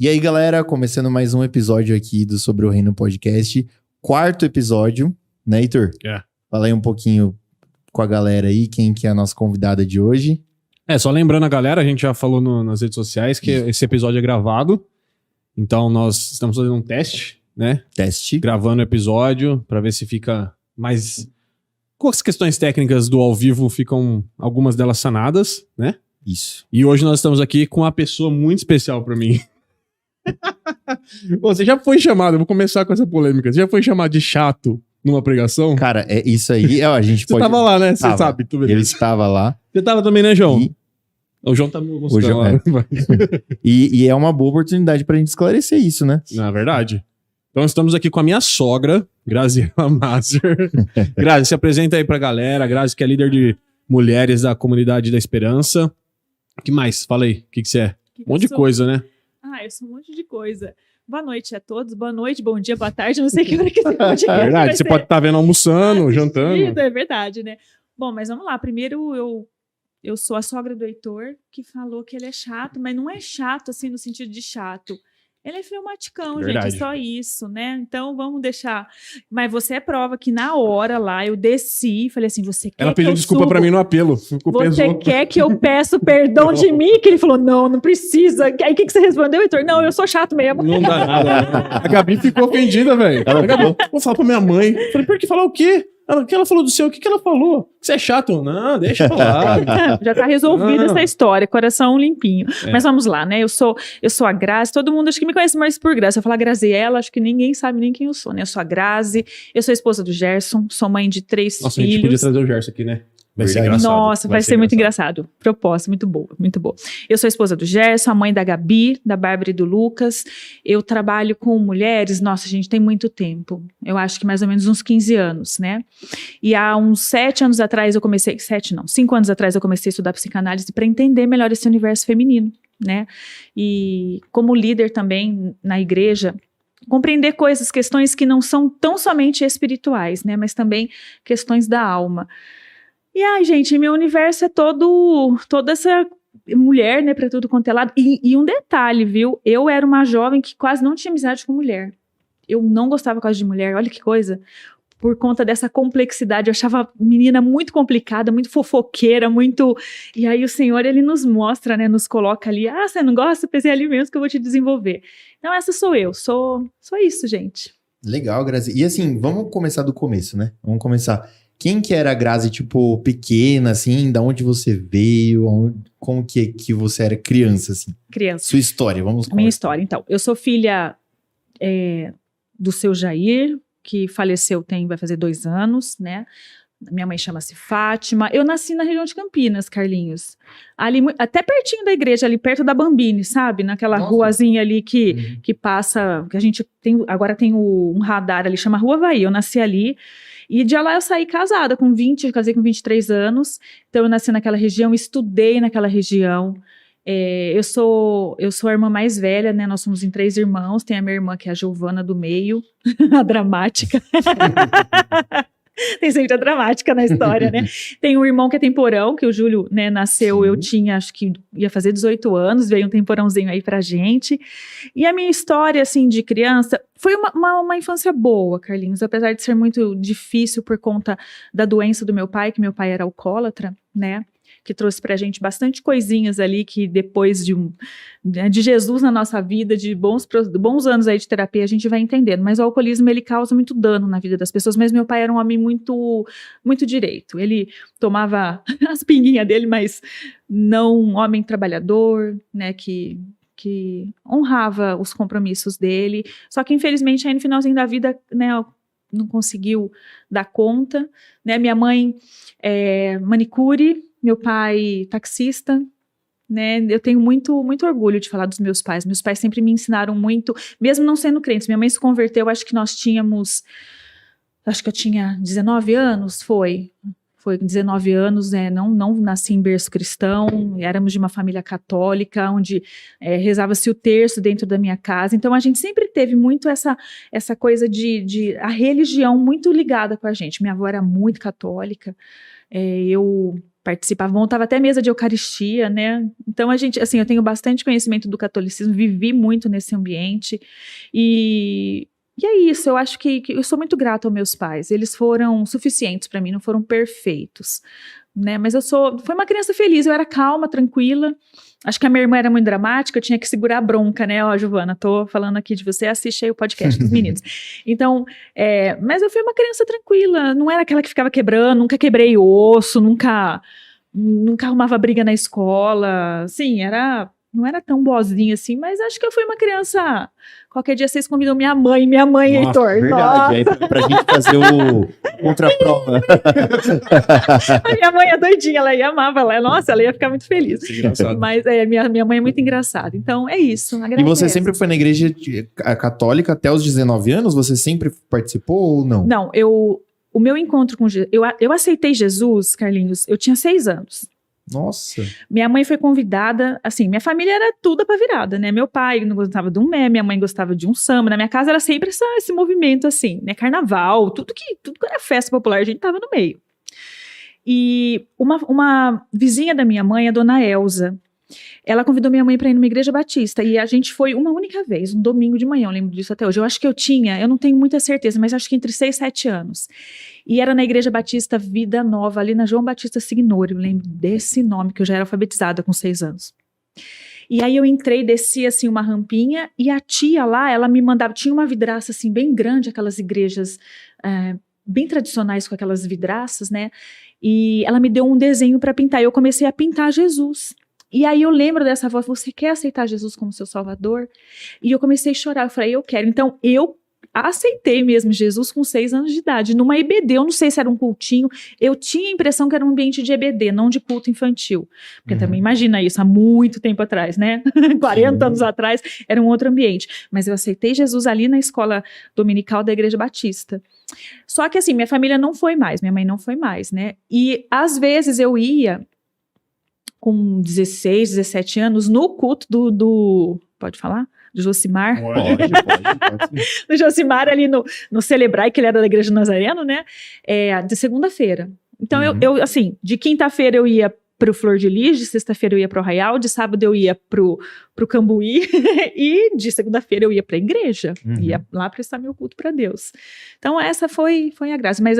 E aí, galera, começando mais um episódio aqui do Sobre o Reino Podcast. 4º episódio, né, Heitor? Fala aí um pouquinho com a galera aí, quem que é a nossa convidada de hoje. Só lembrando a galera, a gente já falou nas redes sociais que esse episódio é gravado. Então nós estamos fazendo um teste, né? Gravando o episódio pra ver se fica mais... Com as questões técnicas do ao vivo, ficam algumas delas sanadas, né? Isso. E hoje nós estamos aqui com uma pessoa muito especial pra mim. Bom, você já foi chamado, eu vou começar com essa polêmica, você já foi chamado de chato numa pregação? Cara, é isso aí, a gente você pode... tava lá, né? Você sabe, tu Ele estava lá. Você tava também, né, João? O João tá me mostrando lá. E é uma boa oportunidade pra gente esclarecer isso, né? Na verdade. Então estamos aqui com a minha sogra, Graziela Mazer. Grazi, se apresenta aí pra galera. Grazi, que é líder de mulheres da Comunidade da Esperança. O que mais? Fala aí, o que você é? Um monte de coisa, né? Eu sou um monte de coisa. Boa noite a todos, boa noite, bom dia, boa tarde, não sei que hora que você pode É verdade, você pode estar vendo almoçando, jantando. É verdade, né? Bom, mas vamos lá, primeiro eu sou a sogra do Heitor, que falou que ele é chato, mas não é chato assim no sentido de chato. Ele é fleumaticão, Verdade. gente, é só isso, né? Então vamos deixar. Mas você é prova que na hora lá eu desci e falei assim: você quer Ela que pediu eu desculpa subo? pra mim no apelo. Você quer que eu peça perdão de mim? Que ele falou: não precisa. Aí o que você respondeu, Heitor? Não, eu sou chato mesmo. Não dá nada. A Gabi ficou ofendida, velho. Vou falar pra minha mãe. Falei, por que falar o quê? O que ela falou do seu? O que ela falou? Que você é chato? Não, deixa eu falar. Já tá resolvida essa história, coração limpinho. Mas vamos lá, né? Eu sou a Grazi, todo mundo acho que me conhece mais por Grazi. Se eu falar Graziela, acho que ninguém sabe nem quem eu sou, né? Eu sou a Grazi, eu sou a esposa do Gerson, sou mãe de 3 filhos. Nossa, a gente podia trazer o Gerson aqui, né? Vai ser engraçado. Nossa, vai ser muito engraçado. Proposta, muito boa, muito boa. Eu sou a esposa do Gerson, a mãe da Gabi, da Bárbara e do Lucas. Eu trabalho com mulheres, nossa, gente, tem muito tempo. Eu acho que mais ou menos uns 15 anos, né? E há uns 7 anos atrás eu comecei, 5 anos atrás eu comecei a estudar psicanálise para entender melhor esse universo feminino, né? E como líder também na igreja, compreender questões que não são tão somente espirituais, né? Mas também questões da alma. E gente, meu universo é toda essa mulher, né, pra tudo quanto é lado. E um detalhe, viu? Eu era uma jovem que quase não tinha amizade com mulher. Eu não gostava quase de mulher, olha que coisa. Por conta dessa complexidade, eu achava a menina muito complicada, muito fofoqueira, muito... E aí o Senhor, ele nos mostra, né, nos coloca ali, você não gosta? Pensei ali mesmo que eu vou te desenvolver. Então essa sou eu, sou isso, gente. Legal, Grazi. E assim, vamos começar do começo, né? Vamos começar... Quem que era a Grazi, tipo, pequena, assim? Da onde você veio? Como que você era criança, assim? Criança. Sua história, vamos conversar. Minha história, então. Eu sou filha do seu Jair, que faleceu vai fazer 2 anos, né? Minha mãe chama-se Fátima. Eu nasci na região de Campinas, Carlinhos. Ali, até pertinho da igreja, ali perto da Bambini, sabe? Naquela ruazinha ali que passa... Que a gente tem... Agora tem um radar ali, chama Rua Havaí. Eu nasci ali. E de lá eu saí casada eu casei com 23 anos, então eu nasci naquela região, estudei naquela região. Eu sou a irmã mais velha, né? Nós somos em 3 irmãos, tem a minha irmã que é a Giovana do meio, a dramática. Tem sempre a dramática na história, né? Tem um irmão que é temporão, que o Júlio, né, nasceu, eu tinha, acho que ia fazer 18 anos, veio um temporãozinho aí pra gente. E a minha história, assim, de criança, foi uma infância boa, Carlinhos, apesar de ser muito difícil por conta da doença do meu pai, que meu pai era alcoólatra, né? Que trouxe pra gente bastante coisinhas ali que depois de Jesus na nossa vida, de bons anos aí de terapia, a gente vai entendendo. Mas o alcoolismo, ele causa muito dano na vida das pessoas. Mas meu pai era um homem muito, muito direito. Ele tomava as pinguinhas dele, mas não um homem trabalhador, né, que honrava os compromissos dele. Só que, infelizmente, aí no finalzinho da vida, né, não conseguiu dar conta, né? Minha mãe é manicure, meu pai taxista, né? Eu tenho muito, muito orgulho de falar dos meus pais. Meus pais sempre me ensinaram muito, mesmo não sendo crentes. Minha mãe se converteu, acho que eu tinha 19 anos, foi 19 anos, né? Não nasci em berço cristão, éramos de uma família católica, onde rezava-se o terço dentro da minha casa, então a gente sempre teve muito essa coisa de a religião muito ligada com a gente. Minha avó era muito católica, eu participava, montava até mesa de Eucaristia, né? Então, eu tenho bastante conhecimento do catolicismo, vivi muito nesse ambiente. E é isso, eu acho que eu sou muito grata aos meus pais. Eles foram suficientes para mim, não foram perfeitos, né? Mas foi uma criança feliz, eu era calma, tranquila. Acho que a minha irmã era muito dramática, eu tinha que segurar a bronca, né? Ó, Giovana, tô falando aqui de você, assiste aí o podcast dos meninos. Então, mas eu fui uma criança tranquila, não era aquela que ficava quebrando, nunca quebrei osso, nunca arrumava briga na escola, assim, não era tão boazinha assim, mas acho que eu fui uma criança. Qualquer dia vocês convidam minha mãe, Heitor. Verdade, aí pra gente fazer o contraprova. A minha mãe é doidinha, ela ia amar, ela ia ficar muito feliz. Mas minha mãe é muito engraçada, então é isso. E você sempre foi na igreja católica até os 19 anos? Você sempre participou ou não? Não, o meu encontro com Jesus, eu aceitei Jesus, Carlinhos, eu tinha 6 anos. Nossa. Minha mãe foi convidada, assim, minha família era tudo pra virada, né? Meu pai não gostava de um minha mãe gostava de um samba. Na minha casa era sempre esse movimento, assim, né? Carnaval, tudo que era festa popular, a gente tava no meio. E uma vizinha da minha mãe, a dona Elza, ela convidou minha mãe para ir numa igreja batista, e a gente foi uma única vez, um domingo de manhã, eu lembro disso até hoje. Eu acho que eu não tenho muita certeza, mas acho que entre 6 e 7 anos. E era na igreja batista Vida Nova, ali na João Batista Signori, eu lembro desse nome, que eu já era alfabetizada com 6 anos. E aí eu entrei, desci assim uma rampinha, e a tia lá, ela me mandava, tinha uma vidraça assim bem grande, aquelas igrejas bem tradicionais com aquelas vidraças, né? E ela me deu um desenho para pintar, e eu comecei a pintar Jesus. E aí eu lembro dessa voz, você quer aceitar Jesus como seu Salvador? E eu comecei a chorar, eu falei, eu quero. Então eu aceitei mesmo Jesus com 6 anos de idade, numa EBD, eu não sei se era um cultinho, eu tinha a impressão que era um ambiente de EBD, não de culto infantil. Porque também imagina isso, há muito tempo atrás, né? 40 anos atrás, era um outro ambiente. Mas eu aceitei Jesus ali na escola dominical da Igreja Batista. Só que assim, minha família não foi mais, minha mãe não foi mais, né? E às vezes eu ia com 16, 17 anos, no culto do pode falar? Do Josimar. Pode. Do Josimar ali no Celebrai, que ele era da Igreja Nazareno, né? De segunda-feira. Então, eu assim, de quinta-feira eu ia pro Flor de Lis, de sexta-feira eu ia pro Arraial, de sábado eu ia pro Cambuí, e de segunda-feira eu ia pra igreja. Ia lá prestar meu culto para Deus. Então, essa foi a graça. Mas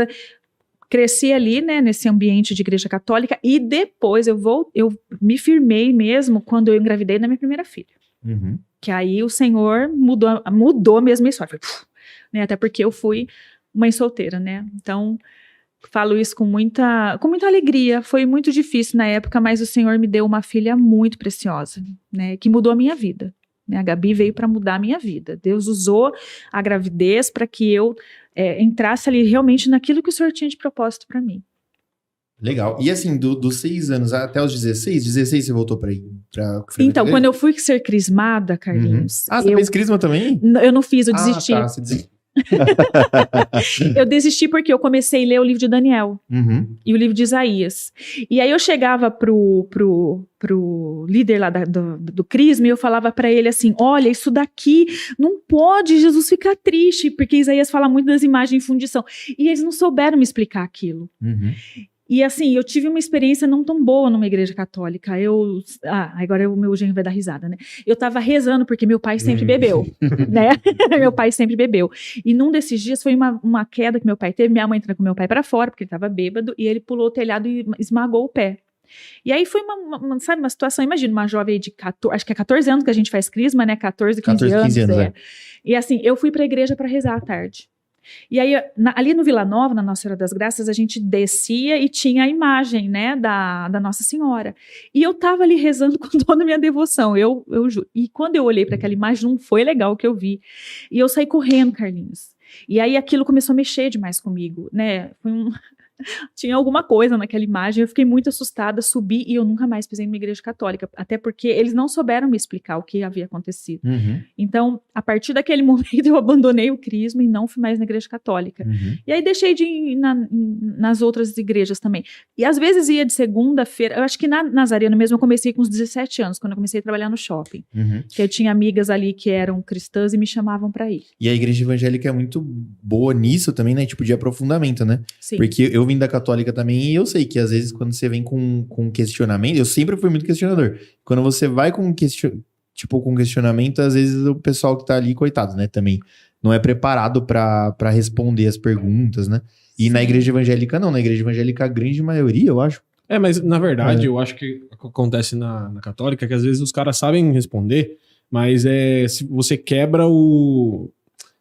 cresci ali, né, nesse ambiente de igreja católica, e depois eu me firmei mesmo quando eu engravidei da minha primeira filha. Que aí o Senhor mudou mesmo a história. Né, até porque eu fui mãe solteira, né? Então, falo isso com muita alegria. Foi muito difícil na época, mas o Senhor me deu uma filha muito preciosa, né, que mudou a minha vida. A Gabi veio para mudar a minha vida. Deus usou a gravidez para que eu entrasse ali realmente naquilo que o Senhor tinha de propósito para mim. Legal. E assim, dos 6 anos até os 16 você voltou para ir? Então, quando eu fui ser crismada, Carlinhos... Você fez crisma também? Eu não fiz, eu desisti. Tá, você desistiu. Eu desisti porque eu comecei a ler o livro de Daniel e o livro de Isaías. E aí eu chegava pro líder lá do Crisma e eu falava para ele assim, olha, isso daqui não pode, Jesus fica triste, porque Isaías fala muito das imagens em fundição. E eles não souberam me explicar aquilo. E assim, eu tive uma experiência não tão boa numa igreja católica. Agora o meu genro vai dar risada, né? Eu tava rezando porque meu pai sempre bebeu, né? Meu pai sempre bebeu. E num desses dias foi uma queda que meu pai teve. Minha mãe entrou com meu pai para fora, porque ele tava bêbado, e ele pulou o telhado e esmagou o pé. E aí foi uma situação, imagina, uma jovem aí de 14, acho que é 14 anos que a gente faz crisma, né? 14, 15 anos. E assim, eu fui pra igreja para rezar à tarde. E aí, ali no Vila Nova, na Nossa Senhora das Graças, a gente descia e tinha a imagem, né, da Nossa Senhora. E eu tava ali rezando com toda a minha devoção, eu juro. E quando eu olhei para aquela imagem, não foi legal o que eu vi. E eu saí correndo, Carlinhos. E aí aquilo começou a mexer demais comigo, né? Tinha alguma coisa naquela imagem, eu fiquei muito assustada, subi e eu nunca mais pisei numa igreja católica, até porque eles não souberam me explicar o que havia acontecido. Então, a partir daquele momento, eu abandonei o crisma e não fui mais na igreja católica. E aí deixei de ir nas outras igrejas também. E às vezes ia de segunda-feira, eu acho que na Nazareno mesmo eu comecei com uns 17 anos, quando eu comecei a trabalhar no shopping. Que eu tinha amigas ali que eram cristãs e me chamavam para ir. E a igreja evangélica é muito boa nisso também, né? Tipo de aprofundamento, né? Sim. Porque eu vim da católica também e eu sei que às vezes quando você vem com questionamento, eu sempre fui muito questionador. Quando você vai com questionamento, às vezes o pessoal que tá ali, coitado, né, também não é preparado pra responder as perguntas, né? E na igreja evangélica não, na igreja evangélica a grande maioria, eu acho. Mas na verdade eu acho que o que acontece na católica é que às vezes os caras sabem responder, mas se você quebra o...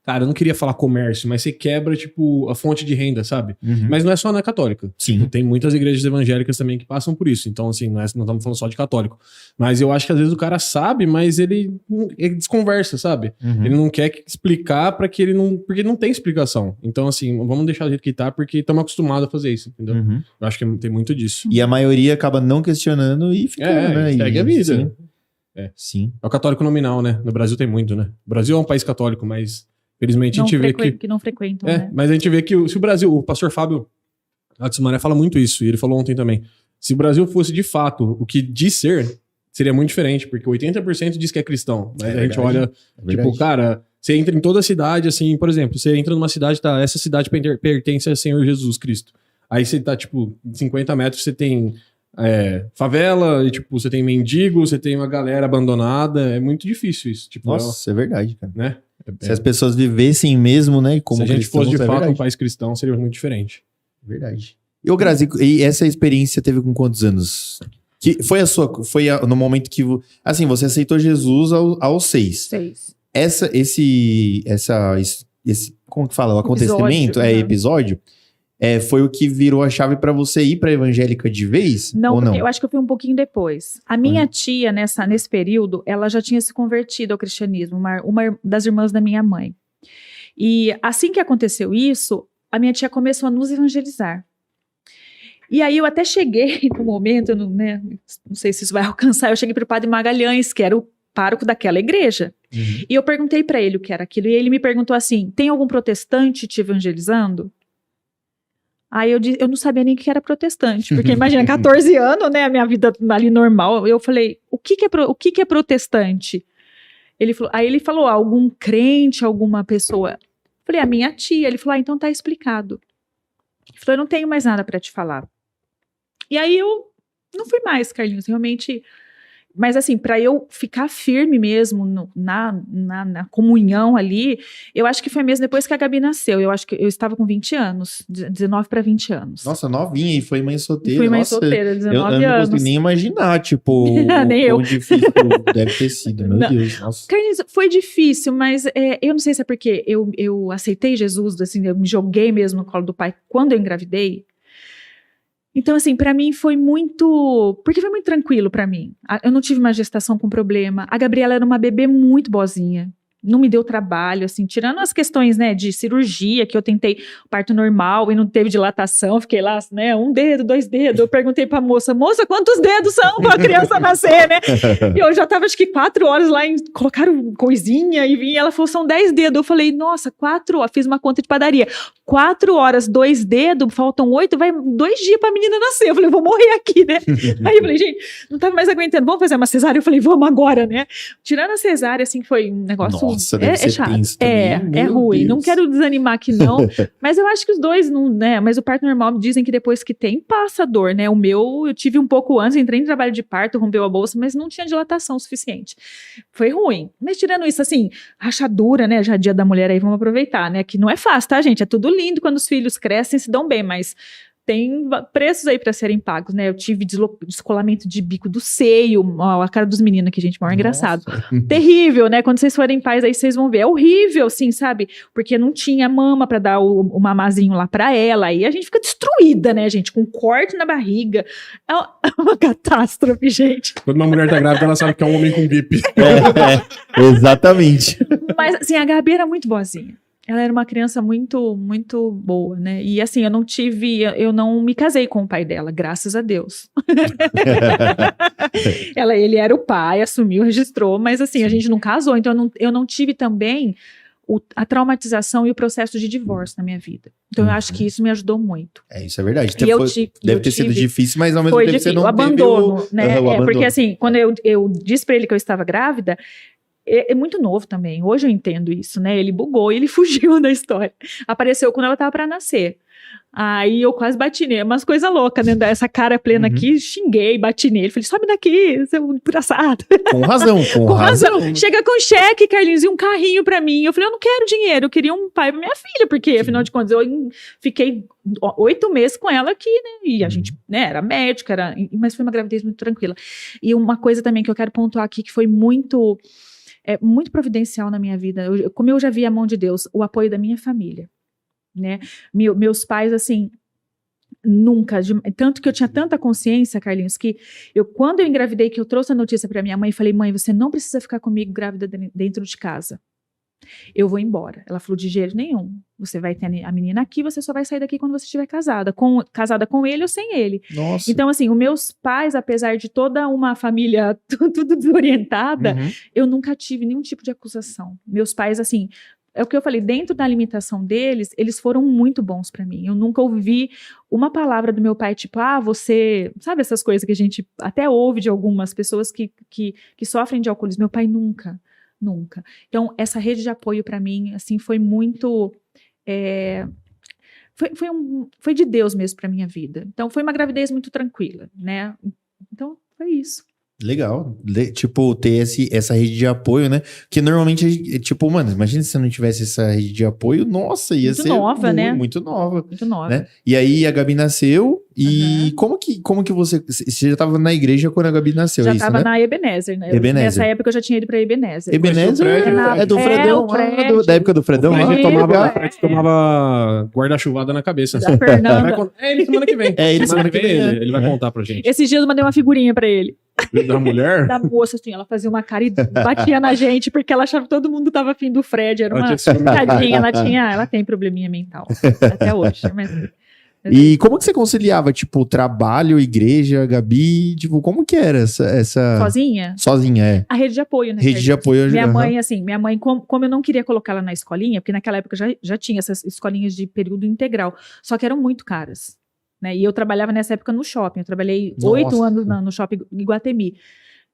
Cara, eu não queria falar comércio, mas você quebra, tipo, a fonte de renda, sabe? Mas não é só na católica. Sim. Tem muitas igrejas evangélicas também que passam por isso. Então, assim, não estamos falando só de católico. Mas eu acho que às vezes o cara sabe, mas ele desconversa, sabe? Ele não quer explicar para que ele não... Porque não tem explicação. Então, assim, vamos deixar do jeito que tá, porque estamos acostumados a fazer isso, entendeu? Eu acho que tem muito disso. E a maioria acaba não questionando e fica, né? Segue a vida. Sim. É o católico nominal, né? No Brasil tem muito, né? O Brasil é um país católico, mas... Felizmente a gente vê que não frequentam, né? Mas a gente vê que se o Brasil, o pastor Fábio Atsumana fala muito isso, e ele falou ontem também. Se o Brasil fosse de fato o que diz ser, seria muito diferente, porque 80% diz que é cristão. Mas a gente olha, tipo, cara, você entra em toda a cidade, assim, por exemplo, você entra numa cidade, tá, essa cidade pertence ao Senhor Jesus Cristo. Aí você tá, tipo, 50 metros, você tem favela, e, tipo, você tem mendigo, você tem uma galera abandonada, é muito difícil isso. Tipo, nossa, é verdade, cara. Né? Se as pessoas vivessem mesmo, né, como se a gente fosse de fato um país cristão, seria muito diferente. Verdade. E o Grazi, e essa experiência teve com quantos anos? Que foi no momento que, assim, você aceitou Jesus aos 6. 6. Esse, como que fala? O acontecimento, episódio, foi o que virou a chave pra você ir pra evangélica de vez? Não, ou não? Eu acho que eu fui um pouquinho depois. A minha tia, nesse período, ela já tinha se convertido ao cristianismo, uma das irmãs da minha mãe. E assim que aconteceu isso, a minha tia começou a nos evangelizar. E aí eu até cheguei no momento, não sei se isso vai alcançar, eu cheguei para o padre Magalhães, que era o pároco daquela igreja. E eu perguntei para ele o que era aquilo, e ele me perguntou assim, tem algum protestante te evangelizando? Aí eu não sabia nem o que era protestante, porque imagina, 14 anos, né, a minha vida ali normal, eu falei, o que é protestante? Aí ele falou, algum crente, alguma pessoa. Eu falei, a minha tia. Ele falou, então tá explicado. Ele falou, eu não tenho mais nada para te falar. E aí eu não fui mais, Carlinhos, realmente... Mas assim, para eu ficar firme mesmo na comunhão ali, eu acho que foi mesmo depois que a Gabi nasceu. Eu acho que eu estava com 20 anos, 19 para 20 anos. Nossa, novinha, e foi mãe solteira. Fui mãe solteira, 19 anos. Eu não consigo nem imaginar, tipo, quão difícil deve ter sido, meu Deus. Nossa. Carlinhos, foi difícil, mas eu não sei se é porque eu aceitei Jesus, assim, eu me joguei mesmo no colo do pai quando eu engravidei. Então, assim, pra mim foi muito... Porque foi muito tranquilo pra mim. Eu não tive uma gestação com problema. A Gabriela era uma bebê muito boazinha. Não me deu trabalho, assim, tirando as questões, né, de cirurgia, que eu tentei parto normal e não teve dilatação, fiquei lá, né, 1 dedo, 2 dedos, eu perguntei pra moça, quantos dedos são pra criança nascer, né? E eu já tava, acho que 4 horas lá, colocaram coisinha e vinha, ela falou, são 10 dedos, eu falei, nossa, 4 horas, fiz uma conta de padaria, 4 horas, 2 dedos, faltam 8, vai 2 dias pra menina nascer, eu falei, vou morrer aqui, né? Aí eu falei, gente, não tava mais aguentando, vamos fazer uma cesárea? Eu falei, vamos agora, né? Tirando a cesárea, assim, foi um negócio... Nossa, deve ser chato. tenso também. É ruim. Deus. Não quero desanimar aqui, não. Mas eu acho que os dois, não, né? Mas o parto normal dizem que depois que tem, passa dor, né? O meu, eu tive um pouco antes, entrei em trabalho de parto, rompeu a bolsa, mas não tinha dilatação suficiente. Foi ruim. Mas tirando isso, assim, rachadura, né? Já Dia da Mulher aí, vamos aproveitar, né? Que não é fácil, tá, gente? É tudo lindo quando os filhos crescem, se dão bem, mas... Tem preços aí para serem pagos, né? Eu tive descolamento de bico do seio, ó, a cara dos meninos aqui, gente, maior engraçado. Terrível, né? Quando vocês forem pais aí, vocês vão ver. É horrível, assim, sabe? Porque não tinha mama para dar o mamazinho lá para ela. Aí a gente fica destruída, né, gente? Com corte na barriga. É uma catástrofe, gente. Quando uma mulher tá grávida, ela sabe que é um homem com gripe. Exatamente. Mas, assim, a Gabi era muito boazinha. Ela era uma criança muito, muito boa, né? E assim, eu não me casei com o pai dela, graças a Deus. Ele era o pai, assumiu, registrou, mas assim, a gente não casou, então eu não tive também a traumatização e o processo de divórcio na minha vida. Então eu acho que isso me ajudou muito. Isso é verdade. Deve ter sido difícil, mas ao mesmo tempo difícil. você não abandono, teve né? Porque assim, quando eu disse pra ele que eu estava grávida, é muito novo também. Hoje eu entendo isso, né? Ele bugou e ele fugiu da história. Apareceu quando ela tava pra nascer. Aí eu quase bati nele, umas coisas loucas, né? Essa cara plena aqui, xinguei, bati nele. Falei, sobe daqui, seu engraçado. Com razão, com razão. Chega com cheque, Carlinhos, e um carrinho pra mim. Eu falei, eu não quero dinheiro, eu queria um pai pra minha filha, porque afinal de contas eu fiquei 8 meses com ela aqui, né? E a gente, né, era médica, mas foi uma gravidez muito tranquila. E uma coisa também que eu quero pontuar aqui, que foi muito providencial na minha vida, como eu já vi a mão de Deus, o apoio da minha família. Né? Meus pais, assim, nunca, tanto que eu tinha tanta consciência, Carlinhos, que quando eu engravidei, que eu trouxe a notícia para minha mãe, falei, mãe, você não precisa ficar comigo grávida dentro de casa, eu vou embora. Ela falou, de jeito nenhum, você vai ter a menina aqui, você só vai sair daqui quando você estiver casada com ele ou sem ele. Nossa. Então, assim, os meus pais, apesar de toda uma família tudo desorientada, eu nunca tive nenhum tipo de acusação. Meus pais, assim, é o que eu falei, dentro da alimentação deles, eles foram muito bons pra mim. Eu nunca ouvi uma palavra do meu pai, tipo, você... Sabe essas coisas que a gente até ouve de algumas pessoas que sofrem de alcoolismo? Meu pai nunca. Então, essa rede de apoio pra mim, assim, foi muito... Foi de Deus mesmo pra minha vida. Então, foi uma gravidez muito tranquila, né? Então, foi isso. Legal, tipo, ter essa rede de apoio, né? Que normalmente, tipo, mano, imagina se você não tivesse essa rede de apoio, nossa, ia muito ser nova, né? Muito nova. Muito nova. Né? E aí a Gabi nasceu, e como que você já estava na igreja quando a Gabi nasceu? Já estava na Ebenezer, né? Ebenezer. Nessa época eu já tinha ido pra Ebenezer. Ebenezer é do Fredão, da época do Fredão. O Fred tomava guarda-chuvada na cabeça. Da Fernanda. Ele semana que vem. Semana que vem ele vai contar pra gente. Esses dias eu mandei uma figurinha pra ele. Da mulher? Da moça, assim, ela fazia uma cara e batia na gente, porque ela achava que todo mundo tava afim do Fred, era uma tadinha, ela tem probleminha mental, até hoje. E como que você conciliava, tipo, trabalho, igreja, Gabi, tipo, como que era essa... Sozinha? Sozinha, é. A rede de apoio, né? Rede de apoio. Minha mãe, como eu não queria colocar ela na escolinha, porque naquela época já tinha essas escolinhas de período integral, só que eram muito caras. Né? E eu trabalhava nessa época no shopping, eu trabalhei 8 anos no shopping Iguatemi.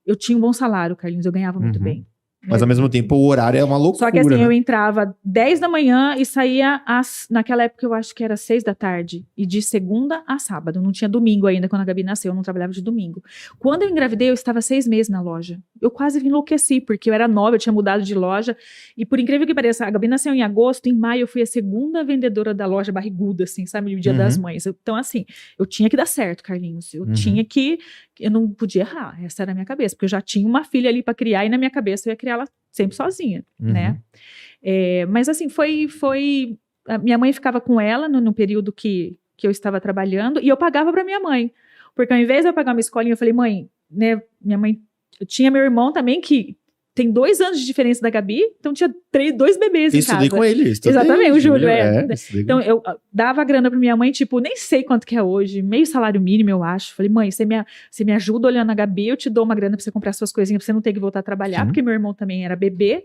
Eu tinha um bom salário, Carlinhos, eu ganhava muito bem. Mas ao mesmo tempo o horário é uma loucura. Só que assim, né? eu entrava 10 da manhã e saía naquela época eu acho que era 6 da tarde. E de segunda a sábado. Não tinha domingo ainda, quando a Gabi nasceu, eu não trabalhava de domingo. Quando eu engravidei, eu estava 6 meses na loja. Eu quase enlouqueci, porque eu era nova, eu tinha mudado de loja. E por incrível que pareça, a Gabi nasceu em agosto, em maio eu fui a segunda vendedora da loja barriguda, assim, sabe? No Dia das Mães. Então assim, eu tinha que dar certo, Carlinhos. Eu não podia errar, essa era a minha cabeça. Porque eu já tinha uma filha ali para criar e na minha cabeça eu ia criar ela sempre sozinha, né? Mas assim, a minha mãe ficava com ela no período que eu estava trabalhando e eu pagava para minha mãe. Porque ao invés de eu pagar uma escolinha, eu falei, mãe, né? Minha mãe, eu tinha meu irmão também que tem 2 anos de diferença da Gabi, então tinha 2 bebês em casa. Estudei com ele. Exatamente, o Júlio. Então eu dava grana pra minha mãe, tipo, nem sei quanto que é hoje, meio salário mínimo, eu acho. Falei, mãe, você me ajuda olhando a Gabi, eu te dou uma grana pra você comprar suas coisinhas, pra você não ter que voltar a trabalhar, porque meu irmão também era bebê.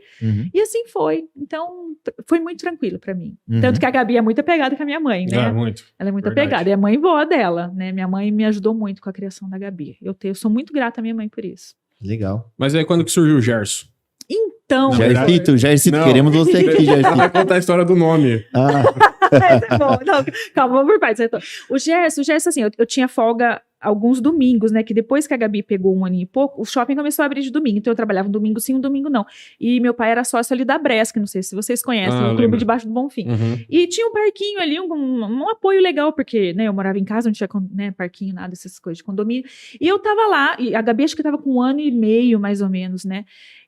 E assim foi. Então, foi muito tranquilo pra mim. Tanto que a Gabi é muito apegada com a minha mãe, né? Muito. Ela é muito apegada. É a mãe e vó dela, né? Minha mãe me ajudou muito com a criação da Gabi. Eu sou muito grata à minha mãe por isso. Legal. Mas aí quando que surgiu o Gerson? Então... Gercito, queremos você aqui, Gercito. Ela vai contar a história do nome. É bom. Não, calma, vamos por partes. O Gerson, assim, eu tinha folga alguns domingos, né? Que depois que a Gabi pegou 1 ano e pouco, o shopping começou a abrir de domingo. Então eu trabalhava um domingo sim, um domingo não. E meu pai era sócio ali da Bresc, não sei se vocês conhecem, o Clube Debaixo do Bonfim. E tinha um parquinho ali, um apoio legal, porque, né, eu morava em casa, não tinha, né, parquinho, nada, essas coisas de condomínio. E eu tava lá, e a Gabi acho que tava com 1 ano e meio, mais ou menos, né?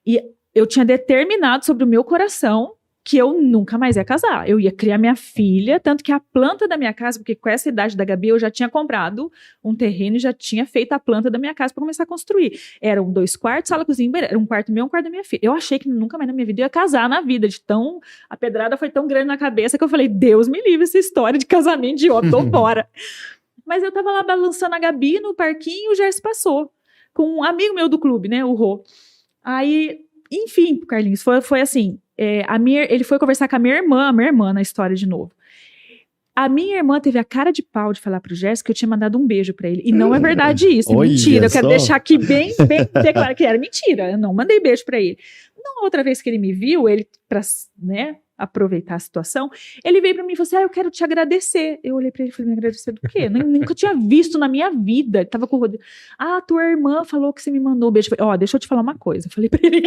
E eu tinha determinado sobre o meu coração que eu nunca mais ia casar. Eu ia criar minha filha, tanto que a planta da minha casa, porque com essa idade da Gabi eu já tinha comprado um terreno e já tinha feito a planta da minha casa para começar a construir. Eram 2 quartos, sala, cozinha, era um quarto meu, um quarto da minha filha. Eu achei que nunca mais na minha vida eu ia casar na vida, a pedrada foi tão grande na cabeça que eu falei, Deus me livre essa história de casamento de homem, tô fora. Mas eu tava lá balançando a Gabi no parquinho e o Gerson passou, com um amigo meu do clube, né, o Rô. Aí, enfim, Carlinhos, foi assim, ele foi conversar com a minha irmã na história de novo. A minha irmã teve a cara de pau de falar pro Gerson que eu tinha mandado um beijo pra ele. E não é verdade isso, é mentira. Eu quero deixar aqui bem claro que era mentira. Eu não mandei beijo pra ele. Não, outra vez que ele me viu, ele, pra, né, aproveitar a situação, ele veio pra mim e falou assim, eu quero te agradecer. Eu olhei pra ele e falei, me agradecer do quê? Nunca tinha visto na minha vida. Ele tava com o Rodrigo. Tua irmã falou que você me mandou um beijo. Eu falei, deixa eu te falar uma coisa. Eu falei pra ele,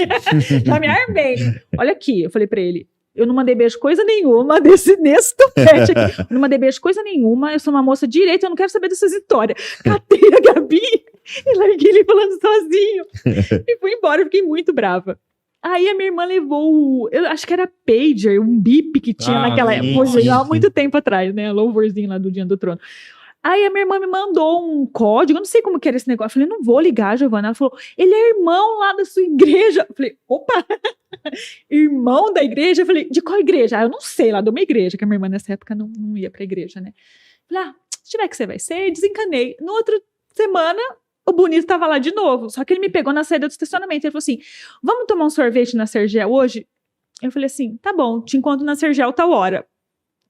já me armei. Olha aqui, eu falei pra ele, eu não mandei beijo coisa nenhuma nesse topete aqui. Eu não mandei beijo coisa nenhuma, eu sou uma moça direita, eu não quero saber dessas histórias. Catei a Gabi e larguei ele falando sozinho. E fui embora, eu fiquei muito brava. Aí a minha irmã levou, eu acho que era pager, um bip que tinha naquela época, há muito tempo atrás, né? Louvorzinho lá do Dia do Trono. Aí a minha irmã me mandou um código, eu não sei como que era esse negócio. Eu falei, não vou ligar, Giovana. Ela falou, ele é irmão lá da sua igreja. Eu falei, opa, irmão da igreja? Eu falei, de qual igreja? Eu não sei, lá de uma igreja, que a minha irmã nessa época não ia pra igreja, né? Eu falei, se tiver que você vai ser, desencanei. No outra semana, o bonito tava lá de novo, só que ele me pegou na saída do estacionamento. Ele falou assim, vamos tomar um sorvete na Sergel hoje? Eu falei assim, tá bom, te encontro na Sergel tal hora.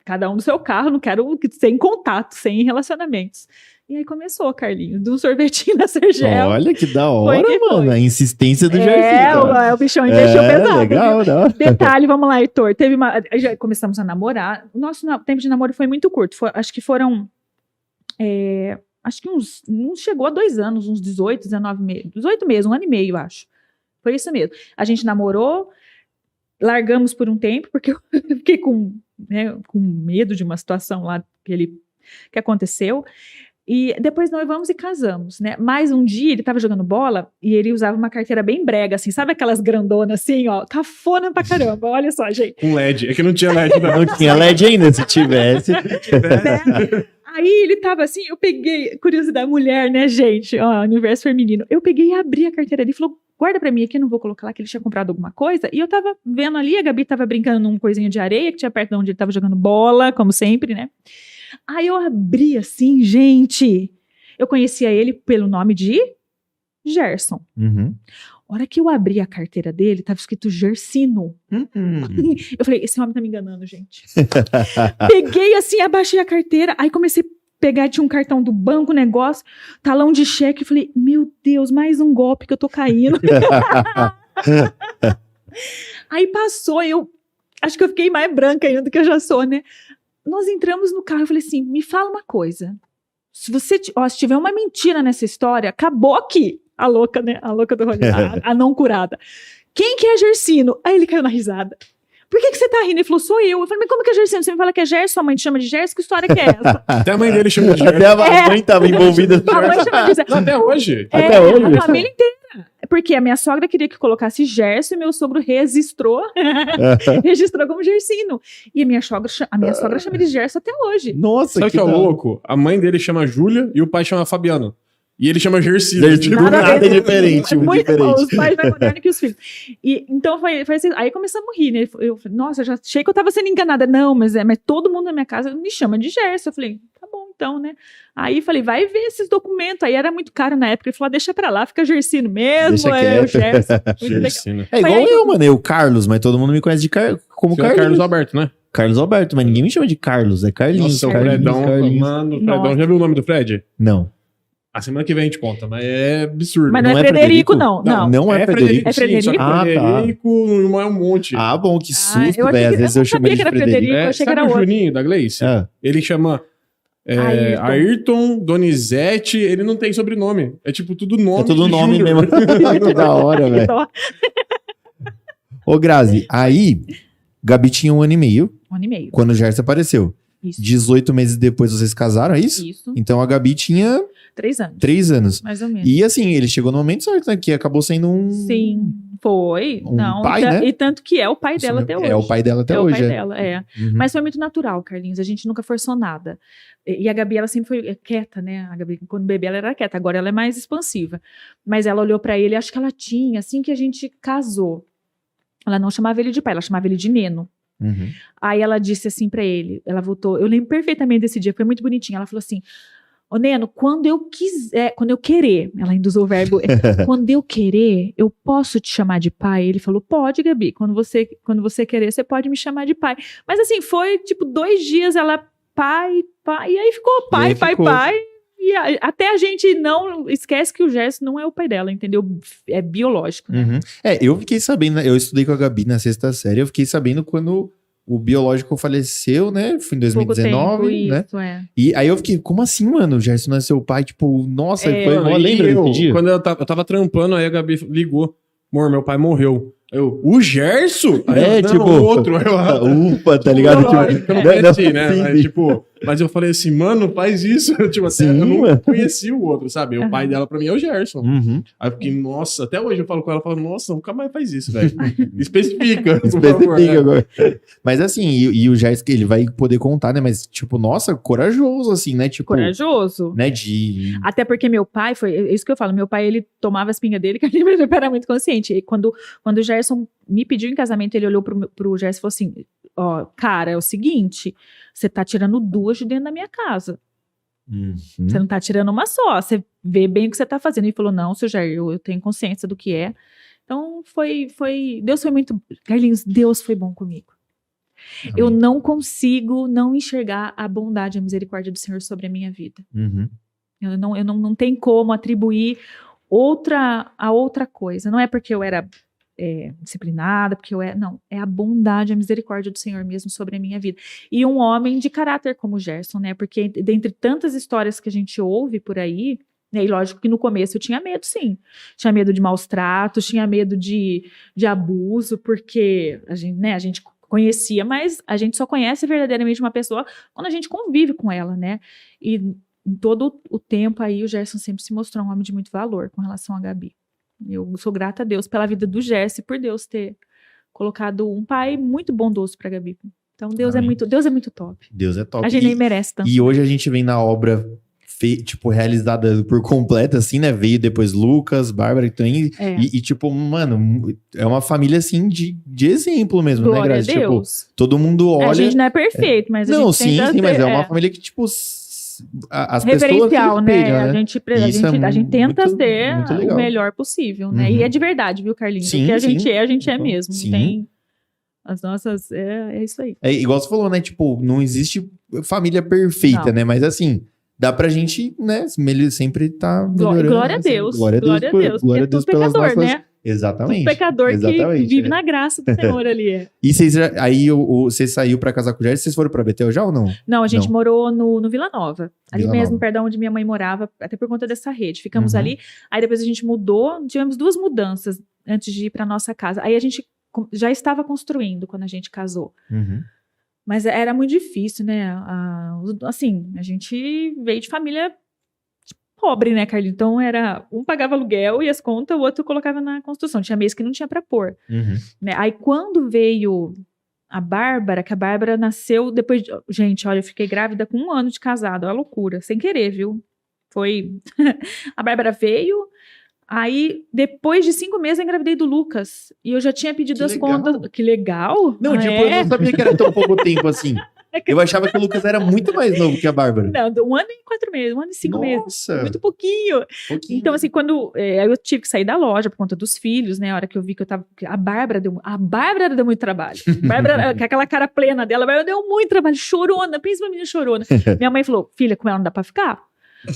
Cada um no seu carro, não quero sem contato, sem relacionamentos. E aí começou, Carlinhos, de um sorvetinho na Sergel. Olha que da hora, mano, a insistência do Gerson. O bichão investiu pesado. Legal, não. Detalhe, vamos lá, Heitor, já começamos a namorar, o nosso tempo de namoro foi muito curto, acho que foram, acho que não chegou a 2 anos, uns 18, 19 meses, 18 meses, 1 ano e meio, acho. Foi isso mesmo. A gente namorou, largamos por um tempo, porque eu fiquei com medo de uma situação lá que aconteceu. E depois noivamos e casamos, né? Mas um dia ele tava jogando bola e ele usava uma carteira bem brega, assim, sabe aquelas grandonas assim, ó, cafona pra caramba, olha só, gente. Com LED, é que não tinha LED, não tinha LED ainda, se tivesse. Aí ele tava assim, eu peguei, curiosidade, mulher, né, gente, ó, universo feminino, eu peguei e abri a carteira dele e falou, guarda pra mim aqui, não vou colocar lá, que ele tinha comprado alguma coisa, e eu tava vendo ali, a Gabi tava brincando num coisinha de areia, que tinha perto de onde ele tava jogando bola, como sempre, né. Aí eu abri assim, gente, eu conhecia ele pelo nome de Gerson. Uhum. A hora que eu abri a carteira dele, tava escrito Gersino. Eu falei, esse homem tá me enganando, gente. Peguei assim, abaixei a carteira, aí comecei a pegar, tinha um cartão do banco, negócio, talão de cheque, falei, meu Deus, mais um golpe que eu tô caindo. Aí passou, eu acho que eu fiquei mais branca ainda do que eu já sou, né? Nós entramos no carro, eu falei assim, me fala uma coisa, se tiver uma mentira nessa história, acabou aqui, a louca, né, a louca do rolê, a não curada. Quem que é Gersino? Aí ele caiu na risada. Por que você tá rindo? Ele falou, sou eu. Eu falei, mas como que é Gersino? Você me fala que é Gerson, sua mãe te chama de Gerson, que história que é essa? Até a mãe dele chama de Gerson. Até a mãe tava envolvida. A mãe chama de Gerson. Até hoje. Até hoje. A família inteira. Porque a minha sogra queria que colocasse Gerson e meu sogro registrou como Gersino. E a minha sogra chama de Gerson até hoje. Nossa, sabe que é louco? A mãe dele chama Júlia e o pai chama Fabiano. E ele chama Gersino. Nada diferente, muito diferente. Bom, os pais mais modernos que os filhos. E, então foi assim, aí começamos a rir, né? Eu falei, nossa, já achei que eu tava sendo enganada. Não, mas todo mundo na minha casa me chama de Gerson. Eu falei, tá bom então, né? Aí falei, vai ver esses documentos. Aí era muito caro na época. Ele falou, deixa pra lá, fica Gersino mesmo. O Gerson. Gersino. É igual eu, mano. Eu, Carlos, mas todo mundo me conhece como Carlos. Carlos Alberto, né? Carlos Alberto, mas ninguém me chama de Carlos, é Carlinhos. Nossa, Carlinhos, o Fredão, Carlinhos. Mano, o Fredão, já viu o nome do Fred? Não. A semana que vem a gente conta, mas é absurdo. Mas não é Frederico, não. Não é Frederico. É Frederico? Frederico é um monte. Ah, bom, que susto, velho. Às vezes eu chamo de Frederico. Eu achei que era outro. O Juninho da Gleice? Ele chama Ayrton, Donizete, ele não tem sobrenome. É tipo tudo nome. É tudo nome mesmo. Que da hora, velho. Ô, Grazi, aí, Gabi tinha 1 ano e meio. 1 ano e meio. Quando o Gerson apareceu. Isso. 18 meses depois vocês casaram, é isso? Isso. Então a Gabi tinha 3 anos. 3 anos. Mais ou menos. E assim, ele chegou no momento certo, né? Que acabou sendo um... Sim, foi. Pai, né? E tanto que é o pai dela até hoje. É o pai dela até hoje. É o pai dela, é. Uhum. Mas foi muito natural, Carlinhos. A gente nunca forçou nada. E a Gabi, ela sempre foi quieta, né? A Gabi, quando bebê, ela era quieta. Agora ela é mais expansiva. Mas ela olhou pra ele, acho que ela tinha, assim que a gente casou. Ela não chamava ele de pai, ela chamava ele de Neno. Uhum. Aí ela disse assim pra ele, ela voltou, eu lembro perfeitamente desse dia, foi muito bonitinho. Ela falou assim, ô Neno, quando eu quiser, quando eu querer, ela ainda usou o verbo, quando eu querer, eu posso te chamar de pai? Ele falou, pode, Gabi, quando você querer, você pode me chamar de pai. Mas assim, foi tipo 2 dias, ela pai. E aí ficou pai. E até a gente não esquece que o Gerson não é o pai dela, entendeu? É biológico, né? Uhum. Eu fiquei sabendo, eu estudei com a Gabi na 6ª série, eu fiquei sabendo quando o biológico faleceu, né? Foi em 2019, pouco tempo, né? isso, é. E aí eu fiquei, como assim, mano? O Gerson não é seu pai? Tipo, nossa, foi Mano, lembra desse dia? Quando eu tava trampando, aí a Gabi ligou. Amor, meu pai morreu. O Gerson? Aí eu, tipo, o outro. Ufa, tá ligado? Tipo, eu não conheci, né? Mas, tipo, mas eu falei assim, mano, faz isso. Tipo, até eu não conheci o outro, sabe? O pai dela pra mim é o Gerson. Uhum. Aí eu fiquei, nossa, até hoje eu falo com ela, nossa, nunca mais faz isso, velho. Especifica. Especifica agora. Mas assim, e o Gerson, ele vai poder contar, né? Mas, tipo, nossa, corajoso, assim, né? Tipo, corajoso. Né? Até porque meu pai, é isso que eu falo, meu pai, ele tomava as pingas dele, que ele era muito consciente. E quando o Gerson me pediu em casamento, ele olhou pro Gerson e falou assim, ó, cara, é o seguinte, você tá tirando 2 de dentro da minha casa. Você não tá tirando uma só, você vê bem o que você tá fazendo. Ele falou, não, seu Jair, eu tenho consciência do que é. Então, Deus foi muito... Carlinhos, Deus foi bom comigo. Amém. Eu não consigo não enxergar a bondade e a misericórdia do Senhor sobre a minha vida. Eu não tenho como atribuir a outra coisa. Não é porque eu era disciplinada, porque não, é a bondade, a misericórdia do Senhor mesmo sobre a minha vida. E um homem de caráter como o Gerson, né? Porque dentre tantas histórias que a gente ouve por aí, né, e lógico que no começo eu tinha medo, sim. Tinha medo de maus tratos, tinha medo de abuso, porque a gente conhecia, mas a gente só conhece verdadeiramente uma pessoa quando a gente convive com ela, né? E em todo o tempo aí, o Gerson sempre se mostrou um homem de muito valor com relação a Gabi. Eu sou grata a Deus pela vida do Gerson e por Deus ter colocado um pai muito bondoso para Gabi. Então Deus é muito top. Deus é top. A gente nem merece tanto. E hoje a gente vem na obra tipo, realizada por completo, assim, né? Veio depois Lucas, Bárbara também. E, tipo, mano, é uma família, assim, de exemplo mesmo, Glória né, Grazi? a Deus. Tipo, todo mundo olha... A gente não é perfeito, mas a gente tenta sim, mas é uma família que, tipo... As referencial, pessoas né? A gente tenta ser o melhor possível, né? E é de verdade, viu, Carlinhos? O que a gente é mesmo. Sim. Tem as nossas... É isso aí. É igual você falou, né? Tipo, não existe família perfeita, né? Mas assim... Dá pra gente, né, sempre tá melhorando. Glória a Deus. Glória a Deus. Glória a Deus pelas pecador, nossas... né? Exatamente. Um pecador que vive na graça do Senhor ali. E você saiu pra casar com o Gerson, vocês foram pra Betel já ou não? Não, a gente morou no Vila Nova. Ali Vila mesmo, Nova. perto de onde minha mãe morava, até por conta dessa rede. Ficamos ali, aí depois a gente mudou, tivemos 2 mudanças antes de ir pra nossa casa. Aí a gente já estava construindo quando a gente casou. Mas era muito difícil, né? Assim, a gente veio de família pobre, né, Carlinhos? Então um pagava aluguel e as contas, o outro colocava na construção. Tinha mês que não tinha pra pôr. Né? Aí quando veio a Bárbara, que a Bárbara nasceu depois de... Gente, olha, eu fiquei grávida com 1 ano de casado. É uma loucura, sem querer, viu? Foi... A Bárbara veio... Aí, depois de 5 meses, eu engravidei do Lucas. E eu já tinha pedido as contas. Que legal! Não, tipo, eu não sabia que era tão pouco tempo assim. Eu achava que o Lucas era muito mais novo que a Bárbara. Não, 1 ano e 4 meses, 1 ano e 5 meses. Nossa! Muito pouquinho. Então, assim, quando eu tive que sair da loja por conta dos filhos, né? A hora que eu vi que eu tava... A Bárbara deu muito trabalho. A Bárbara, com aquela cara plena dela, a Bárbara deu muito trabalho. Chorona, pensa uma menina chorona. Minha mãe falou, filha, com ela não dá pra ficar?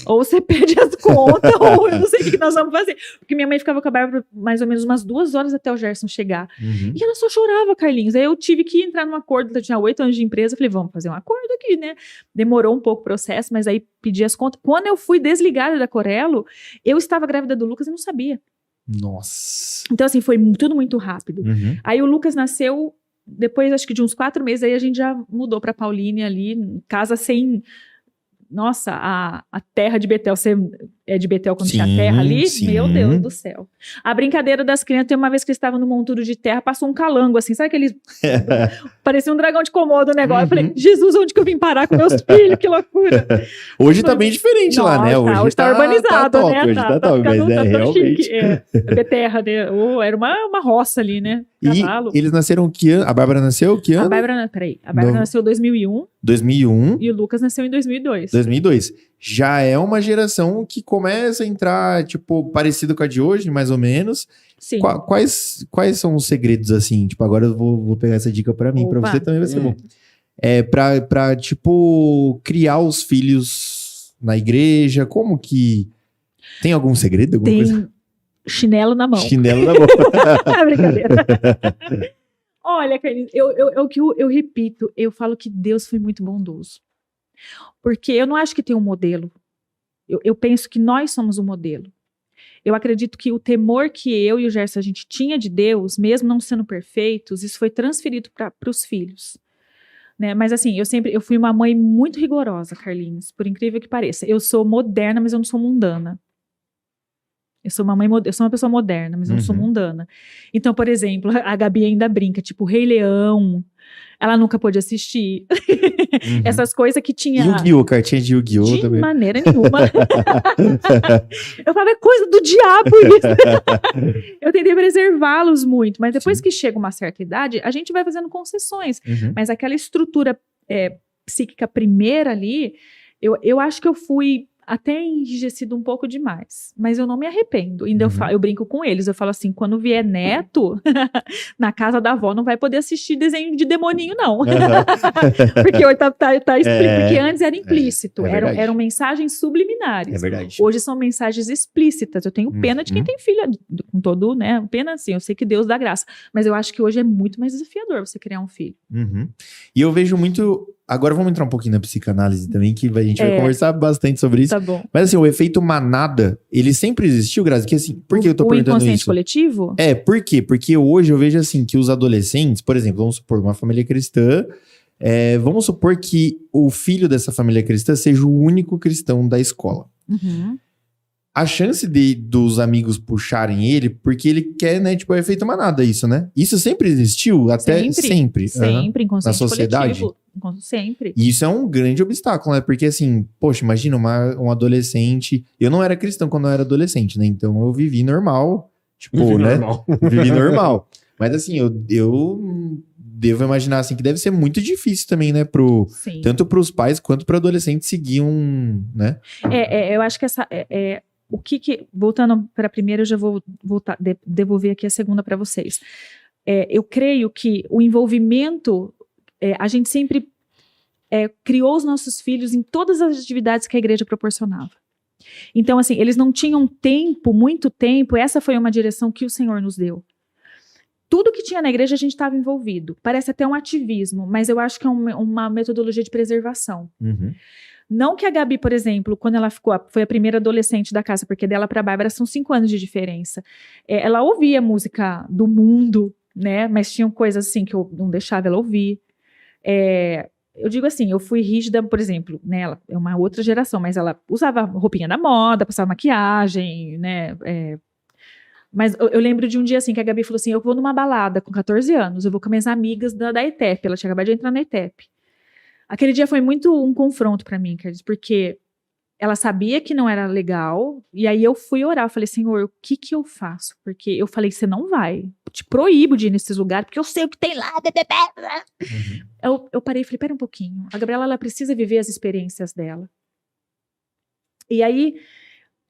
Ou você pede as contas, ou eu não sei o que nós vamos fazer. Porque minha mãe ficava com a Bárbara mais ou menos umas 2 horas até o Gerson chegar. E ela só chorava, Carlinhos. Aí eu tive que entrar num acordo, eu tinha 8 anos de empresa, falei, vamos fazer um acordo aqui, né? Demorou um pouco o processo, mas aí pedi as contas. Quando eu fui desligada da Corelo, eu estava grávida do Lucas e não sabia. Nossa! Então, assim, foi tudo muito rápido. Aí o Lucas nasceu, depois acho que de uns 4 meses, aí a gente já mudou pra Paulínia ali, casa sem... Nossa, a terra de Betel, você é de Betel quando tinha terra ali? Meu Deus do céu. A brincadeira das crianças, tem uma vez que eles estavam no monturo de terra, passou um calango assim, sabe aquele... Parecia um dragão de Komodo o negócio. Eu falei, Jesus, onde que eu vim parar com meus filhos? Que loucura. Hoje tá bem diferente lá, né? Hoje tá urbanizado, top, né? Hoje tá top, mas realmente... Beterra, né? Era uma roça ali, né? Cavalo. E eles nasceram que ano? A Bárbara nasceu que ano? A Bárbara nasceu em 2001. 2001. E o Lucas nasceu em 2002. 2002. Já é uma geração que começa a entrar, tipo, parecido com a de hoje, mais ou menos. Sim. Quais são os segredos, assim? Tipo, agora eu vou pegar essa dica pra mim, pra você também vai ser bom. pra, tipo, criar os filhos na igreja? Como que... Tem algum segredo? Alguma coisa? Chinelo na mão. Chinelo na mão. Brincadeira. Olha, Carlinhos, eu repito, eu falo que Deus foi muito bondoso. Porque eu não acho que tem um modelo. Eu penso que nós somos o modelo. Eu acredito que o temor que eu e o Gerson a gente tinha de Deus, mesmo não sendo perfeitos, isso foi transferido para os filhos. Né? Mas assim, eu fui uma mãe muito rigorosa, Carlinhos, por incrível que pareça. Eu sou moderna, mas eu não sou mundana. Eu sou uma pessoa moderna, mas eu não sou mundana. Então, por exemplo, a Gabi ainda brinca, tipo, Rei Leão, ela nunca pôde assistir. Essas coisas que tinha... Yu-Gi-Oh!, cartinha de Yu-Gi-Oh! De também. maneira nenhuma. Eu falo, é coisa do diabo isso. Eu tentei preservá-los muito, mas depois que chega uma certa idade, a gente vai fazendo concessões. Mas aquela estrutura psíquica primeira ali, eu acho que eu fui até enrijecido um pouco demais, mas eu não me arrependo. Ainda eu brinco com eles, eu falo assim, quando vier neto, na casa da avó não vai poder assistir desenho de demoninho, não. Porque hoje porque antes era implícito, eram mensagens subliminares. É verdade. Hoje são mensagens explícitas. Eu tenho pena de quem tem filha, com todo, né, pena assim, eu sei que Deus dá graça, mas eu acho que hoje é muito mais desafiador você criar um filho. E eu vejo muito... Agora vamos entrar um pouquinho na psicanálise também, que a gente vai conversar bastante sobre isso. Tá bom. Mas assim, o efeito manada, ele sempre existiu, Grazi? Que assim, por que eu tô perguntando isso? O inconsciente coletivo? Por quê? Porque hoje eu vejo assim, que os adolescentes, por exemplo, vamos supor, uma família cristã, vamos supor que o filho dessa família cristã seja o único cristão da escola. A chance dos amigos puxarem ele, porque ele quer, né, tipo, o efeito manada, isso, né? Isso sempre existiu, até sempre. Sempre, inconsciente na sociedade. coletivo. Sempre. E isso é um grande obstáculo, né? Porque assim, poxa, imagina um adolescente... Eu não era cristão quando eu era adolescente, né? Então eu vivi normal, tipo, vivi normal. Mas assim, eu devo imaginar assim que deve ser muito difícil também, né? Tanto pros pais quanto pro adolescente seguir né? Eu acho que voltando para a primeira, eu já vou devolver aqui a segunda para vocês. Eu creio que o envolvimento, a gente sempre criou os nossos filhos em todas as atividades que a igreja proporcionava. Então, assim, eles não tinham muito tempo, essa foi uma direção que o Senhor nos deu. Tudo que tinha na igreja a gente estava envolvido. Parece até um ativismo, mas eu acho que é uma metodologia de preservação. Não que a Gabi, por exemplo, quando ela foi a primeira adolescente da casa, porque dela para a Bárbara são 5 anos de diferença. Ela ouvia música do mundo, né? Mas tinham coisas assim que eu não deixava ela ouvir. Eu digo assim, eu fui rígida, por exemplo, né? Ela é uma outra geração, mas ela usava roupinha da moda, passava maquiagem, né? Mas eu lembro de um dia assim que a Gabi falou assim, eu vou numa balada com 14 anos, eu vou com minhas amigas da ETEP, ela tinha acabado de entrar na ETEP. Aquele dia foi muito um confronto pra mim, Carlos, porque ela sabia que não era legal, e aí eu fui orar, eu falei, Senhor, o que eu faço? Porque eu falei, você não vai, te proíbo de ir nesses lugares, porque eu sei o que tem lá. Eu parei e falei, pera um pouquinho, a Gabriela, ela precisa viver as experiências dela. E aí,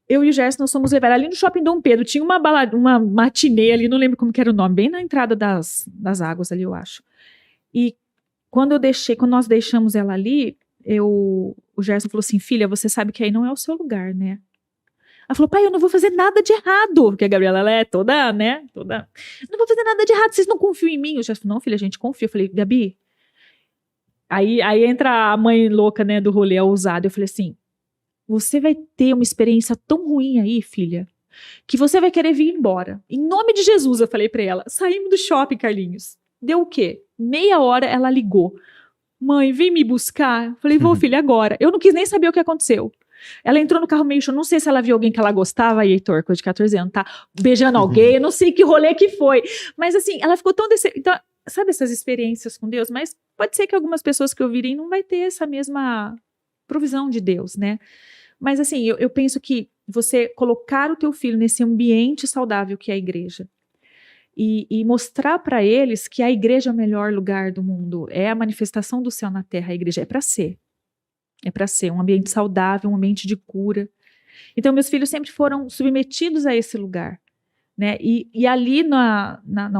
eu e o Gerson, nós fomos levar ali no Shopping Dom Pedro, tinha uma matinê ali, não lembro como que era o nome, bem na entrada das águas ali, eu acho. E quando nós deixamos ela ali, o Gerson falou assim, filha, você sabe que aí não é o seu lugar, né? Ela falou, pai, eu não vou fazer nada de errado, porque a Gabriela, ela é toda, né, não vou fazer nada de errado, vocês não confiam em mim? O Gerson falou, não, filha, a gente confia. Eu falei, Gabi, aí entra a mãe louca, né, do rolê, a ousada. Eu falei assim, você vai ter uma experiência tão ruim aí, filha, que você vai querer vir embora. Em nome de Jesus, eu falei pra ela, saímos do shopping, Carlinhos. Deu o quê? Meia hora ela ligou. Mãe, vem me buscar. Falei, vou, filha, agora. Eu não quis nem saber o que aconteceu. Ela entrou no carro meio chão, não sei se ela viu alguém que ela gostava, aí, Heitor, coisa de 14 anos, tá beijando alguém, eu não sei que rolê que foi. Mas assim, ela ficou tão então, sabe essas experiências com Deus? Mas pode ser que algumas pessoas que ouvirem não vai ter essa mesma provisão de Deus, né? Mas assim, eu penso que você colocar o teu filho nesse ambiente saudável que é a igreja, e mostrar para eles que a igreja é o melhor lugar do mundo, é a manifestação do céu na terra, a igreja é para ser um ambiente saudável, um ambiente de cura. Então meus filhos sempre foram submetidos a esse lugar, né? E ali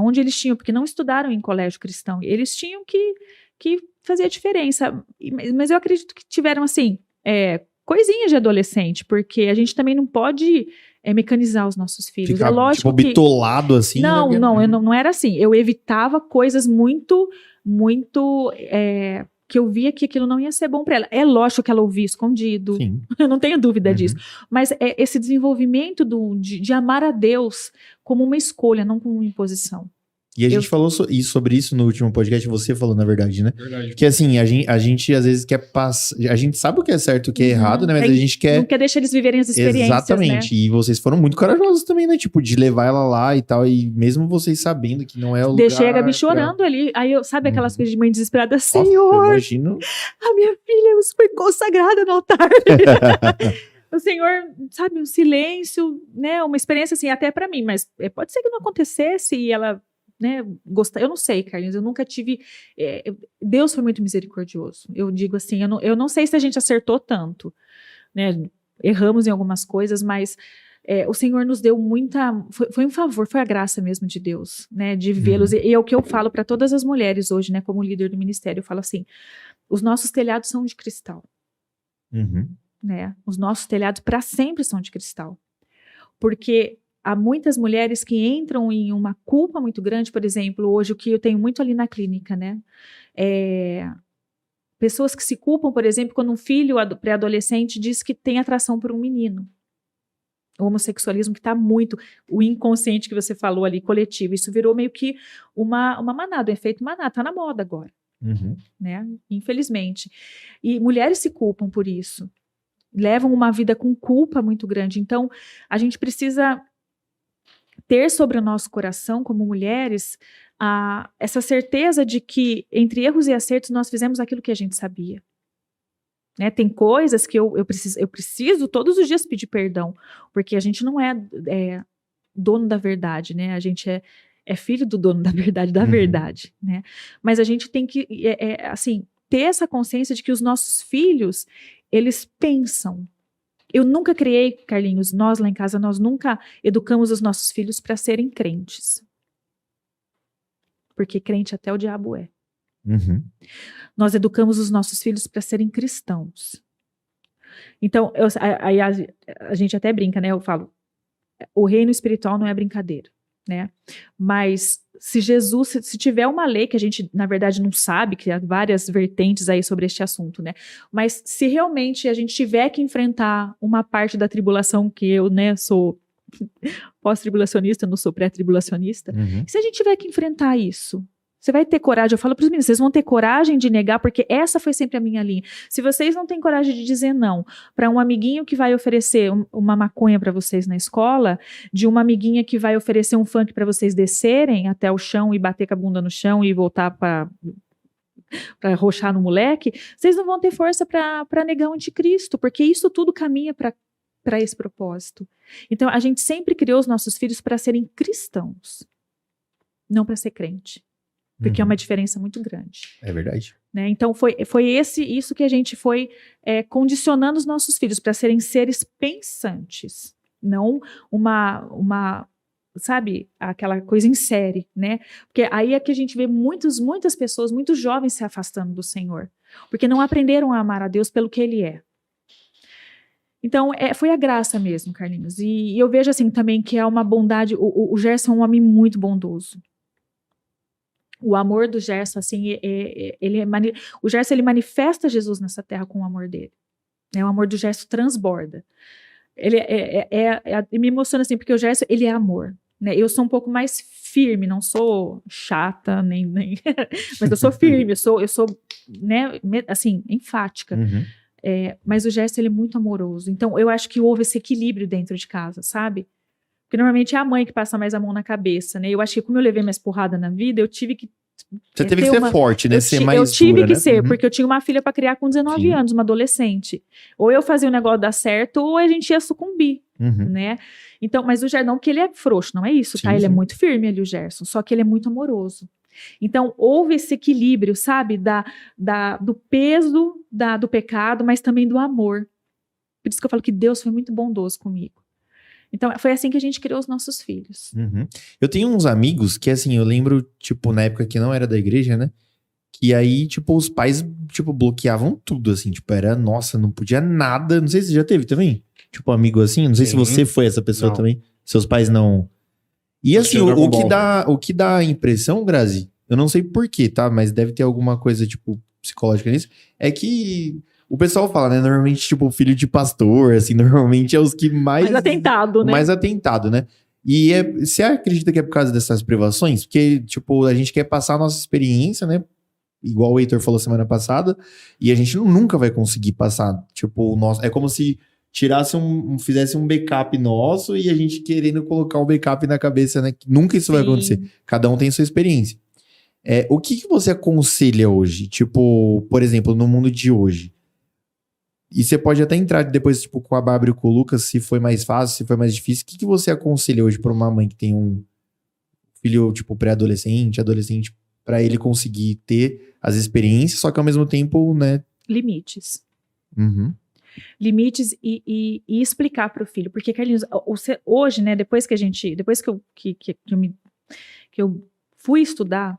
onde eles tinham, porque não estudaram em colégio cristão, eles tinham que que fazia diferença. Mas eu acredito que tiveram, assim, coisinhas de adolescente, porque a gente também não pode mecanizar os nossos filhos. Ficar, é lógico tipo, bitolado assim. Não, eu não era assim. Eu evitava coisas muito que eu via que aquilo não ia ser bom para ela. É lógico que ela ouvia escondido. Sim. Eu não tenho dúvida disso. Mas esse desenvolvimento de amar a Deus como uma escolha, não como uma imposição. E a gente falou sobre isso no último podcast, você falou, na verdade, né? Verdade. Que assim, a gente às vezes quer passar. A gente sabe o que é certo e o que é errado, né? Mas a gente quer. Não quer deixar eles viverem as experiências. Exatamente. Né? E vocês foram muito corajosos também, né? Tipo, de levar ela lá e tal. E mesmo vocês sabendo que não é o lugar. Deixei a Gabi chorando ali. Aí sabe aquelas coisas de mãe desesperada? Senhor, eu imagino. A minha filha foi consagrada no altar. O Senhor, sabe, um silêncio, né? Uma experiência assim, até pra mim. Mas pode ser que não acontecesse e ela. Né, eu não sei, Carlinhos, eu nunca tive. Deus foi muito misericordioso. Eu digo assim, eu não sei se a gente acertou tanto, né? Erramos em algumas coisas, mas o Senhor nos deu muita. Foi um favor, foi a graça mesmo de Deus, né? De vê-los. E é o que eu falo para todas as mulheres hoje, né? Como líder do ministério, eu falo assim: os nossos telhados são de cristal, né? Os nossos telhados para sempre são de cristal, porque há muitas mulheres que entram em uma culpa muito grande, por exemplo, hoje o que eu tenho muito ali na clínica, né? Pessoas que se culpam, por exemplo, quando um filho pré-adolescente diz que tem atração por um menino. O homossexualismo que está muito, o inconsciente que você falou ali, coletivo, isso virou meio que uma manada, um efeito manada, está na moda agora, né? Infelizmente. E mulheres se culpam por isso, levam uma vida com culpa muito grande. Então, a gente precisa ter sobre o nosso coração, como mulheres, essa certeza de que, entre erros e acertos, nós fizemos aquilo que a gente sabia. Né? Tem coisas que eu preciso todos os dias pedir perdão, porque a gente não é dono da verdade, né? A gente é filho do dono da verdade, né? Mas a gente tem que, assim, ter essa consciência de que os nossos filhos, eles pensam. Eu nunca criei, Carlinhos, nós lá em casa, nós nunca educamos os nossos filhos para serem crentes. Porque crente até o diabo é. Nós educamos os nossos filhos para serem cristãos. Então, aí a gente até brinca, né? Eu falo, o reino espiritual não é brincadeira, né? Mas se Jesus, se tiver uma lei que a gente, na verdade, não sabe, que há várias vertentes aí sobre este assunto, né? Mas se realmente a gente tiver que enfrentar uma parte da tribulação, que eu, né, sou pós-tribulacionista, não sou pré-tribulacionista, se a gente tiver que enfrentar isso, você vai ter coragem, eu falo para os meninos, vocês vão ter coragem de negar, porque essa foi sempre a minha linha. Se vocês não têm coragem de dizer não para um amiguinho que vai oferecer uma maconha para vocês na escola, de uma amiguinha que vai oferecer um funk para vocês descerem até o chão e bater com a bunda no chão e voltar para arrochar no moleque, vocês não vão ter força para negar o anticristo, porque isso tudo caminha para esse propósito. Então, a gente sempre criou os nossos filhos para serem cristãos, não para ser crente. Porque é uma diferença muito grande. É verdade. Né? Então, foi isso que a gente foi condicionando os nossos filhos para serem seres pensantes. Não sabe, aquela coisa em série, né? Porque aí é que a gente vê muitas pessoas, muitos jovens se afastando do Senhor. Porque não aprenderam a amar a Deus pelo que Ele é. Então, foi a graça mesmo, Carlinhos. E eu vejo assim também que é uma bondade. O Gerson é um homem muito bondoso. O amor do Gerson, assim, o Gerson, ele manifesta Jesus nessa terra com o amor dele. O amor do Gerson transborda. Ele me emociona assim, porque o Gerson, ele é amor. Né? Eu sou um pouco mais firme, não sou chata, nem mas eu sou firme, eu sou né, assim, enfática. Mas o Gerson, ele é muito amoroso. Então, eu acho que houve esse equilíbrio dentro de casa, sabe? Porque normalmente é a mãe que passa mais a mão na cabeça, né? Eu acho que como eu levei mais porrada na vida, eu tive que... Você teve que ser forte, né? Ser mais eu tive dura, que né? ser, porque eu tinha uma filha para criar com 19 anos, uma adolescente. Ou eu fazia o negócio dar certo, ou a gente ia sucumbir, né? Então, mas o Gerson, não que ele é frouxo, não é isso, tá? Ele é muito firme ali, o Gerson, só que ele é muito amoroso. Então, houve esse equilíbrio, sabe? Do peso do pecado, mas também do amor. Por isso que eu falo que Deus foi muito bondoso comigo. Então, foi assim que a gente criou os nossos filhos. Eu tenho uns amigos que, assim, eu lembro, tipo, na época que não era da igreja, né? que aí, tipo, os pais, tipo, bloqueavam tudo, assim, tipo, era, nossa, não podia nada, não sei se você já teve também, tipo, amigo assim, não sei se você foi essa pessoa também, seus pais não... E assim, o que dá a impressão, Grazi, eu não sei porquê, tá, mas deve ter alguma coisa, tipo, psicológica nisso, é que o pessoal fala, né, normalmente, tipo, filho de pastor, assim, normalmente é os que mais atentado, né? Mais atentado, né? E você acredita que é por causa dessas privações? Porque, tipo, a gente quer passar a nossa experiência, né? Igual o Heitor falou semana passada, e a gente nunca vai conseguir passar, tipo, o nosso... É como se tirasse fizesse um backup nosso e a gente querendo colocar um backup na cabeça, né? Nunca isso vai acontecer. Cada um tem sua experiência. O que você aconselha hoje? Tipo, por exemplo, no mundo de hoje. E você pode até entrar depois, tipo, com a Bárbara e com o Lucas, se foi mais fácil, se foi mais difícil. O que você aconselha hoje para uma mãe que tem um filho, tipo, pré-adolescente, adolescente, para ele conseguir ter as experiências, só que ao mesmo tempo, né? Limites. Uhum. Limites e explicar para o filho. Porque, Carlinhos, hoje, né, depois que eu fui estudar,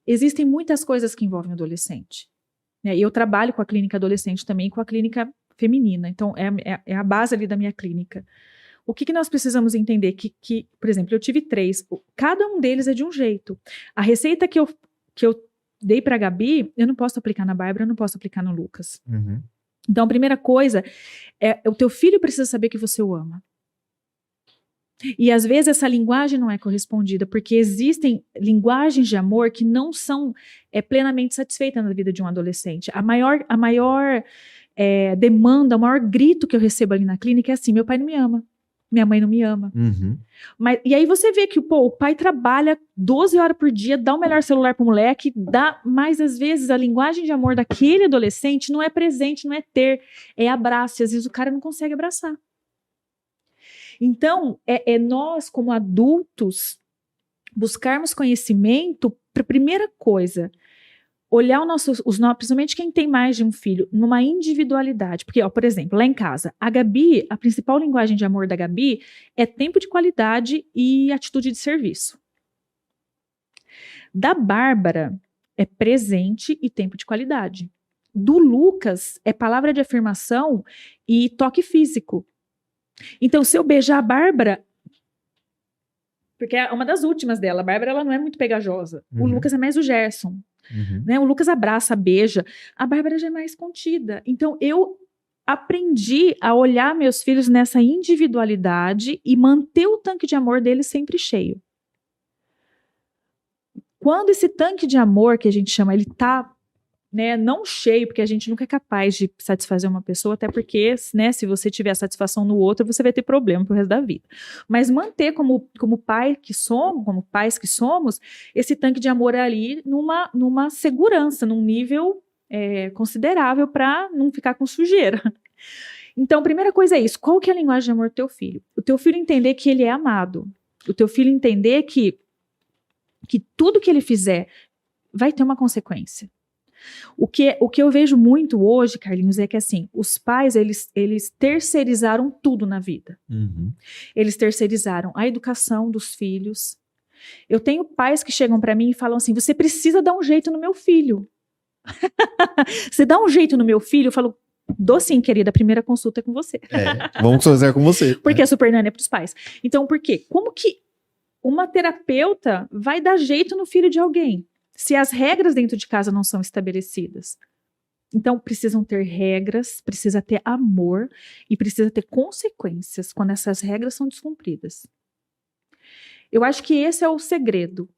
existem muitas coisas que envolvem adolescente. E eu trabalho com a clínica adolescente também, com a clínica feminina. Então, é a base ali da minha clínica. O que nós precisamos entender? Que, por exemplo, eu tive 3. Cada um deles é de um jeito. A receita que eu dei para a Gabi, eu não posso aplicar na Bárbara, eu não posso aplicar no Lucas. Uhum. Então, a primeira coisa o teu filho precisa saber que você o ama. E às vezes essa linguagem não é correspondida, porque existem linguagens de amor que não são plenamente satisfeitas na vida de um adolescente. A maior demanda, o maior grito que eu recebo ali na clínica é assim: meu pai não me ama, minha mãe não me ama. Uhum. E aí você vê que o pai trabalha 12 horas por dia, dá o melhor celular pro moleque, mas às vezes a linguagem de amor daquele adolescente não é presente, não é ter, é abraço, e às vezes o cara não consegue abraçar. Então, nós, como adultos, buscarmos conhecimento para primeira coisa, olhar principalmente quem tem mais de um filho, numa individualidade. Porque, por exemplo, lá em casa, a Gabi, a principal linguagem de amor da Gabi é tempo de qualidade e atitude de serviço. Da Bárbara é presente e tempo de qualidade. Do Lucas é palavra de afirmação e toque físico. Então, se eu beijar a Bárbara, porque é uma das últimas dela, a Bárbara ela não é muito pegajosa. O Lucas é mais o Gerson. Né? O Lucas abraça, beija. A Bárbara já é mais contida. Então, eu aprendi a olhar meus filhos nessa individualidade e manter o tanque de amor deles sempre cheio. Quando esse tanque de amor, que a gente chama, ele tá, né, não cheio, porque a gente nunca é capaz de satisfazer uma pessoa, até porque, né, se você tiver satisfação no outro, você vai ter problema pro resto da vida. Mas manter como pais que somos, esse tanque de amor ali numa segurança, num nível considerável para não ficar com sujeira. Então, a primeira coisa é isso. Qual que é a linguagem de amor do teu filho? O teu filho entender que ele é amado. O teu filho entender que tudo que ele fizer vai ter uma consequência. O que eu vejo muito hoje, Carlinhos, é que assim, os pais, eles terceirizaram tudo na vida. Uhum. Eles terceirizaram a educação dos filhos. Eu tenho pais que chegam para mim e falam assim: você precisa dar um jeito no meu filho. Você dá um jeito no meu filho? Eu falo: dou sim, querida, a primeira consulta é com você. Vamos fazer com você. Porque a Super Nani é pros pais. Então, por quê? Como que uma terapeuta vai dar jeito no filho de alguém se as regras dentro de casa não são estabelecidas? Então, precisam ter regras, precisa ter amor e precisa ter consequências quando essas regras são descumpridas. Eu acho que esse é o segredo,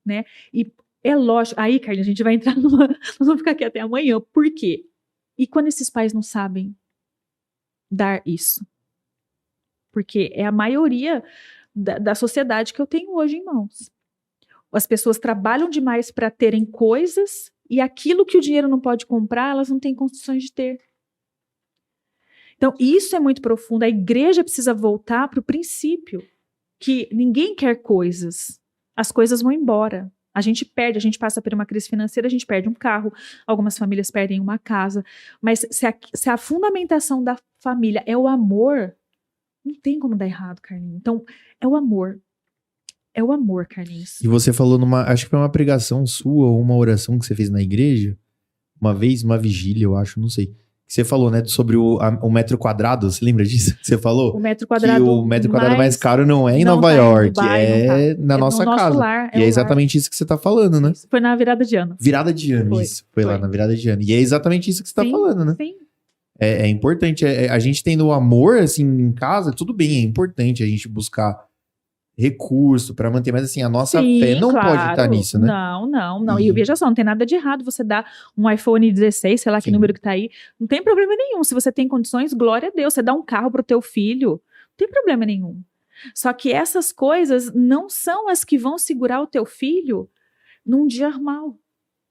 né? E é lógico... Aí, Carlinhos, a gente vai entrar numa... Nós vamos ficar aqui até amanhã. Por quê? E quando esses pais não sabem dar isso? Porque é a maioria da sociedade que eu tenho hoje em mãos. As pessoas trabalham demais para terem coisas e aquilo que o dinheiro não pode comprar, elas não têm condições de ter. Então, isso é muito profundo. A igreja precisa voltar para o princípio que ninguém quer coisas. As coisas vão embora. A gente perde, a gente passa por uma crise financeira, a gente perde um carro, algumas famílias perdem uma casa. Mas se a fundamentação da família é o amor, não tem como dar errado, Carlinhos. Então, é o amor. É o amor, Carlinhos. E você falou acho que foi uma pregação sua ou uma oração que você fez na igreja, uma vez, uma vigília, eu acho, não sei. Você falou, né, sobre o metro quadrado, você lembra disso que você falou? O metro quadrado que o metro quadrado mais caro não é em Nova York, na nossa casa. Lar, e é exatamente isso que você tá falando, né? Isso. Foi na virada de ano. Virada de ano, isso. Foi lá na virada de ano. E é exatamente isso que você tá falando, né? Sim. É importante, a gente tendo o amor, assim, em casa, tudo bem, é importante a gente buscar recurso para manter, mas assim, a nossa fé não pode estar nisso, né? Não. E veja só, não tem nada de errado você dar um iPhone 16, sei lá que número que tá aí, não tem problema nenhum. Se você tem condições, glória a Deus, você dá um carro pro teu filho, não tem problema nenhum. Só que essas coisas não são as que vão segurar o teu filho num dia mal.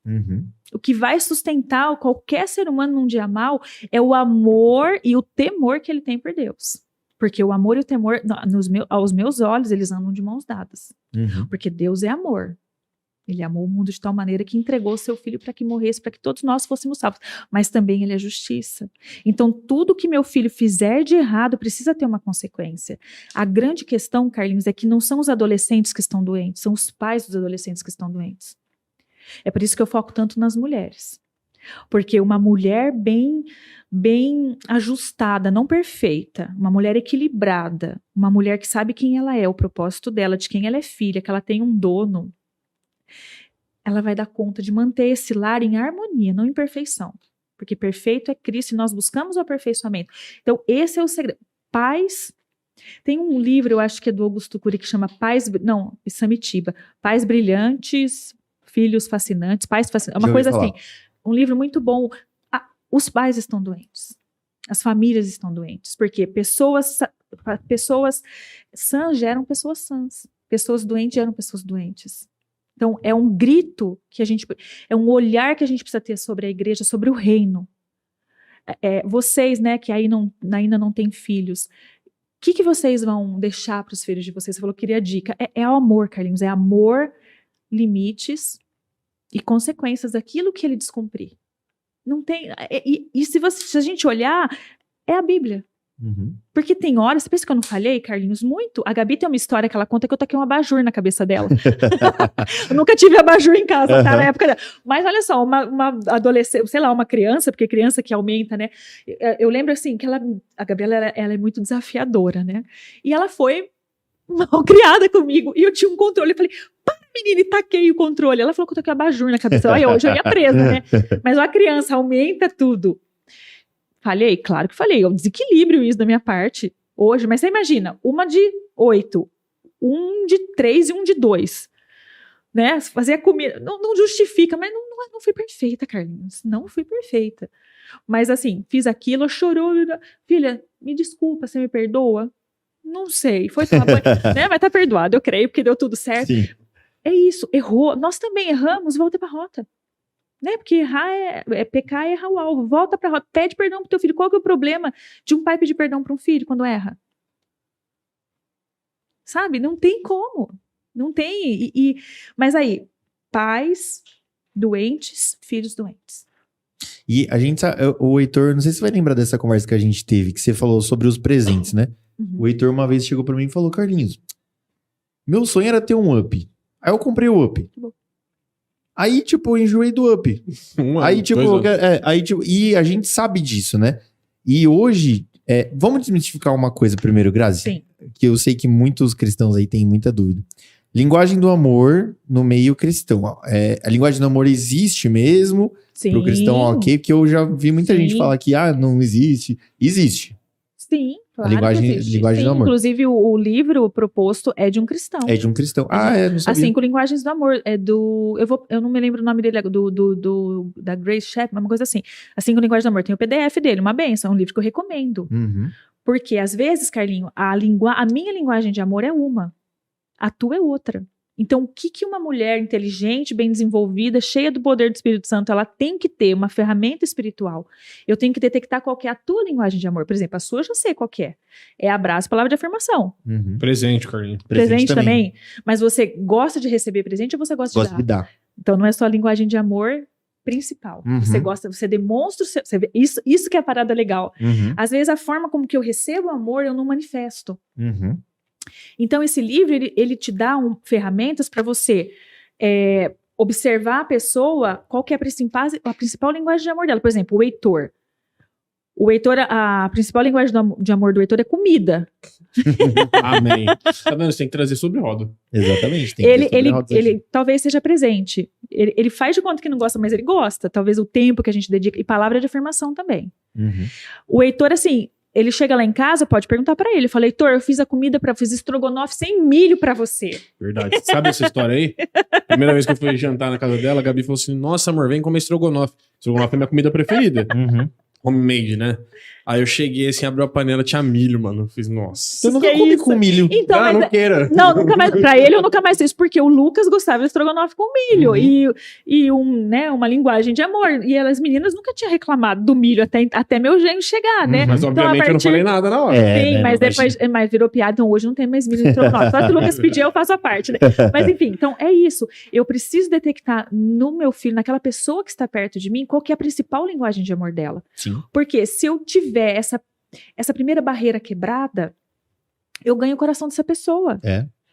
Uhum. O que vai sustentar qualquer ser humano num dia mal é o amor e o temor que ele tem por Deus. Porque o amor e o temor, aos meus olhos, eles andam de mãos dadas. Uhum. Porque Deus é amor. Ele amou o mundo de tal maneira que entregou o seu filho para que morresse, para que todos nós fôssemos salvos. Mas também ele é justiça. Então, tudo que meu filho fizer de errado precisa ter uma consequência. A grande questão, Carlinhos, é que não são os adolescentes que estão doentes, são os pais dos adolescentes que estão doentes. É por isso que eu foco tanto nas mulheres. Porque uma mulher bem ajustada, não perfeita, uma mulher equilibrada, uma mulher que sabe quem ela é, o propósito dela, de quem ela é filha, que ela tem um dono, ela vai dar conta de manter esse lar em harmonia, não em perfeição. Porque perfeito é Cristo e nós buscamos o aperfeiçoamento. Então, esse é o segredo. Pais. Tem um livro, eu acho que é do Augusto Cury, que chama Samitiba. Pais Brilhantes, Filhos Fascinantes, Pais Fascinantes. Uma coisa assim. Um livro muito bom. Os pais estão doentes. As famílias estão doentes. Porque pessoas sãs geram pessoas sãs. Pessoas doentes geram pessoas doentes. Então, é um grito é um olhar que a gente precisa ter sobre a igreja, sobre o reino. Vocês, né, que ainda não têm filhos, o que vocês vão deixar para os filhos de vocês? Você falou que queria dica. É o amor, Carlinhos. É amor, limites e consequências daquilo que ele descumprir. Não tem. E se a gente olhar, é a Bíblia. Uhum. Porque tem horas, você pensa que eu não falhei, Carlinhos, muito? A Gabi tem uma história que ela conta que eu taquei um abajur na cabeça dela. Eu nunca tive abajur em casa, tá? Na época dela. Mas olha só, uma adolescente, sei lá, uma criança, porque criança que aumenta, né? Eu lembro assim, que a Gabriela, ela é muito desafiadora, né? E ela foi mal criada comigo. E eu tinha um controle. Eu falei, menina, e taquei o controle. Ela falou que eu taquei abajur na cabeça. Olha, hoje eu ia presa, né? Mas uma criança aumenta tudo. Falhei? Claro que falhei. É um desequilíbrio isso da minha parte hoje. Mas você imagina, uma de 8, um de 3 e um de 2. Né? Fazer a comida. Não justifica, mas não fui perfeita, Carlinhos. Não fui perfeita. Mas assim, fiz aquilo, chorou. Filha, me desculpa, você me perdoa? Não sei. Foi tá, né? Mas tá perdoado, eu creio, porque deu tudo certo. Sim. É isso, errou. Nós também erramos, volta pra rota. Né? Porque errar pecar é errar o alvo. Volta pra rota, pede perdão pro teu filho. Qual que é o problema de um pai pedir perdão para um filho quando erra? Sabe? Não tem como. Não tem. Mas aí, pais doentes, filhos doentes. E a gente, o Heitor, não sei se você vai lembrar dessa conversa que a gente teve, que você falou sobre os presentes, né? Uhum. O Heitor uma vez chegou pra mim e falou, Carlinhos, meu sonho era ter um Up. Aí eu comprei o Up. Aí, tipo, eu enjoei do Up. E a gente sabe disso, né? E hoje, vamos desmistificar uma coisa primeiro, Grazi? Sim. Que eu sei que muitos cristãos aí têm muita dúvida. Linguagem do amor no meio cristão. A linguagem do amor existe mesmo? Sim. Pro cristão, ok? Porque eu já vi muita gente falar que, não existe. Existe. Sim. Claro, a linguagem do amor. Inclusive, o livro proposto é de um cristão. É de um cristão. Não sabia. As 5 linguagens do amor. É do... Eu não me lembro o nome dele, da Grace Chapman, uma coisa assim. As 5 linguagens do amor. Tem o PDF dele, uma benção. É um livro que eu recomendo. Uhum. Porque, às vezes, Carlinho, a minha linguagem de amor é uma. A tua é outra. Então, o que uma mulher inteligente, bem desenvolvida, cheia do poder do Espírito Santo, ela tem que ter uma ferramenta espiritual. Eu tenho que detectar qual que é a tua linguagem de amor. Por exemplo, a sua eu já sei qual que é. É abraço, palavra de afirmação. Uhum. Presente, Carlinhos. Presente também. Mas você gosta de receber presente ou você gosta de dar? Então, não é só a linguagem de amor principal. Uhum. Você demonstra o seu... Isso que é a parada legal. Uhum. Às vezes, a forma como que eu recebo o amor, eu não manifesto. Uhum. Então, esse livro, ele te dá ferramentas para você observar a pessoa, qual que é a principal linguagem de amor dela. Por exemplo, o Heitor. O Heitor, a principal linguagem de amor do Heitor é comida. Amém. Tá vendo? Você tem que trazer sobre roda. Exatamente. Tem Ele talvez seja presente. Ele faz de conta que não gosta, mas ele gosta. Talvez o tempo que a gente dedica. E palavra de afirmação também. Uhum. O Heitor, assim, ele chega lá em casa, pode perguntar pra ele. Eu falei, Heitor, eu fiz a comida fiz estrogonofe sem milho pra você. Verdade. Sabe essa história aí? Primeira vez que eu fui jantar na casa dela, a Gabi falou assim, nossa, amor, vem comer estrogonofe. Estrogonofe é minha comida preferida. Uhum. Homemade, né? Aí eu cheguei assim, abriu a panela, tinha milho, mano. Eu fiz, nossa. Eu nunca comi com milho. Então, não queira. Não, nunca mais. Pra ele eu nunca mais fiz, porque o Lucas gostava de estrogonofe com milho. E uma linguagem de amor. E as meninas nunca tinham reclamado do milho até meu genro chegar, né? Mas obviamente eu não falei nada na hora. Sim, né, mas depois virou piada. Então hoje não tem mais milho em estrogonofe. Só se o Lucas pedir, eu faço a parte, né? Mas enfim, então é isso. Eu preciso detectar no meu filho, naquela pessoa que está perto de mim, qual que é a principal linguagem de amor dela. Sim. Porque se eu tiver essa primeira barreira quebrada, eu ganho o coração dessa pessoa.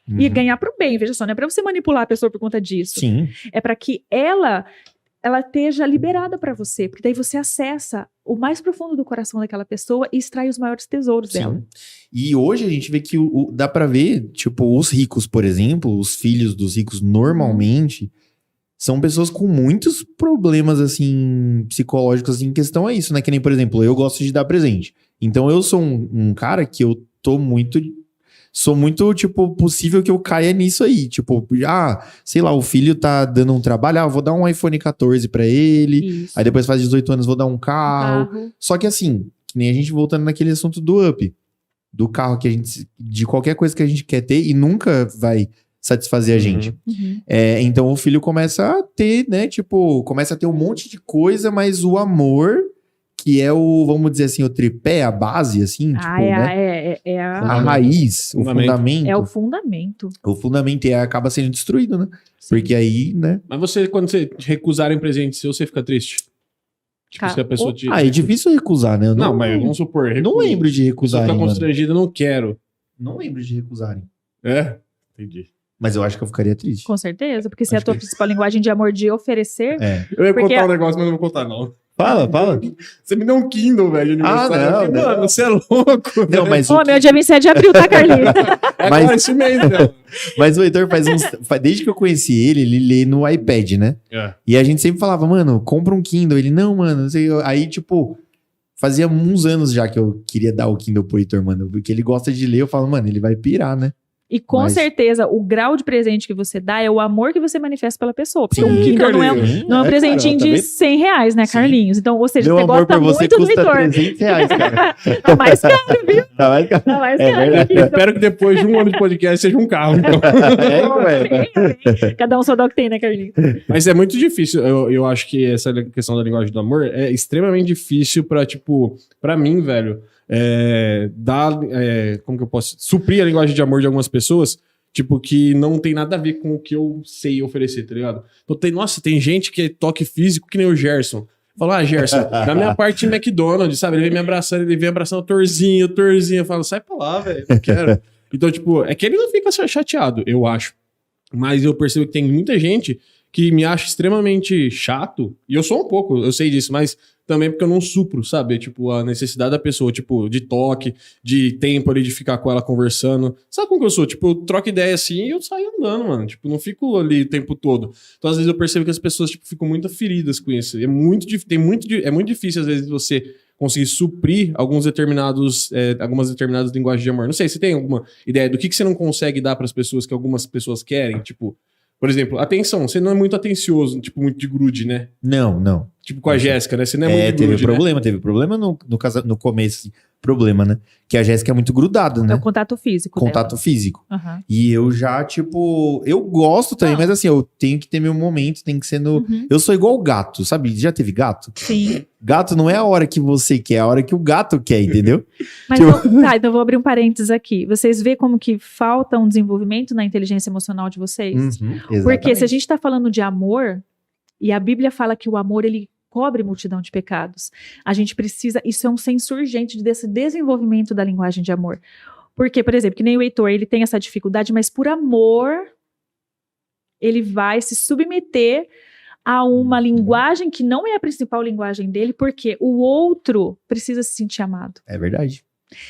Uhum. E ganhar pro bem, veja só, não é pra você manipular a pessoa por conta disso. Sim. É pra que ela esteja liberada pra você, porque daí você acessa o mais profundo do coração daquela pessoa e extrai os maiores tesouros dela. E hoje a gente vê que dá pra ver, tipo, os ricos, por exemplo, os filhos dos ricos normalmente são pessoas com muitos problemas, assim, psicológicos em questão a isso, né? Que nem, por exemplo, eu gosto de dar presente. Então eu sou um cara que eu sou muito, tipo, possível que eu caia nisso aí. Tipo, sei lá, o filho tá dando um trabalho, eu vou dar um iPhone 14 pra ele. Isso. Aí depois faz 18 anos, vou dar um carro. Só que assim, que nem a gente voltando naquele assunto do up. Do carro que de qualquer coisa que a gente quer ter e nunca vai satisfazer a gente. Uhum. Então o filho começa a ter, né, tipo, começa a ter um monte de coisa, mas o amor, que é vamos dizer assim, o tripé, a base, assim, a raiz, o fundamento. É o fundamento. O fundamento acaba sendo destruído, né? Sim. Porque aí, né? Mas quando você recusarem presente seu, você fica triste? Tipo, se a pessoa é difícil recusar, né? Não, mas vamos supor. Não lembro de recusarem. Você tá constrangido, não quero. Não lembro de recusarem. Entendi. Mas eu acho que eu ficaria triste. Com certeza, porque se é a tua principal linguagem de amor de oferecer... Eu ia contar um negócio, mas não vou contar, não. Fala. Você me deu um Kindle, velho, de aniversário. Não. Mano, você é louco. Não, mas meu dia 27 de abril, tá, Carlinhos? Agora esse mês, né? Mas o Heitor desde que eu conheci ele lê no iPad, né? E a gente sempre falava, mano, compra um Kindle. Ele, não, mano, não sei. Aí, tipo, fazia uns anos já que eu queria dar o Kindle pro Heitor, mano. Porque ele gosta de ler, eu falo, mano, ele vai pirar, né? E com certeza, o grau de presente que você dá é o amor que você manifesta pela pessoa. Porque Sim, um Kindle não é um presentinho de R$100, né, Carlinhos? Então, ou seja, meu você amor gosta por você muito do custa Heitor. R$300, cara. Tá mais caro, viu? Tá mais caro. Tá mais caro. Espero que depois de um ano de podcast seja um carro, então. Cada um só dá o que tem, né, Carlinhos? Mas é muito difícil. Eu acho que essa questão da linguagem do amor é extremamente difícil pra mim, velho, como que eu posso suprir a linguagem de amor de algumas pessoas, tipo, que não tem nada a ver com o que eu sei oferecer, tá ligado? Então tem gente que é toque físico que nem o Gerson. Fala, Gerson, na minha parte de McDonald's, sabe? Ele vem abraçando o Torzinho. Eu falo, sai pra lá, velho, não quero. Então, tipo, é que ele não fica chateado, eu acho. Mas eu percebo que tem muita gente que me acha extremamente chato, e eu sou um pouco, eu sei disso, mas também porque eu não supro, sabe? Tipo, a necessidade da pessoa, tipo, de toque, de tempo ali, de ficar com ela conversando. Sabe como que eu sou? Tipo, eu troco ideia assim e eu saio andando, mano. Tipo, não fico ali o tempo todo. Então, às vezes, eu percebo que as pessoas, tipo, ficam muito feridas com isso. É muito difícil, às vezes, você conseguir suprir algumas determinadas linguagens de amor. Não sei, você tem alguma ideia do que você não consegue dar para as pessoas que algumas pessoas querem? Tipo, por exemplo, atenção, você não é muito atencioso, tipo, muito de grude, né? Não. Tipo com a Jéssica, né? Você não é muito teve grude, problema, né? Teve problema no começo, problema, né? Que a Jéssica é muito grudada, né? É o contato físico dela. Físico. Uhum. E eu já, tipo, eu gosto também, mas assim, eu tenho que ter meu momento, tem que ser no... Uhum. Eu sou igual gato, sabe? Já teve gato? Sim. Gato não é a hora que você quer, é a hora que o gato quer, entendeu? Mas então vou abrir um parênteses aqui. Vocês veem como que falta um desenvolvimento na inteligência emocional de vocês? Porque se a gente tá falando de amor, e a Bíblia fala que o amor, ele cobre multidão de pecados. A gente precisa, isso é um senso urgente desse desenvolvimento da linguagem de amor. Porque, por exemplo, que nem o Heitor, ele tem essa dificuldade, mas por amor, ele vai se submeter a uma linguagem que não é a principal linguagem dele, porque o outro precisa se sentir amado. É verdade.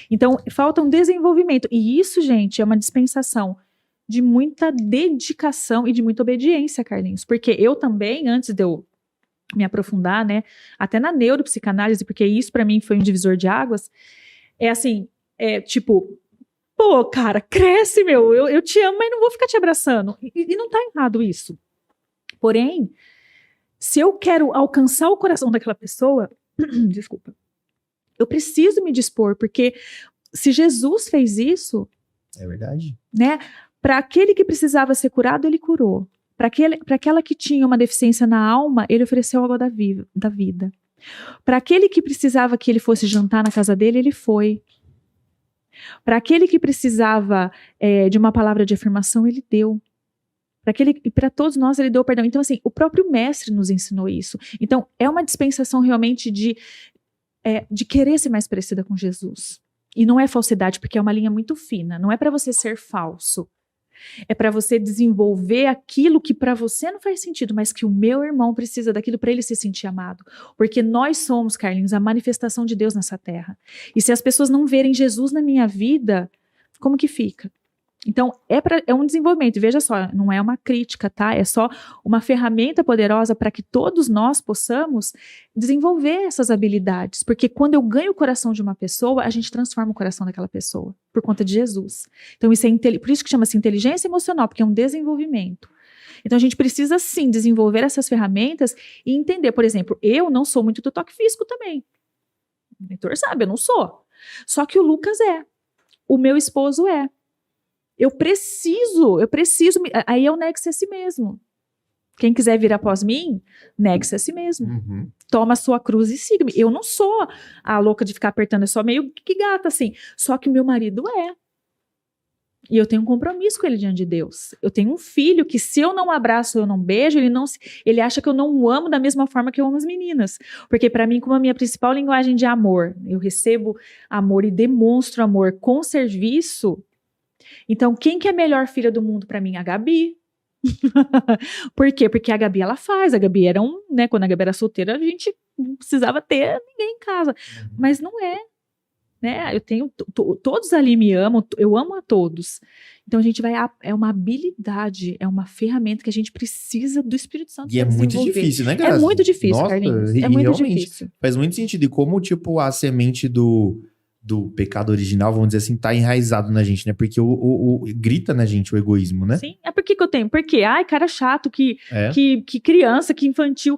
Então, falta um desenvolvimento. E isso, gente, é uma dispensação de muita dedicação e de muita obediência, Carlinhos. Porque eu também, antes de eu me aprofundar, né, até na neuropsicanálise, porque isso para mim foi um divisor de águas, é assim, tipo, pô, cara, cresce, meu, eu te amo, mas não vou ficar te abraçando. E não tá errado isso. Porém, se eu quero alcançar o coração daquela pessoa, desculpa, eu preciso me dispor, porque se Jesus fez isso... É verdade. Né? Para aquele que precisava ser curado, ele curou. Para aquela que tinha uma deficiência na alma, ele ofereceu água da vida. Para aquele que precisava que ele fosse jantar na casa dele, ele foi. Para aquele que precisava de uma palavra de afirmação, ele deu. E para todos nós ele deu perdão. Então, assim, o próprio mestre nos ensinou isso. Então, é uma dispensação realmente de querer ser mais parecida com Jesus. E não é falsidade, porque é uma linha muito fina. Não é para você ser falso. É para você desenvolver aquilo que para você não faz sentido, mas que o meu irmão precisa daquilo para ele se sentir amado. Porque nós somos, Carlinhos, a manifestação de Deus nessa terra. E se as pessoas não verem Jesus na minha vida, como que fica? Então, é um desenvolvimento. E veja só, não é uma crítica, tá? É só uma ferramenta poderosa para que todos nós possamos desenvolver essas habilidades. Porque quando eu ganho o coração de uma pessoa, a gente transforma o coração daquela pessoa, por conta de Jesus. Então, por isso que chama-se inteligência emocional, porque é um desenvolvimento. Então, a gente precisa, sim, desenvolver essas ferramentas e entender. Por exemplo, eu não sou muito do toque físico também. O Heitor sabe, eu não sou. Só que o Lucas é. O meu esposo é. Eu preciso, aí é o negue-se a si mesmo. Quem quiser vir após mim, negue-se a si mesmo. Uhum. Toma a sua cruz e siga-me. Eu não sou a louca de ficar apertando, eu sou meio que gata, assim. Só que o meu marido é. E eu tenho um compromisso com ele diante de Deus. Eu tenho um filho que se eu não abraço, eu não beijo, ele acha que eu não o amo da mesma forma que eu amo as meninas. Porque para mim, como a minha principal linguagem de amor, eu recebo amor e demonstro amor com serviço. Então, quem que é a melhor filha do mundo para mim? A Gabi. Por quê? Porque a Gabi, ela faz. A Gabi era né? Quando a Gabi era solteira, a gente não precisava ter ninguém em casa. Mas não é. Né? Eu tenho... Todos ali me amam. Eu amo a todos. Então, a gente vai... É uma habilidade. É uma ferramenta que a gente precisa do Espírito Santo para desenvolver. E é muito difícil, né, Grazi? É muito difícil, nossa, Carlinhos. É muito difícil. Faz muito sentido. E como, tipo, a semente do pecado original, vamos dizer assim, tá enraizado na gente, né? Porque grita na gente o egoísmo, né? Sim, é por que eu tenho? Porque, cara chato, que criança, que infantil.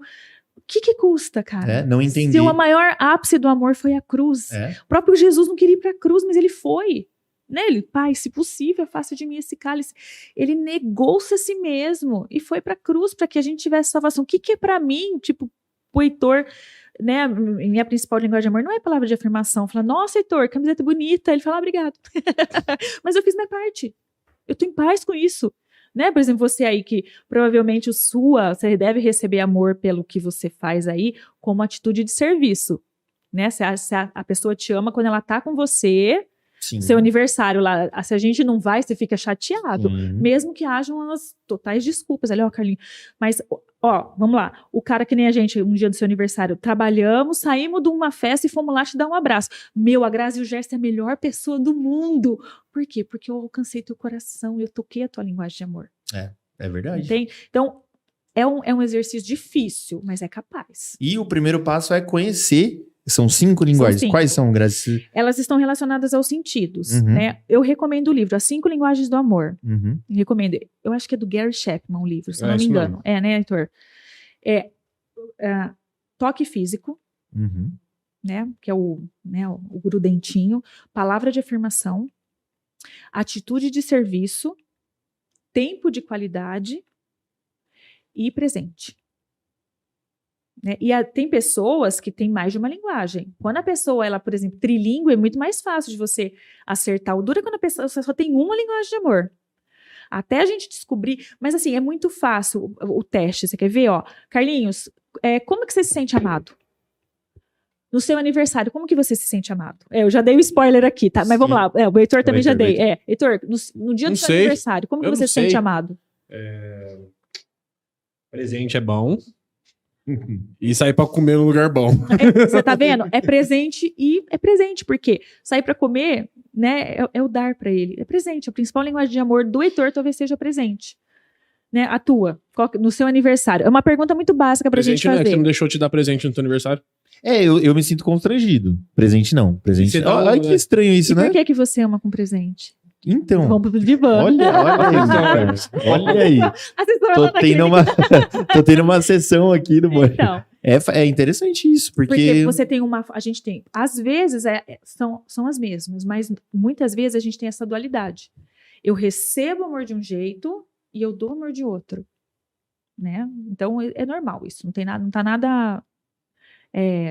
O que custa, cara? Não entendi. Se o maior ápice do amor foi a cruz. O próprio Jesus não queria ir pra cruz, mas ele foi. Né? Ele, Pai, se possível, afasta de mim esse cálice. Ele negou-se a si mesmo e foi pra cruz para que a gente tivesse salvação. O que é pra mim, tipo, o Heitor... Né, minha principal linguagem de amor não é palavra de afirmação. Fala, nossa, Heitor, camiseta bonita. Ele fala, obrigado. Mas eu fiz minha parte. Eu tô em paz com isso. Né? Por exemplo, você aí que provavelmente você deve receber amor pelo que você faz aí como atitude de serviço. Né? Se a pessoa te ama quando ela tá com você, sim, seu aniversário lá, se a gente não vai, você fica chateado. Sim. Mesmo que hajam umas totais desculpas. Ali, ó, Carlinhos. Mas... Ó, vamos lá, o cara que nem a gente, um dia do seu aniversário, trabalhamos, saímos de uma festa e fomos lá te dar um abraço. Meu, a Grazi e o Gerson é a melhor pessoa do mundo. Por quê? Porque eu alcancei teu coração, eu toquei a tua linguagem de amor. É verdade. Entende? Então, é um exercício difícil, mas é capaz. E o primeiro passo é conhecer. São 5 linguagens. Quais são, Grazi? Elas estão relacionadas aos sentidos, né? Eu recomendo o livro As 5 Linguagens do Amor. Recomendo. Eu acho que é do Gary Chapman o livro, se eu não me engano. Não. Né, Heitor? Toque físico, né? Que é o grudentinho. Palavra de afirmação. Atitude de serviço. Tempo de qualidade. E presente. Né? E tem pessoas que têm mais de uma linguagem. Quando a pessoa, ela, por exemplo, trilíngue, é muito mais fácil de você acertar. O duro é quando a pessoa só tem uma linguagem de amor. Até a gente descobrir... Mas assim, é muito fácil o teste. Você quer ver? Ó, Carlinhos, como que você se sente amado? no seu aniversário, como que você se sente amado? Eu já dei o spoiler aqui, tá? Mas vamos lá. O Heitor também já dei. Heitor, no dia do seu aniversário, como que você se sente amado? Presente é bom. E sair pra comer num lugar bom. Você tá vendo? É presente porque sair pra comer, né, é o dar pra ele. É presente. A principal linguagem de amor do Heitor talvez seja presente. Né, a tua, no seu aniversário. É uma pergunta muito básica pra gente fazer. Você não deixou te dar presente no teu aniversário? Eu me sinto constrangido. Presente não. Presente. Olha que estranho isso, né? Por que você ama com presente? Então. Vamos pro divã. Olha aí. Tô tendo uma sessão aqui do Morning. Então. É interessante isso, porque você tem a gente tem, às vezes são as mesmas, mas muitas vezes a gente tem essa dualidade. Eu recebo amor de um jeito e eu dou amor de outro, né? Então é normal isso, não tá nada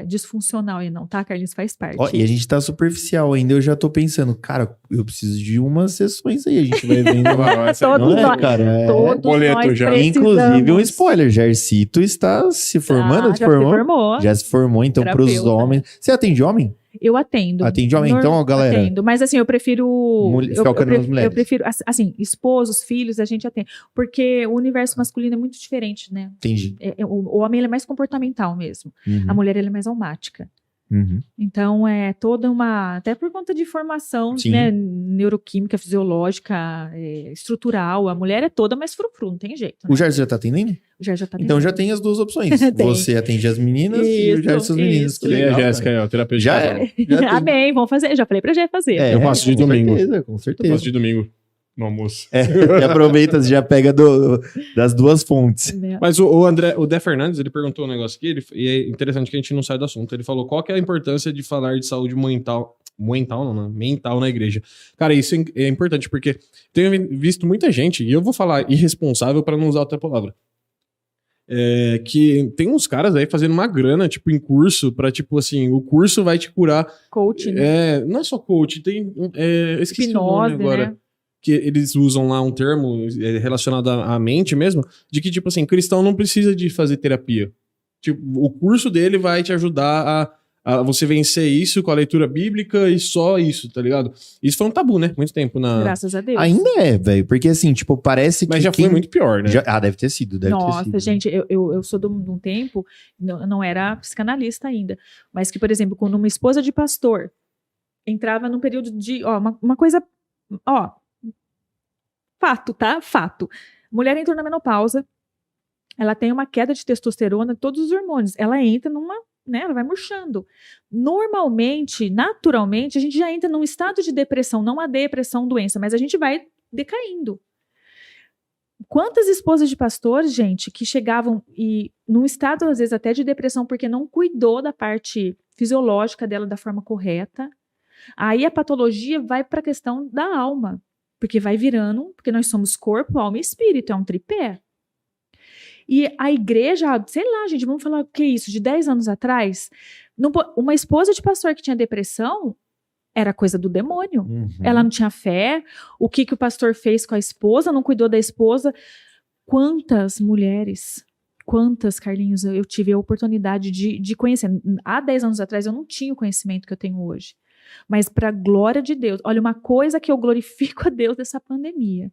disfuncional aí não, tá, Carlinhos? Faz parte. E a gente tá superficial ainda, eu já tô pensando, cara, eu preciso de umas sessões aí, a gente vai vendo. Todos boleto já. Inclusive um spoiler, Jaircito está se formando, já se formou, então pros homens. Você atende homem? Eu atendo. Atende homem, então, galera? Atendo, mas assim, eu prefiro... Eu prefiro, assim, esposos, filhos, a gente atende. Porque o universo masculino é muito diferente, né? Entendi. O homem, ele é mais comportamental mesmo. Uhum. A mulher, ela é mais almática. Uhum. Então, é toda uma... Até por conta de formação, né? Neuroquímica, fisiológica, estrutural. A mulher é toda mais frufru, não tem jeito. Né? O Jair já tá atendendo? O Jair já tá atendendo. Então já tem as duas opções. Você atende as meninas e o Jair as meninas. Que legal, a Jéssica aí, ó, terapeuta. Já é. Amém, vamos fazer. Já falei pra Jé fazer. Eu faço de domingo. Com certeza. Eu faço de domingo. No almoço. E aproveita, já pega das duas fontes. Mas o Dé Fernandes, ele perguntou um negócio aqui, e é interessante que a gente não sai do assunto. Ele falou, qual que é a importância de falar de saúde mental na igreja? Cara, isso é importante, porque tenho visto muita gente, e eu vou falar irresponsável para não usar outra palavra, que tem uns caras aí fazendo uma grana, tipo, em curso, pra, tipo, assim, o curso vai te curar. Coaching. Né? Não é só coach, tem... esqueci hipnose, o nome agora. Né? Que eles usam lá um termo relacionado à mente mesmo, de que, tipo assim, cristão não precisa de fazer terapia. Tipo, o curso dele vai te ajudar a você vencer isso com a leitura bíblica e só isso, tá ligado? Isso foi um tabu, né? Muito tempo Graças a Deus. Ainda é, velho, porque assim, tipo, parece que... Mas já foi muito pior, né? Deve ter sido, Nossa, gente, eu sou de um tempo, não era psicanalista ainda, mas que, por exemplo, quando uma esposa de pastor entrava num período de... uma coisa... Fato, tá? Fato. Mulher entrou na menopausa, ela tem uma queda de testosterona, todos os hormônios. Ela entra né? Ela vai murchando. Normalmente, naturalmente, a gente já entra num estado de depressão, não a depressão, doença, mas a gente vai decaindo. Quantas esposas de pastores, gente, que chegavam num estado, às vezes, até de depressão, porque não cuidou da parte fisiológica dela da forma correta. Aí a patologia vai para a questão da alma. Porque vai virando, porque nós somos corpo, alma e espírito, é um tripé. E a igreja, sei lá, gente, vamos falar o que é isso, de 10 anos atrás, uma esposa de pastor que tinha depressão era coisa do demônio. Uhum. Ela não tinha fé, o que o pastor fez com a esposa, não cuidou da esposa. Quantas mulheres, Carlinhos, eu tive a oportunidade de conhecer. Há 10 anos atrás eu não tinha o conhecimento que eu tenho hoje. Mas para a glória de Deus, olha, uma coisa que eu glorifico a Deus dessa pandemia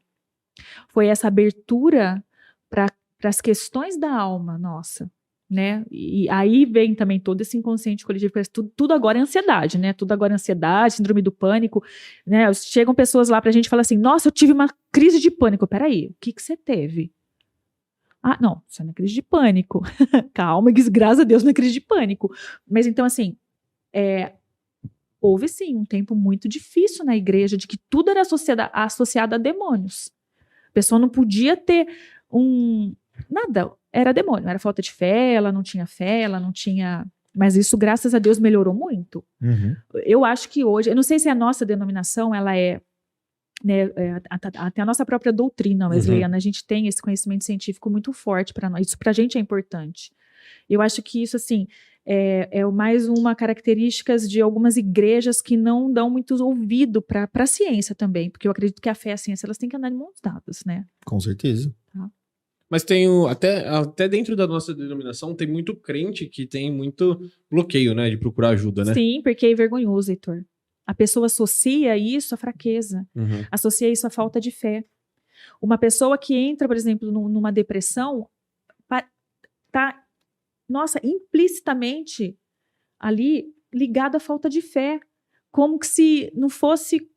foi essa abertura para as questões da alma nossa, né? E aí vem também todo esse inconsciente coletivo, tudo agora é ansiedade, né? Tudo agora é ansiedade, síndrome do pânico, né? Chegam pessoas lá pra gente e falam assim, nossa, eu tive uma crise de pânico. Peraí, o que você teve? Ah, não, isso não é crise de pânico. Calma, graças a Deus não é crise de pânico. Mas então, assim, houve sim um tempo muito difícil na igreja, de que tudo era associado a demônios. A pessoa não podia ter nada, era demônio, era falta de fé, ela não tinha fé, ela não tinha... Mas isso, graças a Deus, melhorou muito. Uhum. Eu acho que hoje, eu não sei se a nossa denominação, ela né, até a nossa própria doutrina wesleyana, a gente tem esse conhecimento científico muito forte para nós, isso pra gente é importante. Eu acho que isso, assim, é mais uma característica de algumas igrejas que não dão muito ouvido para a ciência também, porque eu acredito que a fé e a ciência, elas têm que andar de mãos dadas, né? Com certeza. Tá. Mas até dentro da nossa denominação tem muito crente que tem muito bloqueio, né, de procurar ajuda, né? Sim, porque é vergonhoso, Heitor. A pessoa associa isso à fraqueza, associa isso à falta de fé. Uma pessoa que entra, por exemplo, numa depressão, tá, nossa, implicitamente ali ligada à falta de fé, como que se não fosse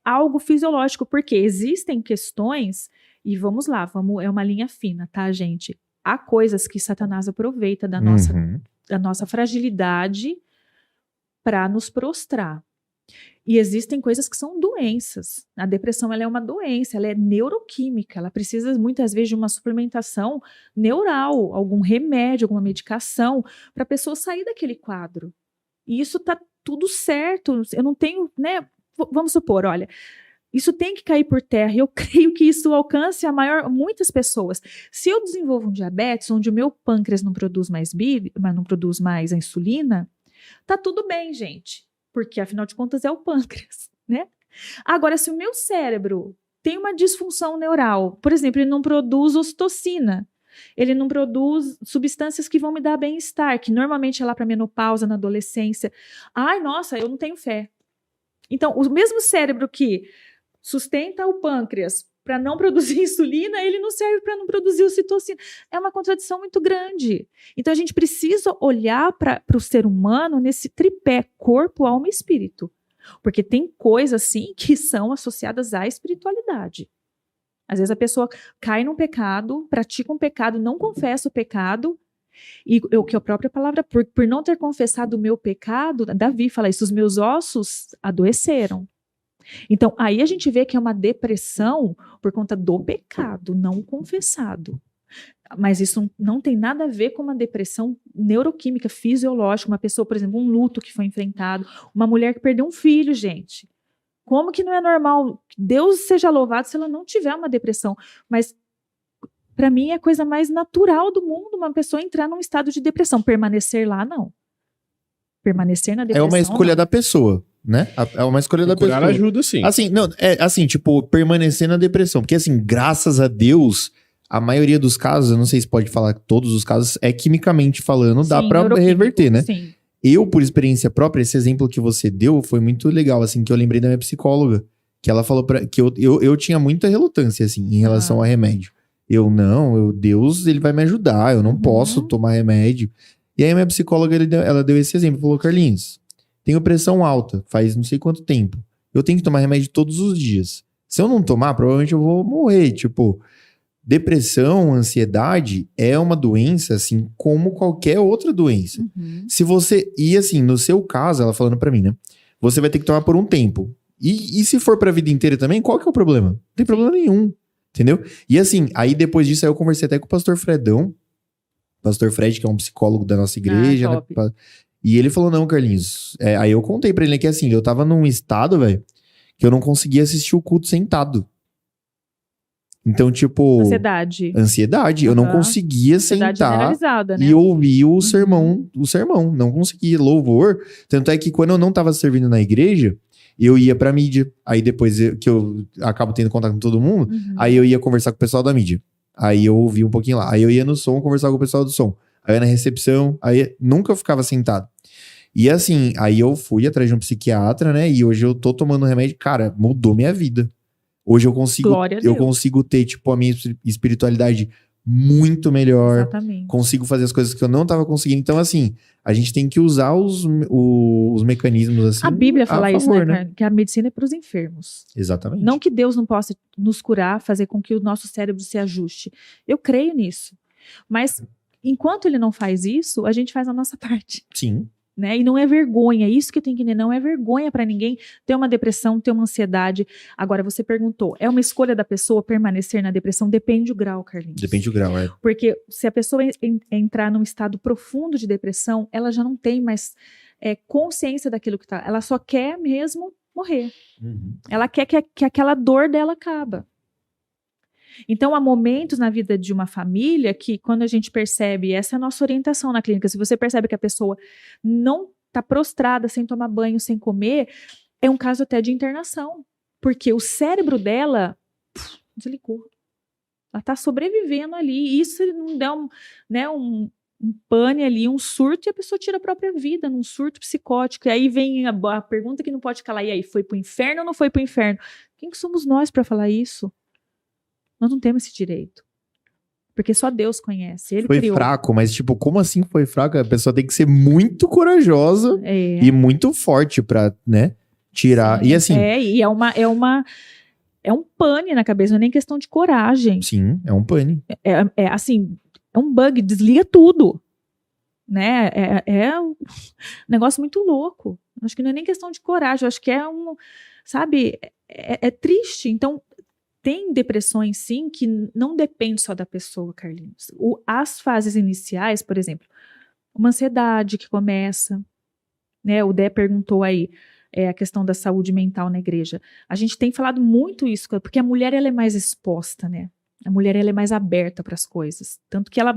algo fisiológico, porque existem questões, e vamos lá, é uma linha fina, tá, gente? Há coisas que Satanás aproveita da nossa fragilidade para nos prostrar. E existem coisas que são doenças. A depressão, ela é uma doença, ela é neuroquímica, ela precisa muitas vezes de uma suplementação neural, algum remédio, alguma medicação, para a pessoa sair daquele quadro. E isso tá tudo certo, eu não tenho, né? Vamos supor, olha, isso tem que cair por terra, e eu creio que isso alcance muitas pessoas. Se eu desenvolvo um diabetes, onde o meu pâncreas não produz mais não produz mais a insulina, tá tudo bem, gente. Porque, afinal de contas, é o pâncreas, né? Agora, se o meu cérebro tem uma disfunção neural, por exemplo, ele não produz ocitocina, ele não produz substâncias que vão me dar bem-estar, que normalmente é lá para menopausa, na adolescência. Ai, nossa, eu não tenho fé. Então, o mesmo cérebro que sustenta o pâncreas para não produzir insulina, ele não serve para não produzir ocitocina. É uma contradição muito grande. Então, a gente precisa olhar para o ser humano nesse tripé corpo, alma e espírito. Porque tem coisas, sim, que são associadas à espiritualidade. Às vezes a pessoa cai num pecado, pratica um pecado, não confessa o pecado, e o que a própria palavra, por não ter confessado o meu pecado, Davi fala isso, os meus ossos adoeceram. Então, aí a gente vê que é uma depressão por conta do pecado não confessado. Mas isso não tem nada a ver com uma depressão neuroquímica, fisiológica. Uma pessoa, por exemplo, um luto que foi enfrentado, uma mulher que perdeu um filho, gente. Como que não é normal? Deus seja louvado se ela não tiver uma depressão. Mas, para mim, é a coisa mais natural do mundo uma pessoa entrar num estado de depressão. Permanecer lá, não. Permanecer na depressão, é uma escolha da pessoa, né? É uma escolha da pessoa. Ajuda, sim. Assim, não, tipo, permanecer na depressão. Porque, assim, graças a Deus, a maioria dos casos, eu não sei se pode falar que todos os casos, quimicamente falando, sim, dá pra reverter, né? Sim. Eu, por experiência própria, esse exemplo que você deu foi muito legal, assim, que eu lembrei da minha psicóloga, que ela falou que eu tinha muita relutância, assim, em relação a remédio. Deus, ele vai me ajudar, eu não posso tomar remédio. E aí a minha psicóloga, ela deu esse exemplo, falou, Carlinhos, tenho pressão alta, faz não sei quanto tempo. Eu tenho que tomar remédio todos os dias. Se eu não tomar, provavelmente eu vou morrer. Tipo, depressão, ansiedade é uma doença, assim, como qualquer outra doença. Se você... E assim, no seu caso, ela falando pra mim, né? Você vai ter que tomar por um tempo. E se for pra vida inteira também, qual que é o problema? Não tem problema nenhum. Entendeu? E assim, aí depois disso, aí eu conversei até com o pastor Fredão. Pastor Fred, que é um psicólogo da nossa igreja, né? E ele falou, não, Carlinhos. Aí eu contei pra ele que assim, eu tava num estado, velho, que eu não conseguia assistir o culto sentado. Então, tipo... Ansiedade. Eu não conseguia sentar né? e ouvir o sermão. Não conseguia. Louvor. Tanto é que quando eu não tava servindo na igreja, eu ia pra mídia. Aí depois que eu acabo tendo contato com todo mundo, aí eu ia conversar com o pessoal da mídia. Aí eu ouvia um pouquinho lá. Aí eu ia no som, conversar com o pessoal do som. Aí eu ia na recepção, aí nunca eu ficava sentado. E assim, aí eu fui atrás de um psiquiatra, né? E hoje eu tô tomando remédio. Cara, mudou minha vida. Hoje eu consigo ter, tipo, a minha espiritualidade muito melhor. Exatamente. Consigo fazer as coisas que eu não tava conseguindo. Então, assim, a gente tem que usar os mecanismos, assim, a Bíblia fala isso, né? Que a medicina é para os enfermos. Exatamente. Não que Deus não possa nos curar, fazer com que o nosso cérebro se ajuste. Eu creio nisso. Mas, enquanto ele não faz isso, a gente faz a nossa parte. Sim. Né? E não é vergonha, isso que tem que entender, não é vergonha para ninguém ter uma depressão, ter uma ansiedade. Agora, você perguntou, é uma escolha da pessoa permanecer na depressão? Depende do grau, Carlinhos. Depende do grau, é. Porque se a pessoa entrar num estado profundo de depressão, ela já não tem mais consciência daquilo que tá. Ela só quer mesmo morrer. Ela quer que aquela dor dela acaba. Então, há momentos na vida de uma família que, quando a gente percebe, essa é a nossa orientação na clínica, se você percebe que a pessoa não está prostrada, sem tomar banho, sem comer, é um caso até de internação, porque o cérebro dela desligou. Ela tá sobrevivendo ali. E isso se não der um pane ali, um surto, e a pessoa tira a própria vida num surto psicótico. E aí vem a pergunta que não pode calar. E aí, foi pro inferno ou não foi pro inferno? Quem que somos nós para falar isso? Nós não temos esse direito. Porque só Deus conhece. Ele foi criou. Fraco, mas tipo, como assim foi fraco? A pessoa tem que ser muito corajosa e muito forte pra, né, tirar. Sim, e assim... e é um pane na cabeça, não é nem questão de coragem. Sim, é um pane. Assim, é um bug, desliga tudo. Né? É um negócio muito louco. Acho que não é nem questão de coragem, acho que sabe, é triste. Então, tem depressões, sim, que não depende só da pessoa, Carlinhos. As fases iniciais, por exemplo, uma ansiedade que começa, né? O Dé perguntou aí, a questão da saúde mental na igreja. A gente tem falado muito isso, porque a mulher ela é mais exposta, né? A mulher ela é mais aberta para as coisas. Tanto que ela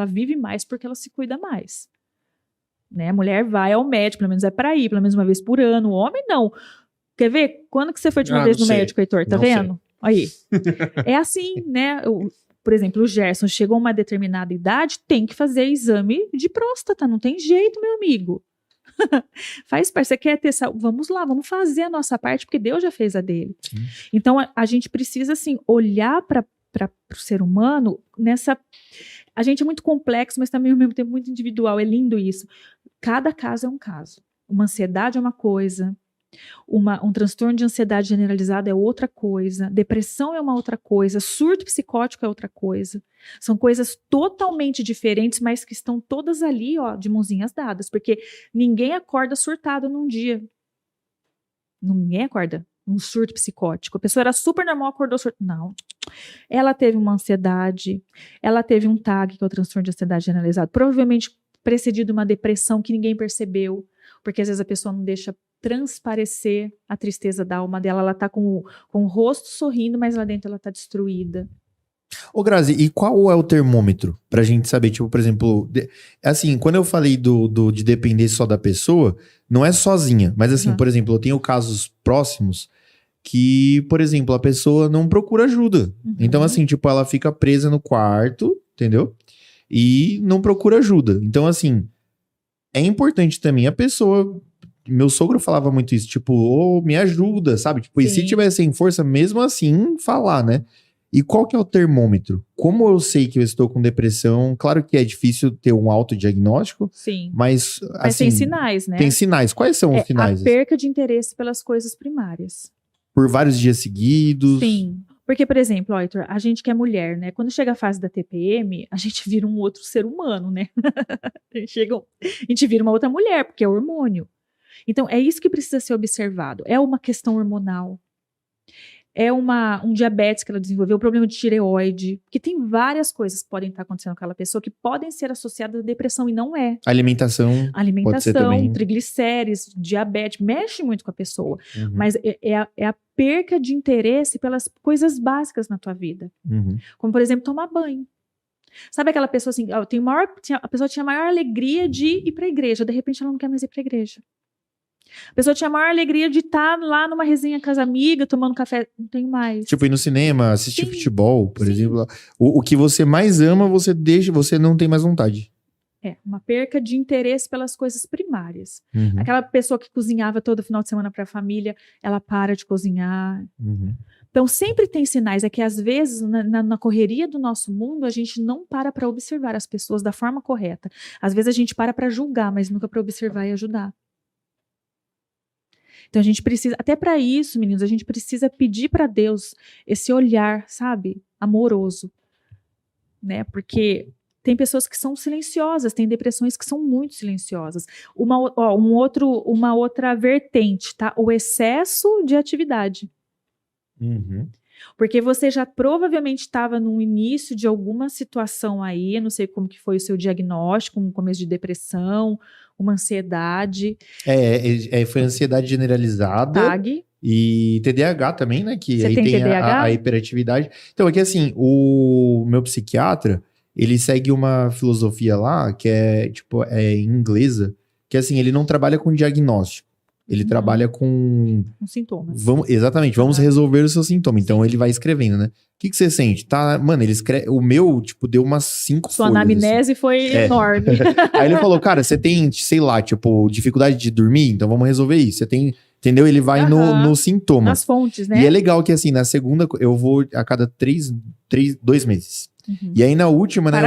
vive mais porque ela se cuida mais. Né? A mulher vai ao médico, pelo menos é para ir, pelo menos uma vez por ano. O homem não. Quer ver? Quando que você foi de uma vez no médico, Heitor? Tá vendo? Aí. É assim, né? Por exemplo, o Gerson chegou a uma determinada idade, tem que fazer exame de próstata. Não tem jeito, meu amigo. Faz parte, você quer ter saúde? Vamos lá, vamos fazer a nossa parte, porque Deus já fez a dele. Sim. Então, a gente precisa, assim, olhar para o ser humano nessa... A gente é muito complexo, mas também ao mesmo tempo muito individual, é lindo isso. Cada caso é um caso. Uma ansiedade é uma coisa, um transtorno de ansiedade generalizada é outra coisa, depressão é uma outra coisa, surto psicótico é outra coisa. São coisas totalmente diferentes, mas que estão todas ali, ó, de mãozinhas dadas, porque ninguém acorda surtado num dia. Ninguém acorda um surto psicótico. A pessoa era super normal, acordou surto. Não. Ela teve uma ansiedade, ela teve um TAG, que é o transtorno de ansiedade generalizado, provavelmente precedido de uma depressão que ninguém percebeu, porque às vezes a pessoa não deixa transparecer a tristeza da alma dela, ela tá com o rosto sorrindo, mas lá dentro ela tá destruída. Ô Grazi, e qual é o termômetro pra gente saber, tipo, por exemplo, assim, quando eu falei de depender só da pessoa, não é sozinha, mas assim, por exemplo, eu tenho casos próximos que, por exemplo, a pessoa não procura ajuda. Então, assim, tipo, ela fica presa no quarto, entendeu? E não procura ajuda. Então, assim, é importante também a pessoa... Meu sogro falava muito isso, tipo, me ajuda, sabe? Tipo, e se tiver sem força, mesmo assim, falar, né? E qual que é o termômetro? Como eu sei que eu estou com depressão? Claro que é difícil ter um autodiagnóstico. Sim. Mas assim, tem sinais, né? Tem sinais. Quais são os sinais? A perca de interesse pelas coisas primárias. Por vários dias seguidos? Sim. Porque, por exemplo, Heitor, a gente que é mulher, né? Quando chega a fase da TPM, a gente vira um outro ser humano, né? a gente vira uma outra mulher, porque é hormônio. Então, é isso que precisa ser observado. É uma questão hormonal. É um diabetes que ela desenvolveu, um problema de tireoide, porque tem várias coisas que podem estar acontecendo com aquela pessoa que podem ser associadas à depressão e não é. Alimentação pode ser também. Triglicérides, diabetes, mexe muito com a pessoa. Mas é a perca de interesse pelas coisas básicas na tua vida. Como, por exemplo, tomar banho. Sabe aquela pessoa assim, a pessoa tinha a maior alegria de ir para a igreja, de repente ela não quer mais ir para a igreja. A pessoa tinha a maior alegria de estar lá numa resenha com as amigas, tomando café. Não tem mais. Tipo, ir no cinema, assistir futebol, por exemplo. O que você mais ama, você não tem mais vontade. Uma perca de interesse pelas coisas primárias. Aquela pessoa que cozinhava todo final de semana para a família, ela para de cozinhar. Então, sempre tem sinais. É que, às vezes, na correria do nosso mundo, a gente não para observar as pessoas da forma correta. Às vezes, a gente para julgar, mas nunca para observar e ajudar. Então a gente precisa, até para isso, meninos, a gente precisa pedir para Deus esse olhar, sabe, amoroso, né? Porque tem pessoas que são silenciosas, tem depressões que são muito silenciosas. Uma outra vertente, tá? O excesso de atividade. Porque você já provavelmente estava no início de alguma situação aí, não sei como que foi o seu diagnóstico, um começo de depressão, uma ansiedade. Foi ansiedade generalizada. TAG. E TDAH também, né? Que você aí tem a hiperatividade. Então, aqui assim, o meu psiquiatra, ele segue uma filosofia lá, que é, tipo, inglesa, que assim, ele não trabalha com diagnóstico. Ele trabalha com sintomas. Exatamente, vamos resolver o seu sintoma. Então ele vai escrevendo, né? O que você sente? Tá, mano, ele escreve. O meu, tipo, deu umas 5 folhas. Sua anamnese assim. Foi enorme. Aí ele falou, cara, você tem, sei lá, tipo, dificuldade de dormir? Então vamos resolver isso. Você tem. Entendeu? Ele vai no sintoma. Nas fontes, né? E é legal que, assim, na segunda, eu vou a cada 2 meses. E aí, na última, né?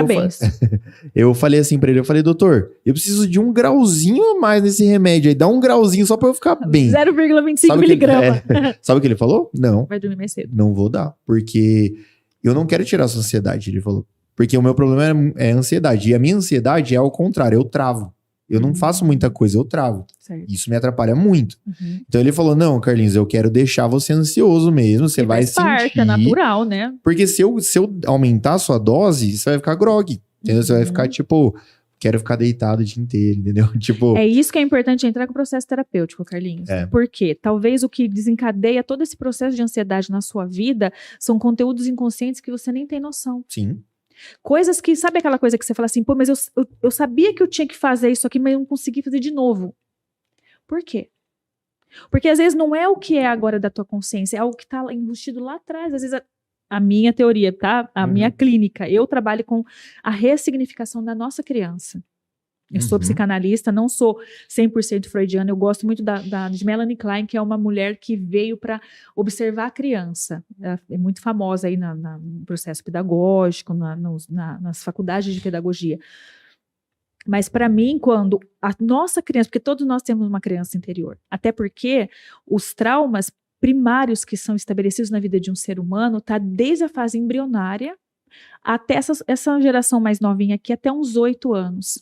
Eu falei assim pra ele, eu falei, doutor, eu preciso de 1 grauzinho a mais nesse remédio aí. Dá 1 grauzinho só pra eu ficar bem. 0,25 miligramas. Sabe o que ele falou? Não. Vai dormir mais cedo. Não vou dar, porque eu não quero tirar a sua ansiedade, ele falou. Porque o meu problema é ansiedade. E a minha ansiedade é ao contrário, eu travo. Eu não faço muita coisa, eu travo. Certo. Isso me atrapalha muito. Então ele falou, não, Carlinhos, eu quero deixar você ansioso mesmo, você vai sentir. É natural, né? Porque se eu aumentar a sua dose, você vai ficar grog, entendeu? Você vai ficar tipo, quero ficar deitado o dia inteiro, entendeu? Tipo... É isso que é importante entrar com o processo terapêutico, Carlinhos. Porque talvez o que desencadeia todo esse processo de ansiedade na sua vida são conteúdos inconscientes que você nem tem noção. Sim. Coisas que, sabe aquela coisa que você fala assim, pô, mas eu sabia que eu tinha que fazer isso aqui, mas eu não consegui fazer de novo. Por quê? Porque às vezes não é o que é agora da tua consciência, é algo que está embutido lá atrás. Às vezes a minha teoria, tá? A minha clínica, eu trabalho com a ressignificação da nossa criança. Eu sou psicanalista, não sou 100% freudiana, eu gosto muito de Melanie Klein, que é uma mulher que veio para observar a criança. Ela é muito famosa aí no processo pedagógico, nas faculdades de pedagogia. Mas para mim, quando a nossa criança, porque todos nós temos uma criança interior, até porque os traumas primários que são estabelecidos na vida de um ser humano tá desde a fase embrionária até essa geração mais novinha aqui, até uns 8 anos.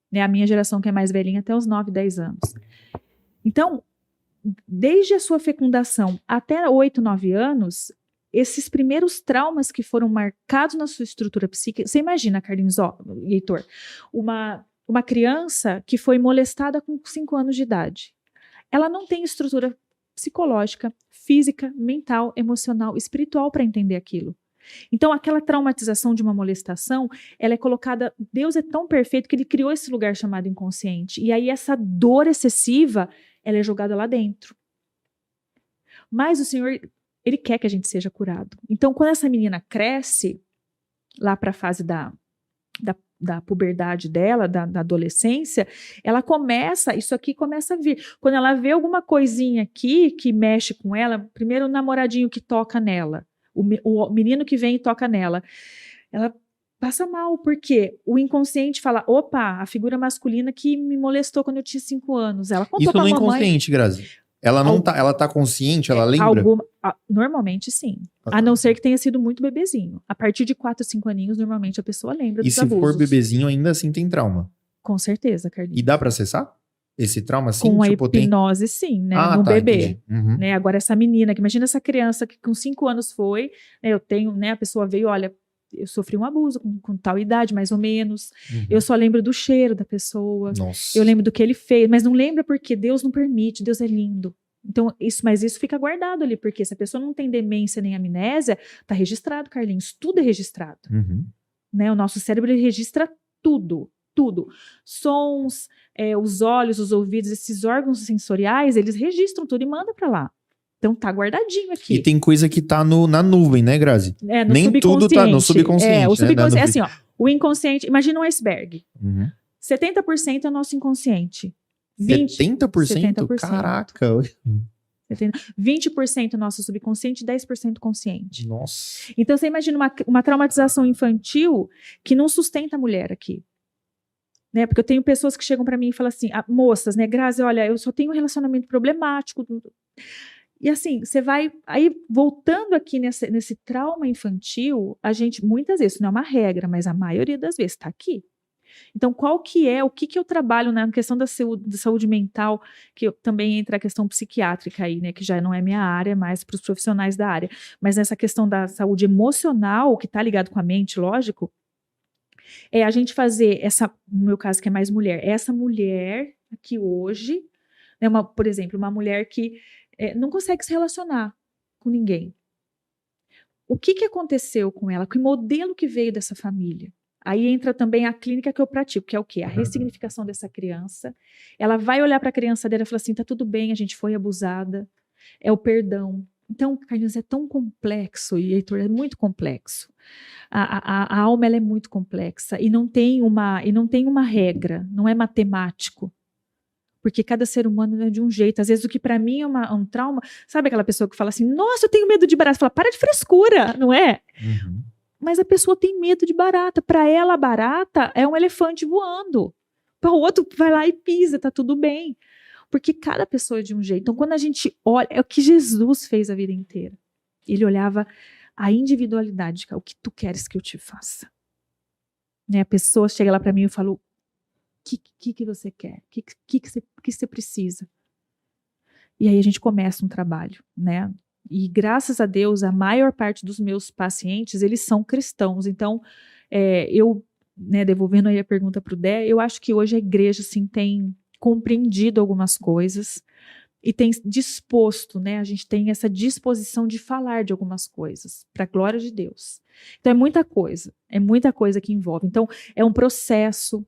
Né, a minha geração que é mais velhinha até os 9, 10 anos. Então, desde a sua fecundação até 8, 9 anos, esses primeiros traumas que foram marcados na sua estrutura psíquica, você imagina, Carlinhos, e Heitor, uma criança que foi molestada com 5 anos de idade. Ela não tem estrutura psicológica, física, mental, emocional, espiritual para entender aquilo. Então, aquela traumatização de uma molestação, ela é colocada... Deus é tão perfeito que ele criou esse lugar chamado inconsciente. E aí, essa dor excessiva, ela é jogada lá dentro. Mas o Senhor, ele quer que a gente seja curado. Então, quando essa menina cresce, lá para a fase da puberdade dela, da adolescência, ela isso aqui começa a vir. Quando ela vê alguma coisinha aqui que mexe com ela, primeiro o namoradinho que toca nela, o menino que vem e toca nela, ela passa mal, porque o inconsciente fala, opa, a figura masculina que me molestou quando eu tinha 5 anos. Ela contou pra mamãe. Isso no inconsciente, Grazi. Ela não ela tá consciente, ela lembra? Normalmente sim. A não ser que tenha sido muito bebezinho. A partir de 4, 5 aninhos, normalmente a pessoa lembra dos abusos. E se for bebezinho, ainda assim tem trauma? Com certeza, Carlinhos. E dá pra acessar? Esse trauma, sim? Com a hipnose, sim, né? No bebê. Né? Agora, essa menina, que imagina essa criança que com 5 anos foi, né? Eu tenho, né? A pessoa veio, olha, eu sofri um abuso com tal idade, mais ou menos. Eu só lembro do cheiro da pessoa. Nossa. Eu lembro do que ele fez, mas não lembra porque Deus não permite, Deus é lindo. Então, mas isso fica guardado ali, porque se a pessoa não tem demência nem amnésia, tá registrado, Carlinhos, tudo é registrado. Né? O nosso cérebro, ele registra tudo. Sons, os olhos, os ouvidos, esses órgãos sensoriais, eles registram tudo e mandam para lá. Então tá guardadinho aqui. E tem coisa que tá na nuvem, né, Grazi? Nem tudo tá no subconsciente. O subconsciente, assim, o inconsciente, imagina um iceberg. 70% é o nosso inconsciente. 70%? Caraca. 20% nosso subconsciente, 10% consciente. Nossa. Então você imagina uma traumatização infantil que não sustenta a mulher aqui. Né? Porque eu tenho pessoas que chegam para mim e falam assim, moças, né, Grazi, olha, eu só tenho um relacionamento problemático. E assim, você vai, aí voltando aqui nesse trauma infantil, a gente, muitas vezes, não é uma regra, mas a maioria das vezes está aqui. Então, o que eu trabalho na questão da saúde mental, que também entra a questão psiquiátrica aí, né, que já não é minha área, mais para os profissionais da área, mas nessa questão da saúde emocional, que está ligado com a mente, lógico, é a gente fazer no meu caso que é mais mulher, essa mulher aqui hoje, né, por exemplo, uma mulher que não consegue se relacionar com ninguém. O que aconteceu com ela? Que modelo que veio dessa família? Aí entra também a clínica que eu pratico, que é o quê? A ressignificação dessa criança. Ela vai olhar para a criança dela e falar assim, tá tudo bem, a gente foi abusada. É o perdão. Então, Carlinhos, é tão complexo, e Heitor, é muito complexo. A alma ela é muito complexa e não tem uma regra, não é matemático. Porque cada ser humano é de um jeito. Às vezes o que para mim é um trauma, sabe aquela pessoa que fala assim, nossa, eu tenho medo de barata. Fala, para de frescura, não é? Uhum. Mas a pessoa tem medo de barata. Para ela, a barata é um elefante voando. Para o outro, vai lá e pisa, tá tudo bem. Porque cada pessoa é de um jeito. Então, quando a gente olha, é o que Jesus fez a vida inteira. Ele olhava a individualidade, o que tu queres que eu te faça? Né? A pessoa chega lá para mim e fala, o que você quer? O que você precisa? E aí a gente começa um trabalho, né? E graças a Deus, a maior parte dos meus pacientes, eles são cristãos. Então, eu, né, devolvendo aí a pergunta para o Dé, eu acho que hoje a igreja, assim, tem compreendido algumas coisas e tem disposto, né? A gente tem essa disposição de falar de algumas coisas, para a glória de Deus. Então, é muita coisa que envolve. Então, é um processo.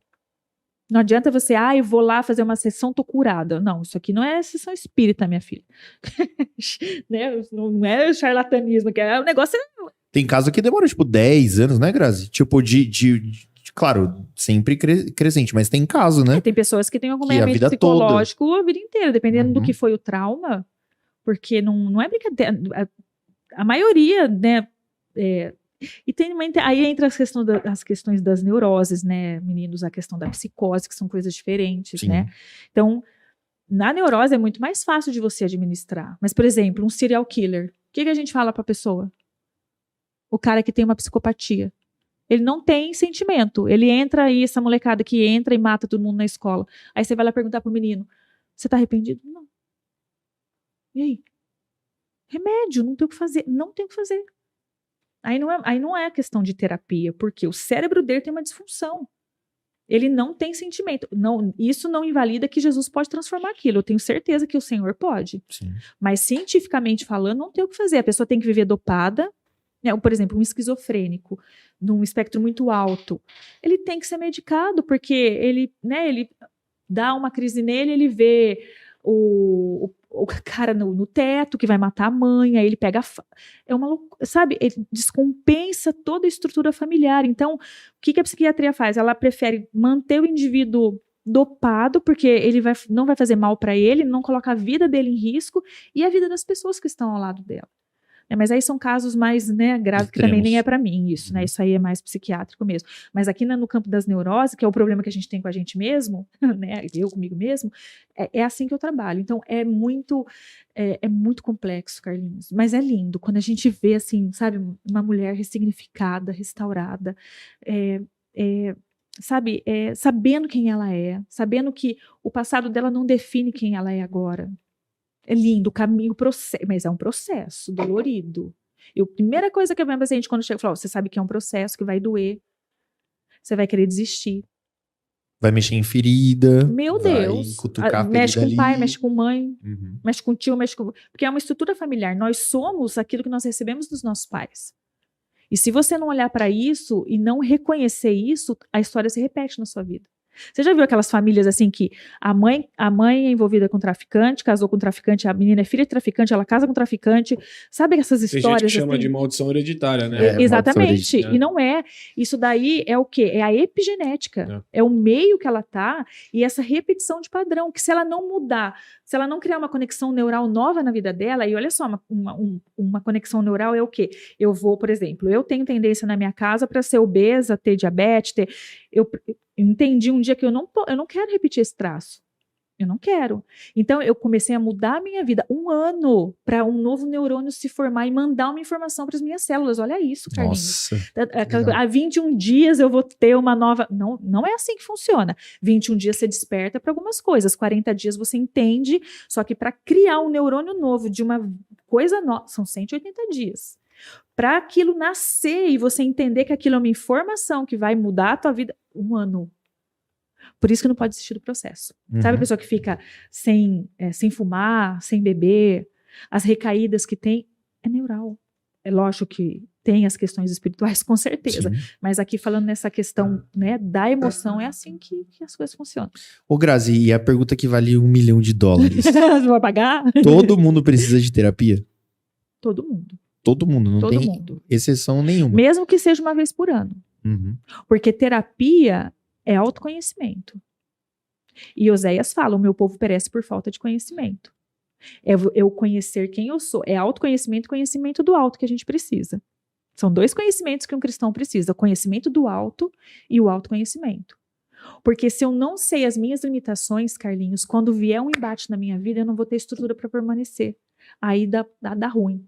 Não adianta você, eu vou lá fazer uma sessão, tô curada. Não, isso aqui não é sessão espírita, minha filha. Né? Não é charlatanismo, que é o negócio. Tem caso que demora, tipo, 10 anos, né, Grazi? Tipo, claro, sempre crescente, mas tem caso, né? Tem pessoas que têm acompanhamento psicológico a vida inteira, dependendo do que foi o trauma, porque não é brincadeira. A maioria, né? E aí entra as questões das neuroses, né, meninos? A questão da psicose, que são coisas diferentes, né? Então, na neurose é muito mais fácil de você administrar. Mas, por exemplo, um serial killer, o que a gente fala pra pessoa? O cara que tem uma psicopatia. Ele não tem sentimento. Ele entra aí, essa molecada que entra e mata todo mundo na escola. Aí você vai lá perguntar pro menino, você tá arrependido? Não. E aí? Remédio, não tem o que fazer. Não tem o que fazer. Aí não é questão de terapia, porque o cérebro dele tem uma disfunção. Ele não tem sentimento. Não, isso não invalida que Jesus pode transformar aquilo. Eu tenho certeza que o Senhor pode. Sim. Mas cientificamente falando, não tem o que fazer. A pessoa tem que viver dopada. Né? Por exemplo, um esquizofrênico, num espectro muito alto, ele tem que ser medicado, porque ele dá uma crise nele, ele vê o cara no teto que vai matar a mãe, aí ele pega é uma loucura, sabe? Ele descompensa toda a estrutura familiar. Então, o que a psiquiatria faz? Ela prefere manter o indivíduo dopado, porque ele não vai fazer mal para ele, não coloca a vida dele em risco e a vida das pessoas que estão ao lado dela. Mas aí são casos mais, né, graves, que também nem é para mim isso, né? Isso aí é mais psiquiátrico mesmo. Mas aqui no campo das neuroses, que é o problema que a gente tem com a gente mesmo, né? Eu comigo mesmo, é assim que eu trabalho. Então é muito complexo, Carlinhos. Mas é lindo quando a gente vê, assim, sabe, uma mulher ressignificada, restaurada, sabe, sabendo quem ela é, sabendo que o passado dela não define quem ela é agora. É lindo o caminho, mas é um processo dolorido. E a primeira coisa que a minha paciente, quando chega, fala, você sabe que é um processo que vai doer. Você vai querer desistir. Vai mexer em ferida. Meu Deus. Mexe com o pai, mexe com mãe, mexe com o tio, porque é uma estrutura familiar. Nós somos aquilo que nós recebemos dos nossos pais. E se você não olhar para isso e não reconhecer isso, a história se repete na sua vida. Você já viu aquelas famílias assim que a mãe é envolvida com traficante, casou com traficante, a menina é filha de traficante, ela casa com traficante. Sabe essas histórias? Tem gente que chama assim? de maldição hereditária, né? Exatamente. E não é. Isso daí é o quê? É a epigenética. É o meio que ela tá e essa repetição de padrão, que se ela não mudar, se ela não criar uma conexão neural nova na vida dela, e olha só, uma conexão neural é o quê? Eu vou, por exemplo, eu tenho tendência na minha casa para ser obesa, ter diabetes, eu entendi um dia que eu não quero repetir esse traço. Eu não quero. Então, eu comecei a mudar a minha vida 1 ano para um novo neurônio se formar e mandar uma informação para as minhas células. Olha isso, Carlinhos. Nossa. Há 21 dias eu vou ter uma nova... Não é assim que funciona. 21 dias você desperta para algumas coisas. 40 dias você entende. Só que para criar um neurônio novo de uma coisa nova, são 180 dias. Para aquilo nascer e você entender que aquilo é uma informação que vai mudar a tua vida, 1 ano. Por isso que não pode desistir do processo. Sabe a pessoa que fica sem fumar, sem beber, as recaídas que tem, é neural. É lógico que Tem as questões espirituais, com certeza. Sim. Mas aqui falando nessa questão, né, da emoção, é assim que as coisas funcionam. Ô, Grazi, e a pergunta que vale $1 milhão? Você vai pagar? Todo mundo precisa de terapia? Todo mundo. Todo mundo, não Todo tem mundo. exceção nenhuma. Mesmo que seja uma vez por ano. Uhum. Porque terapia é autoconhecimento. E Oséias fala, o meu povo perece por falta de conhecimento. É eu conhecer quem eu sou. É autoconhecimento e conhecimento do alto que a gente precisa. São 2 conhecimentos que um cristão precisa. O conhecimento do alto e o autoconhecimento. Porque se eu não sei as minhas limitações, Carlinhos, quando vier um embate na minha vida, eu não vou ter estrutura para permanecer. Aí dá ruim.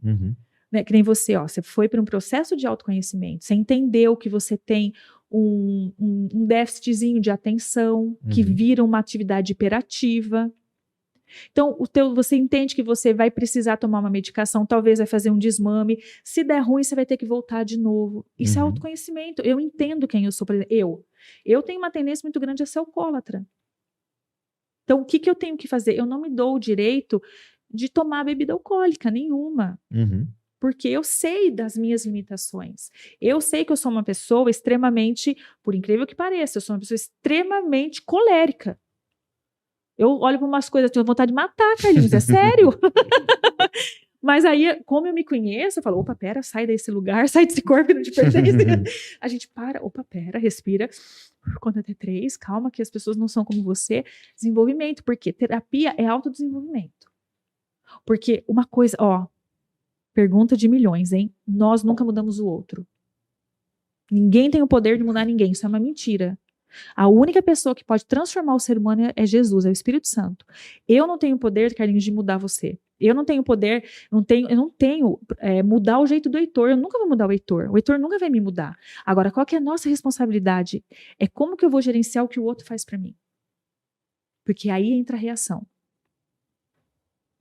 Uhum. Né? Que nem você, ó, você foi para um processo de autoconhecimento, você entendeu que você tem um déficitzinho de atenção, que vira uma atividade hiperativa. Então, você entende que você vai precisar tomar uma medicação, talvez vai fazer um desmame. Se der ruim, você vai ter que voltar de novo. Isso é autoconhecimento. Eu entendo quem eu sou. Por exemplo, eu tenho uma tendência muito grande a ser alcoólatra. Então, o que eu tenho que fazer? Eu não me dou o direito de tomar bebida alcoólica nenhuma. Porque eu sei das minhas limitações. Eu sei que eu sou uma pessoa extremamente, por incrível que pareça, eu sou uma pessoa extremamente colérica. Eu olho para umas coisas, eu tenho vontade de matar, Carlinhos, é sério. Mas aí, como eu me conheço, eu falo, opa, pera, sai desse lugar, sai desse corpo que não te pertence. A gente para, opa, pera, respira, conta até 3, calma, que as pessoas não são como você. Desenvolvimento, porque terapia é autodesenvolvimento. Porque uma coisa, ó, pergunta de milhões, hein? Nós nunca mudamos o outro. Ninguém tem o poder de mudar ninguém, isso é uma mentira. A única pessoa que pode transformar o ser humano é Jesus, é o Espírito Santo. Eu não tenho poder, Carlinhos, de mudar você. Eu não tenho poder, eu não tenho mudar o jeito do Heitor. Eu nunca vou mudar o Heitor. O Heitor nunca vai me mudar. Agora, qual que é a nossa responsabilidade? É como que eu vou gerenciar o que o outro faz para mim? Porque aí entra a reação.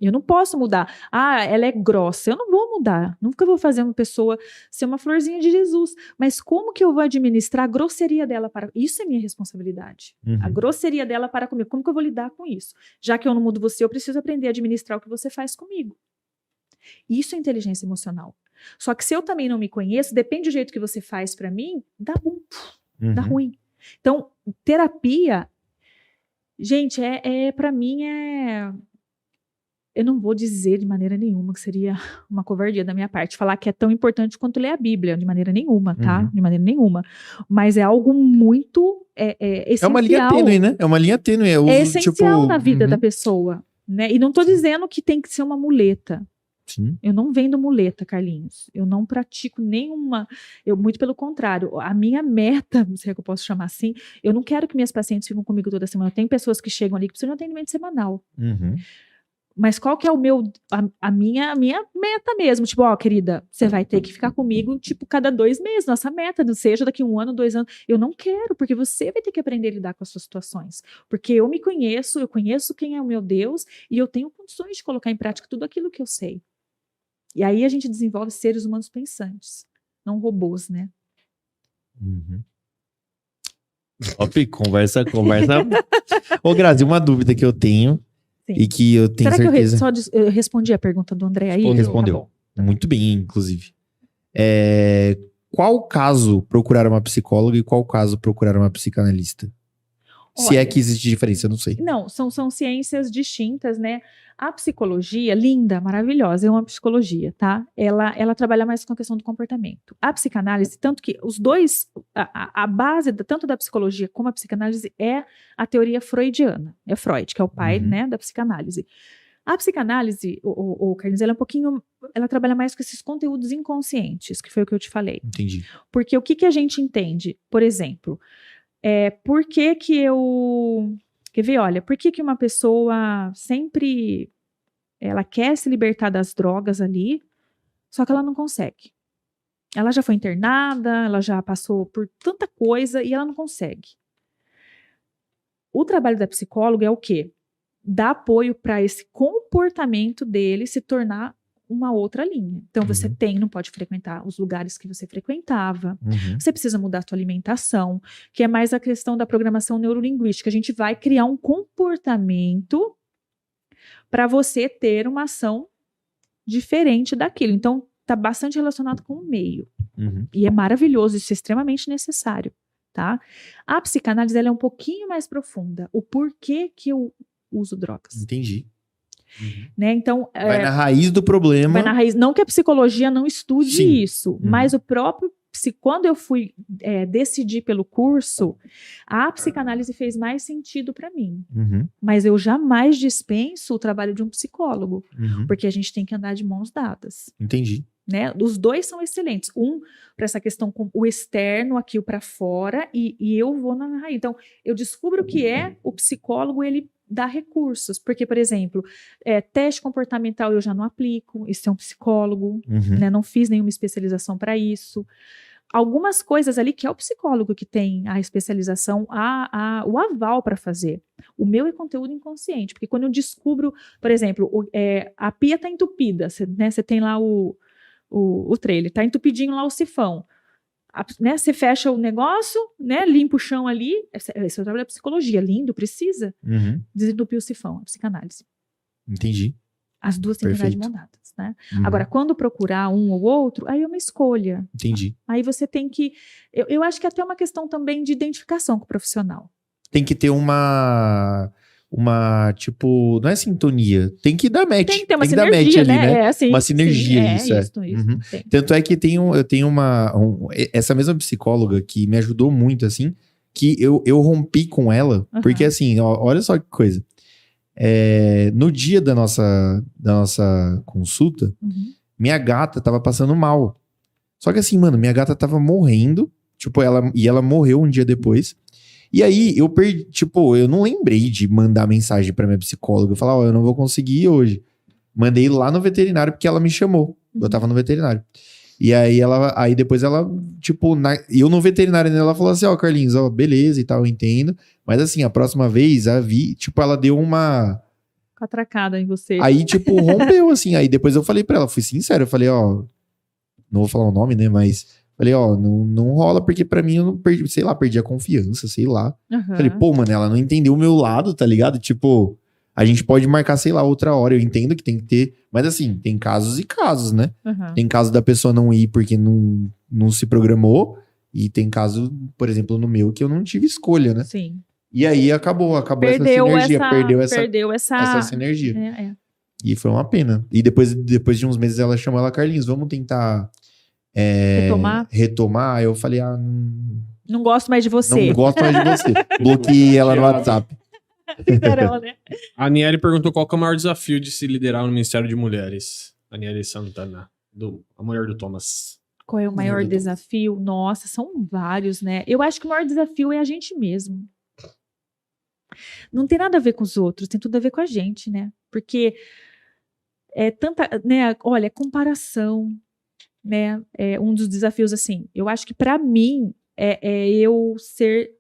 Eu não posso mudar. Ah, ela é grossa. Eu não vou mudar. Nunca vou fazer uma pessoa ser uma florzinha de Jesus. Mas como que eu vou administrar a grosseria dela para... Isso é minha responsabilidade. A grosseria dela para comigo. Como que eu vou lidar com isso? Já que eu não mudo você, eu preciso aprender a administrar o que você faz comigo. Isso é inteligência emocional. Só que se eu também não me conheço, depende do jeito que você faz para mim, dá ruim. Dá ruim. Então, terapia, gente, para mim eu não vou dizer de maneira nenhuma que seria uma covardia da minha parte falar que é tão importante quanto ler a Bíblia, de maneira nenhuma, tá? De maneira nenhuma. Mas é algo muito essencial. É uma linha tênue, né? É uma linha tênue. É essencial na vida da pessoa, né? E não tô dizendo que tem que ser uma muleta. Sim. Eu não vendo muleta, Carlinhos. Eu não pratico nenhuma... muito pelo contrário. A minha meta, se é que eu posso chamar assim, eu não quero que minhas pacientes fiquem comigo toda semana. Tem pessoas que chegam ali que precisam de um atendimento semanal. Mas qual que é a minha meta mesmo? Tipo, ó, querida, você vai ter que ficar comigo, tipo, cada 2 meses. Nossa meta, não seja daqui 1 ano, 2 anos. Eu não quero, porque você vai ter que aprender a lidar com as suas situações. Porque eu me conheço, eu conheço quem é o meu Deus, e eu tenho condições de colocar em prática tudo aquilo que eu sei. E aí a gente desenvolve seres humanos pensantes, não robôs, né? Top, conversa. Ô, Grazi, uma dúvida que eu tenho. Sim. E que eu tenho certeza... Será que eu respondi a pergunta do André aí? Respondeu. Tá muito bem, inclusive. Qual caso procurar uma psicóloga e qual caso procurar uma psicanalista? Olha, se é que existe diferença, eu não sei. Não, são ciências distintas, né? A psicologia, linda, maravilhosa, é uma psicologia, tá? Ela trabalha mais com a questão do comportamento. A psicanálise, tanto que os dois, a base tanto da psicologia como a psicanálise é a teoria freudiana. É Freud, que é o pai, né, da psicanálise. A psicanálise, o Carlinhos, ela trabalha mais com esses conteúdos inconscientes, que foi o que eu te falei. Entendi. Porque o que a gente entende? Por exemplo, por que eu... Quer ver, olha, por que uma pessoa sempre, ela quer se libertar das drogas ali, só que ela não consegue. Ela já foi internada, ela já passou por tanta coisa e ela não consegue. O trabalho da psicóloga é o quê? Dar apoio para esse comportamento dele se tornar uma outra linha. Então você não pode frequentar os lugares que você frequentava, você precisa mudar a sua alimentação, que é mais a questão da programação neurolinguística. A gente vai criar um comportamento para você ter uma ação diferente daquilo. Então está bastante relacionado com o meio. E é maravilhoso, isso é extremamente necessário, tá? A psicanálise, ela é um pouquinho mais profunda. O porquê que eu uso drogas. Entendi. Né? Então, vai na raiz do problema. Vai na raiz. Não que a psicologia não estude isso, mas o próprio quando eu fui decidir pelo curso, a psicanálise fez mais sentido para mim. Mas eu jamais dispenso o trabalho de um psicólogo, porque a gente tem que andar de mãos dadas. Entendi. Né? Os dois são excelentes. Um para essa questão com o externo, aqui o para fora, e eu vou na raiz. Então, eu descubro o que é o psicólogo, ele dá recursos. Porque, por exemplo, teste comportamental eu já não aplico, isso é um psicólogo, né? Não fiz nenhuma especialização para isso. Algumas coisas ali que é o psicólogo que tem a especialização, o aval para fazer. O meu é conteúdo inconsciente, porque quando eu descubro, por exemplo, a pia está entupida, você tem lá o trailer, está entupidinho lá o sifão. Né, você fecha o negócio, né, limpa o chão ali, esse é o trabalho da psicologia, lindo, precisa desentupir o sifão, a psicanálise. Entendi. As duas têm que andar de mão dadas, né? Agora, quando procurar um ou outro, aí é uma escolha. Entendi. Aí você tem que... Eu acho que é até uma questão também de identificação com o profissional. Tem que ter uma tipo, não é sintonia, tem que dar match. Tem que ter uma sinergia, ali, né? Assim, uma sinergia, sim, isso. Tanto é que eu tenho essa mesma psicóloga que me ajudou muito, assim, que eu rompi com ela, porque assim, olha só que coisa. No dia da nossa consulta, minha gata tava passando mal. Só que assim, mano, minha gata tava morrendo, tipo, ela morreu um dia depois. E aí, eu perdi, tipo, eu não lembrei de mandar mensagem pra minha psicóloga. Eu falei, eu não vou conseguir ir hoje. Mandei lá no veterinário, porque ela me chamou. Eu tava no veterinário. E aí depois ela, tipo, eu no veterinário, ela falou assim, Carlinhos, beleza e tal, eu entendo. Mas assim, a próxima vez, tipo, ela deu uma... atracada em você. Aí, tipo, rompeu, assim. Aí depois eu falei pra ela, fui sincero, eu falei, não vou falar o nome, né, mas... Falei, não rola, porque pra mim eu não perdi, sei lá, perdi a confiança, sei lá. Falei, pô, mano, ela não entendeu o meu lado, tá ligado? Tipo, a gente pode marcar, sei lá, outra hora. Eu entendo que tem que ter, mas assim, tem casos e casos, né? Tem caso da pessoa não ir porque não se programou, e tem caso, por exemplo, no meu, que eu não tive escolha, né? Sim. E aí acabou essa sinergia, perdeu essa sinergia. E foi uma pena. E depois de uns meses ela chamou ela, Carlinhos, vamos tentar... retomar, eu falei, não gosto mais de você. Não gosto mais de você. Bloqueei ela no WhatsApp. Sincerão, né? A Aniele perguntou qual que é o maior desafio de se liderar no Ministério de Mulheres. Aniele Santana, a mulher do Thomas. Qual é o maior desafio? Nossa, são vários, né? Eu acho que o maior desafio é a gente mesmo. Não tem nada a ver com os outros, tem tudo a ver com a gente, né? Porque é tanta, né? Olha, comparação, né? É um dos desafios, assim. Eu acho que para mim é eu ser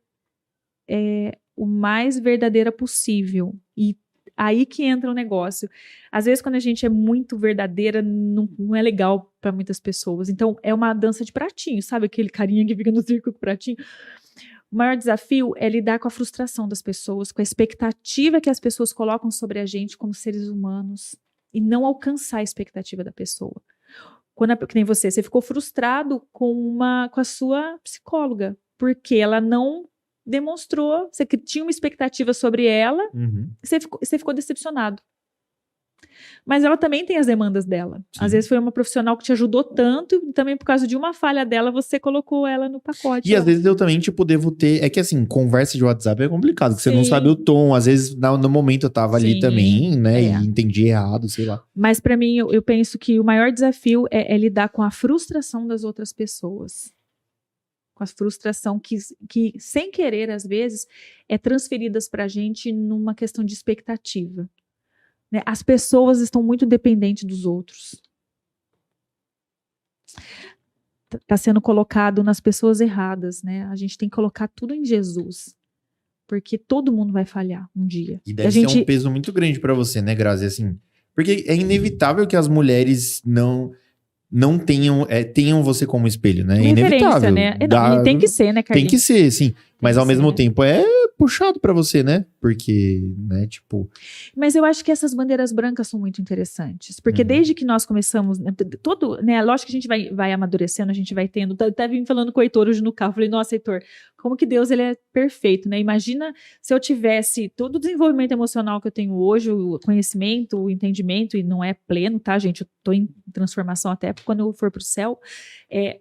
o mais verdadeira possível. E aí que entra o negócio. Às vezes, quando a gente é muito verdadeira, não é legal para muitas pessoas. Então, é uma dança de pratinho, sabe? Aquele carinha que fica no círculo com o pratinho. O maior desafio é lidar com a frustração das pessoas, com a expectativa que as pessoas colocam sobre a gente como seres humanos e não alcançar a expectativa da pessoa. Que nem você ficou frustrado com a sua psicóloga, porque ela não demonstrou, você tinha uma expectativa sobre ela, você ficou decepcionado. Mas ela também tem as demandas dela. Sim. Às vezes foi uma profissional que te ajudou tanto, e também por causa de uma falha dela, você colocou ela no pacote. E às vezes eu também, tipo, devo ter... É que assim, conversa de WhatsApp é complicado, porque você não sabe o tom. Às vezes, no momento eu tava ali também, né? E entendi errado, sei lá. Mas pra mim, eu penso que o maior desafio é lidar com a frustração das outras pessoas. Com a frustração que, sem querer, às vezes, é transferidas pra gente numa questão de expectativa. As pessoas estão muito dependentes dos outros. Está sendo colocado nas pessoas erradas, né? A gente tem que colocar tudo em Jesus. Porque todo mundo vai falhar um dia. E deve ser um peso muito grande para você, né, Grazi? Assim, porque é inevitável que as mulheres não tenham você como espelho, né? É inevitável. Né? Tem que ser, né, Carlinhos? Tem que ser, sim. Mas ao mesmo tempo é puxado pra você, né? Porque, né, tipo... Mas eu acho que essas bandeiras brancas são muito interessantes. Porque desde que nós começamos, né, lógico que a gente vai amadurecendo, a gente vai tendo... Até vim falando com o Heitor hoje no carro, falei, nossa, Heitor, como que Deus, ele é perfeito, né? Imagina se eu tivesse todo o desenvolvimento emocional que eu tenho hoje, o conhecimento, o entendimento, e não é pleno, tá, gente? Eu tô em transformação até quando eu for pro céu.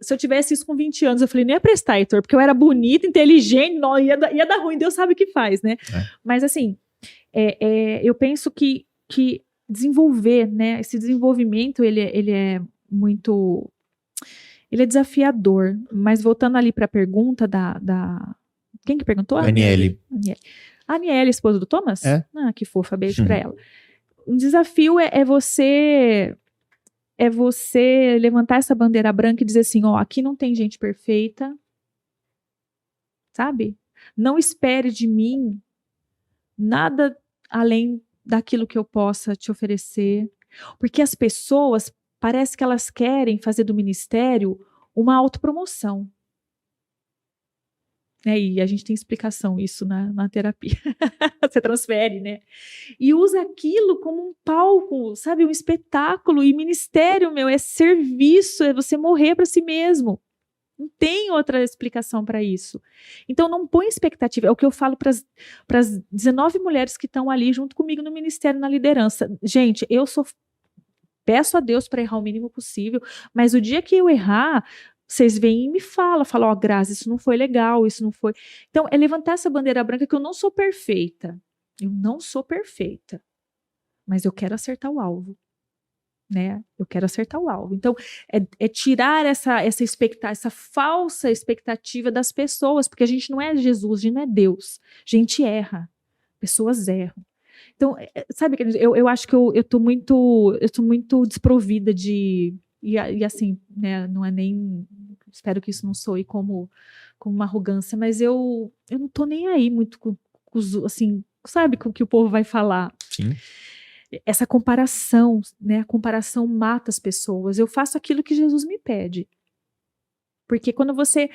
Se eu tivesse isso com 20 anos, eu falei, não ia prestar, Heitor, porque eu era bonita, inteligente, não, ia dar ruim, Deus sabe o que faz, né? Mas assim, eu penso que desenvolver, né? Esse desenvolvimento, ele é muito... Ele é desafiador, mas voltando ali para a pergunta da... Quem que perguntou? Aniele. A Aniele, esposa do Thomas? Ah, que fofa, beijo para ela. Um desafio é você levantar essa bandeira branca e dizer assim, ó, aqui não tem gente perfeita, sabe? Não espere de mim nada além daquilo que eu possa te oferecer, porque as pessoas parece que elas querem fazer do ministério uma autopromoção. E a gente tem explicação isso na terapia. Você transfere, né? E usa aquilo como um palco, sabe? Um espetáculo. E ministério, é serviço, é você morrer para si mesmo. Não tem outra explicação para isso. Então, não põe expectativa. É o que eu falo para as 19 mulheres que estão ali junto comigo no ministério, na liderança. Gente, peço a Deus para errar o mínimo possível, mas o dia que eu errar, vocês vêm e me falam, ó, Grazi, isso não foi legal, isso não foi... Então, é levantar essa bandeira branca que eu não sou perfeita. Eu não sou perfeita, mas eu quero acertar o alvo. Né? Eu quero acertar o alvo. Então, é tirar essa falsa expectativa das pessoas, porque a gente não é Jesus, a gente não é Deus. A gente erra. Pessoas erram. Então, sabe, eu acho que eu tô muito desprovida de... E assim, né, não é nem... Espero que isso não soe como uma arrogância, mas eu não tô nem aí muito com assim, sabe, com o que o povo vai falar. Sim. Essa comparação, né, a comparação mata as pessoas. Eu faço aquilo que Jesus me pede. Porque quando você...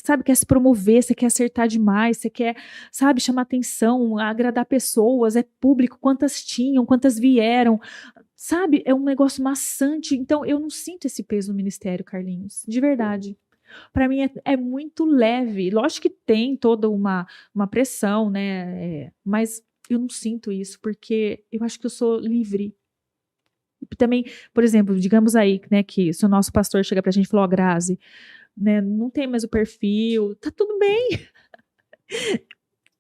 sabe, quer se promover, você quer acertar demais, você quer, sabe, chamar atenção, agradar pessoas, é público, quantas tinham, quantas vieram, sabe, é um negócio maçante. Então eu não sinto esse peso no ministério, Carlinhos, de verdade. Para mim é muito leve. Lógico que tem toda uma pressão, né, mas eu não sinto isso, porque eu acho que eu sou livre. Também, por exemplo, digamos aí, né, que se o nosso pastor chega pra gente e falou, ó, Grazi, né, não tem mais o perfil, tá tudo bem.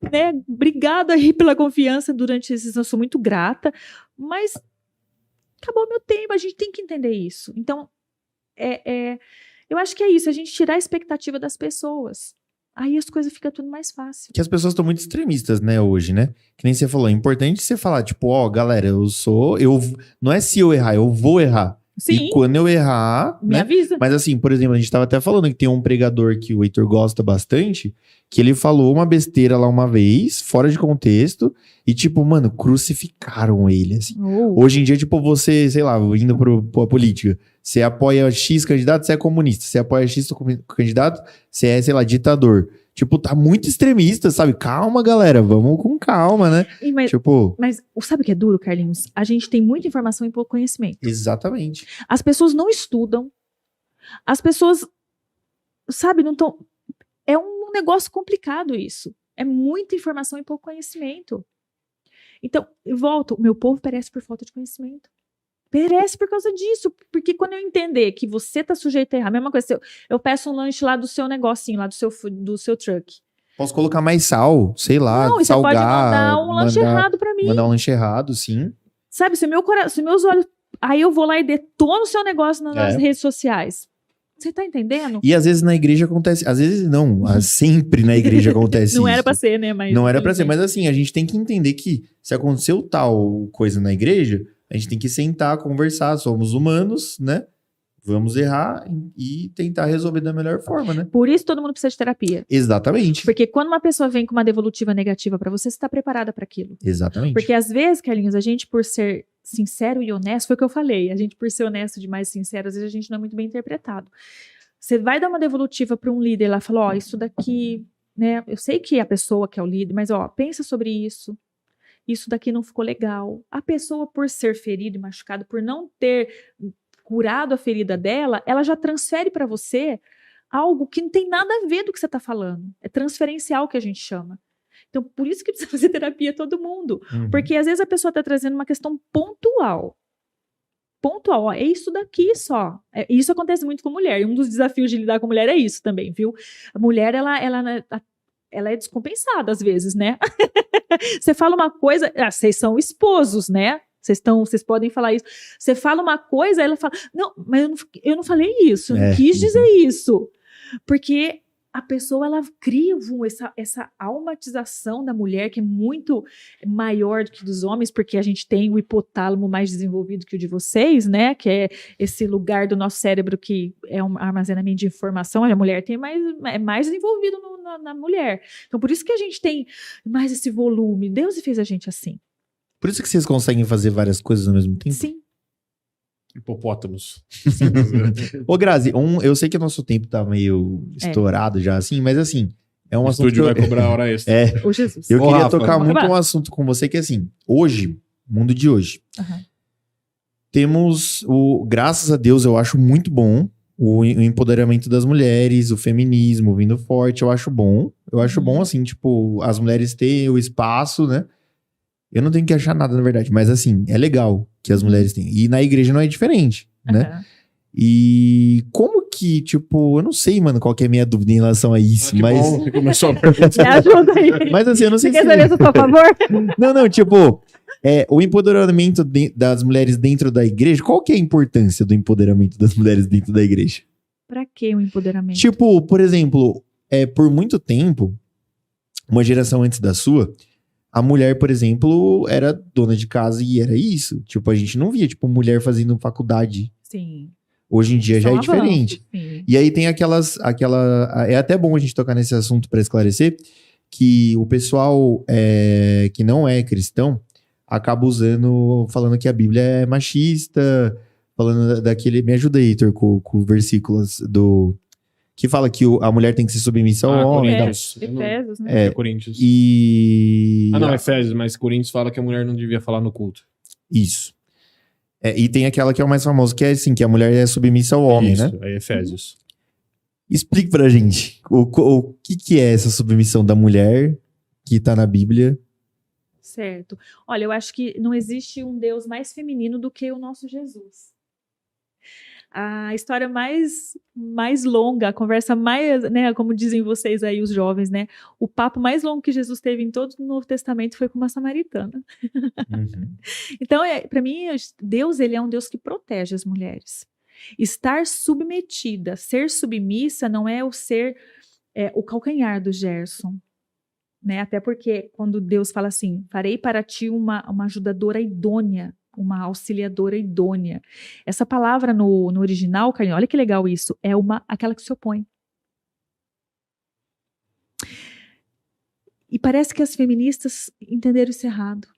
Né, obrigada aí pela confiança durante esses anos, eu sou muito grata, mas acabou meu tempo, a gente tem que entender isso. Então, eu acho que é isso, a gente tirar a expectativa das pessoas. Aí as coisas ficam tudo mais fácil. Que as pessoas estão muito extremistas, né, hoje, né? Que nem você falou, é importante você falar, tipo, ó, galera, não é se eu errar, eu vou errar. Sim. E quando eu errar, me avisa. Mas assim, por exemplo, a gente tava até falando que tem um pregador que o Heitor gosta bastante, que ele falou uma besteira lá uma vez, fora de contexto, e tipo, mano, crucificaram ele, assim. Hoje em dia, tipo, você, sei lá, indo pra política, você apoia X candidato, você é comunista. Você apoia X candidato, você é, sei lá, ditador. Tipo, tá muito extremista, sabe? Calma, galera, vamos com calma, né? Mas sabe o que é duro, Carlinhos? A gente tem muita informação e pouco conhecimento. Exatamente. As pessoas não estudam. As pessoas, sabe, não estão... É um negócio complicado isso. É muita informação e pouco conhecimento. Então, eu volto, o meu povo perece por falta de conhecimento. Perece por causa disso, porque quando eu entender que você tá sujeito a errar, a mesma coisa, eu peço um lanche lá do seu negocinho, lá do seu truck. Posso colocar mais sal, sei lá, não, salgar. Você pode mandar um lanche errado pra mim. Mandar um lanche errado, sim. Sabe, se meus olhos... Aí eu vou lá e detono o seu negócio nas redes sociais. Você tá entendendo? E às vezes na igreja acontece, às vezes não, sempre na igreja acontece não isso. Era pra ser, né? Mas não era pra ser, mas assim, a gente tem que entender que se aconteceu tal coisa na igreja, a gente tem que sentar, conversar, somos humanos, né? Vamos errar e tentar resolver da melhor forma, né? Por isso todo mundo precisa de terapia. Exatamente. Porque quando uma pessoa vem com uma devolutiva negativa pra você, você tá preparada pra aquilo. Exatamente. Porque às vezes, Carlinhos, a gente por ser sincero e honesto, foi o que eu falei, a gente por ser honesto demais e sincero, às vezes a gente não é muito bem interpretado. Você vai dar uma devolutiva para um líder lá, fala, ó, isso daqui né? Eu sei que a pessoa que é o líder, mas pensa sobre isso. Isso daqui não ficou legal. A pessoa, por ser ferida e machucada, por não ter curado a ferida dela, ela já transfere para você algo que não tem nada a ver do que você está falando. É transferencial que a gente chama. Então, por isso que precisa fazer terapia todo mundo. Porque às vezes a pessoa está trazendo uma questão pontual. Pontual, é isso daqui só. Isso acontece muito com mulher. E um dos desafios de lidar com mulher é isso também, viu? A mulher, ela é descompensada às vezes, né? Você fala uma coisa, vocês são esposos, né? Vocês podem falar isso. Você fala uma coisa, ela fala, não, mas eu não falei isso, eu não quis dizer isso. Porque a pessoa, ela cria essa almatização da mulher, que é muito maior do que dos homens, porque a gente tem o hipotálamo mais desenvolvido que o de vocês, né? Que é esse lugar do nosso cérebro que é um armazenamento de informação. A mulher tem mais desenvolvido na mulher. Então, por isso que a gente tem mais esse volume. Deus fez a gente assim. Por isso que vocês conseguem fazer várias coisas ao mesmo tempo? Sim. Hipopótamos. Ô, Grazi, eu sei que o nosso tempo tá meio estourado já, assim, mas assim, é um o assunto. O estúdio vai cobrar a hora extra. Ô, Jesus. Eu queria Rafa, tocar muito um assunto com você que, assim, hoje, mundo de hoje, temos graças a Deus, eu acho muito bom o empoderamento das mulheres, o feminismo vindo forte, eu acho bom. Eu acho bom, assim, tipo, as mulheres terem o espaço, né? Eu não tenho que achar nada, na verdade, mas assim, é legal que as mulheres têm. E na igreja não é diferente, né? E como que, tipo, eu não sei, mano, qual que é a minha dúvida em relação a isso, mas... Bom, você começou a perguntar. Me ajuda aí. Mas assim, eu não sei Você quer saber se eu tô a favor? Não, tipo, o empoderamento das mulheres dentro da igreja, qual que é a importância do empoderamento das mulheres dentro da igreja? Pra que o empoderamento? Tipo, por exemplo, por muito tempo, uma geração antes da sua... A mulher, por exemplo, era dona de casa e era isso. Tipo, a gente não via, tipo, mulher fazendo faculdade. Sim. Hoje em dia já é diferente. Sim. E aí tem é até bom a gente tocar nesse assunto para esclarecer que o pessoal que não é cristão acaba falando que a Bíblia é machista, falando daquele... Me ajuda aí, Heitor, com versículos que fala que a mulher tem que ser submissa ao homem. Efésios, né? É Coríntios. Não, Efésios, mas Coríntios fala que a mulher não devia falar no culto. Isso. E tem aquela que é o mais famoso, que é assim, que a mulher é submissa ao homem, né? É Efésios. Explique pra gente o que é essa submissão da mulher que tá na Bíblia. Certo. Olha, eu acho que não existe um Deus mais feminino do que o nosso Jesus. A história mais longa, a conversa mais, né, como dizem vocês aí, os jovens, né, o papo mais longo que Jesus teve em todo o Novo Testamento foi com uma samaritana. Então, para mim, Deus, ele é um Deus que protege as mulheres. Estar submetida, ser submissa não é o calcanhar do Gerson, né, até porque quando Deus fala assim, farei para ti uma ajudadora idônea, uma auxiliadora idônea. Essa palavra no original, Carlinhos, olha que legal isso, é aquela que se opõe. E parece que as feministas entenderam isso errado.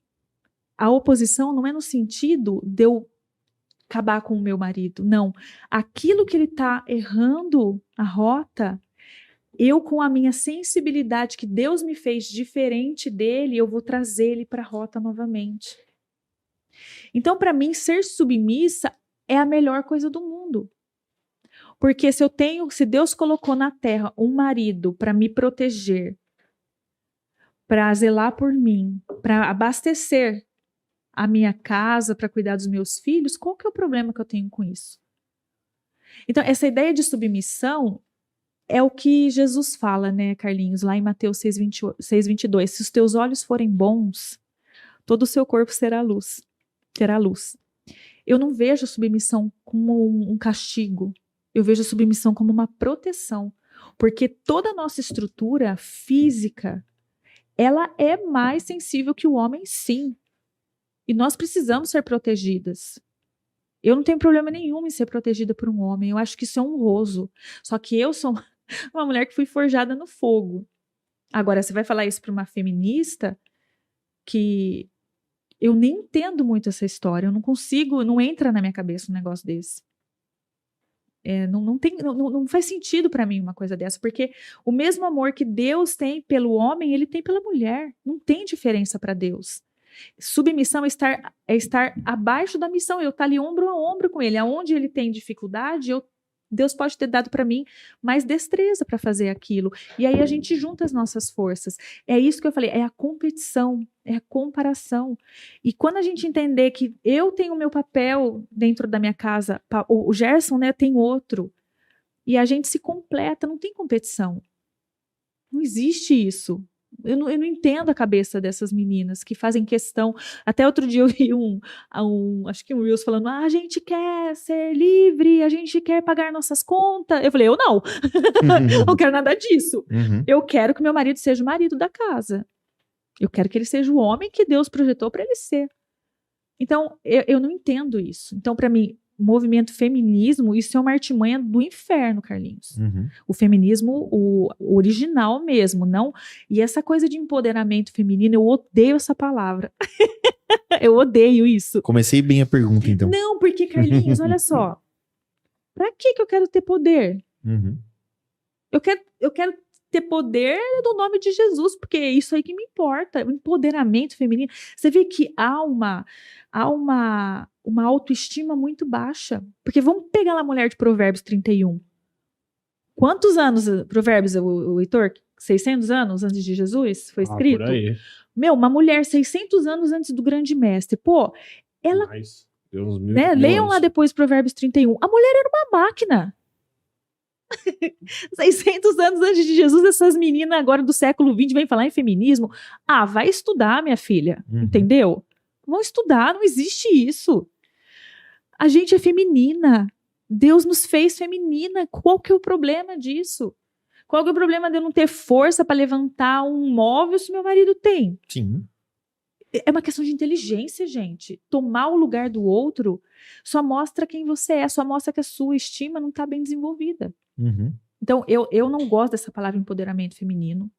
A oposição não é no sentido de eu acabar com o meu marido, não. Aquilo que ele está errando a rota, eu com a minha sensibilidade que Deus me fez diferente dele, eu vou trazer ele para a rota novamente. Então, para mim, ser submissa é a melhor coisa do mundo. Porque se Deus colocou na terra um marido para me proteger, para zelar por mim, para abastecer a minha casa, para cuidar dos meus filhos, qual que é o problema que eu tenho com isso? Então, essa ideia de submissão é o que Jesus fala, né, Carlinhos, lá em Mateus 6:22. Se os teus olhos forem bons, todo o seu corpo terá luz. Eu não vejo a submissão como um castigo. Eu vejo a submissão como uma proteção. Porque toda a nossa estrutura física, ela é mais sensível que o homem, sim. E nós precisamos ser protegidas. Eu não tenho problema nenhum em ser protegida por um homem. Eu acho que isso é honroso. Só que eu sou uma mulher que fui forjada no fogo. Agora, você vai falar isso para uma feminista que... Eu nem entendo muito essa história, eu não consigo, não entra na minha cabeça um negócio desse. Não faz sentido para mim uma coisa dessa, porque o mesmo amor que Deus tem pelo homem, ele tem pela mulher. Não tem diferença para Deus. Submissão é estar abaixo da missão, eu estar ali ombro a ombro com ele. Aonde ele tem dificuldade, Deus pode ter dado para mim mais destreza para fazer aquilo. E aí a gente junta as nossas forças. É isso que eu falei, é a competição, é a comparação. E quando a gente entender que eu tenho o meu papel dentro da minha casa, o Gerson, né, tem outro, e a gente se completa, não tem competição. Não existe isso. Eu não entendo a cabeça dessas meninas que fazem questão. Até outro dia eu vi acho que um Reels falando, a gente quer ser livre, a gente quer pagar nossas contas. Eu falei, eu não. Não quero nada disso. Eu quero que meu marido seja o marido da casa. Eu quero que ele seja o homem que Deus projetou para ele ser. Então, eu não entendo isso. Então, para mim, movimento feminismo, isso é uma artimanha do inferno, Carlinhos. O feminismo, o original mesmo, não. E essa coisa de empoderamento feminino, eu odeio essa palavra. Eu odeio isso. Comecei bem a pergunta, então. Não, porque, Carlinhos, olha só. Pra que eu quero ter poder? Eu quero ter poder do nome de Jesus, porque é isso aí que me importa. O empoderamento feminino. Você vê que há uma autoestima muito baixa. Porque vamos pegar lá a mulher de Provérbios 31. Quantos anos, Provérbios, o Heitor? 600 anos antes de Jesus foi escrito? Por aí. Uma mulher 600 anos antes do grande mestre. Pô, ela... Mais, Deus, leiam lá depois Provérbios 31. A mulher era uma máquina. 600 anos antes de Jesus, essas meninas agora do século XX vêm falar em feminismo. Vai estudar, minha filha. Entendeu? Vão estudar, não existe isso. A gente é feminina. Deus nos fez feminina. Qual que é o problema disso? Qual que é o problema de eu não ter força para levantar um móvel se meu marido tem? Sim. É uma questão de inteligência, gente. Tomar o lugar do outro só mostra quem você é, só mostra que a sua estima não está bem desenvolvida. Então, eu não gosto dessa palavra empoderamento feminino.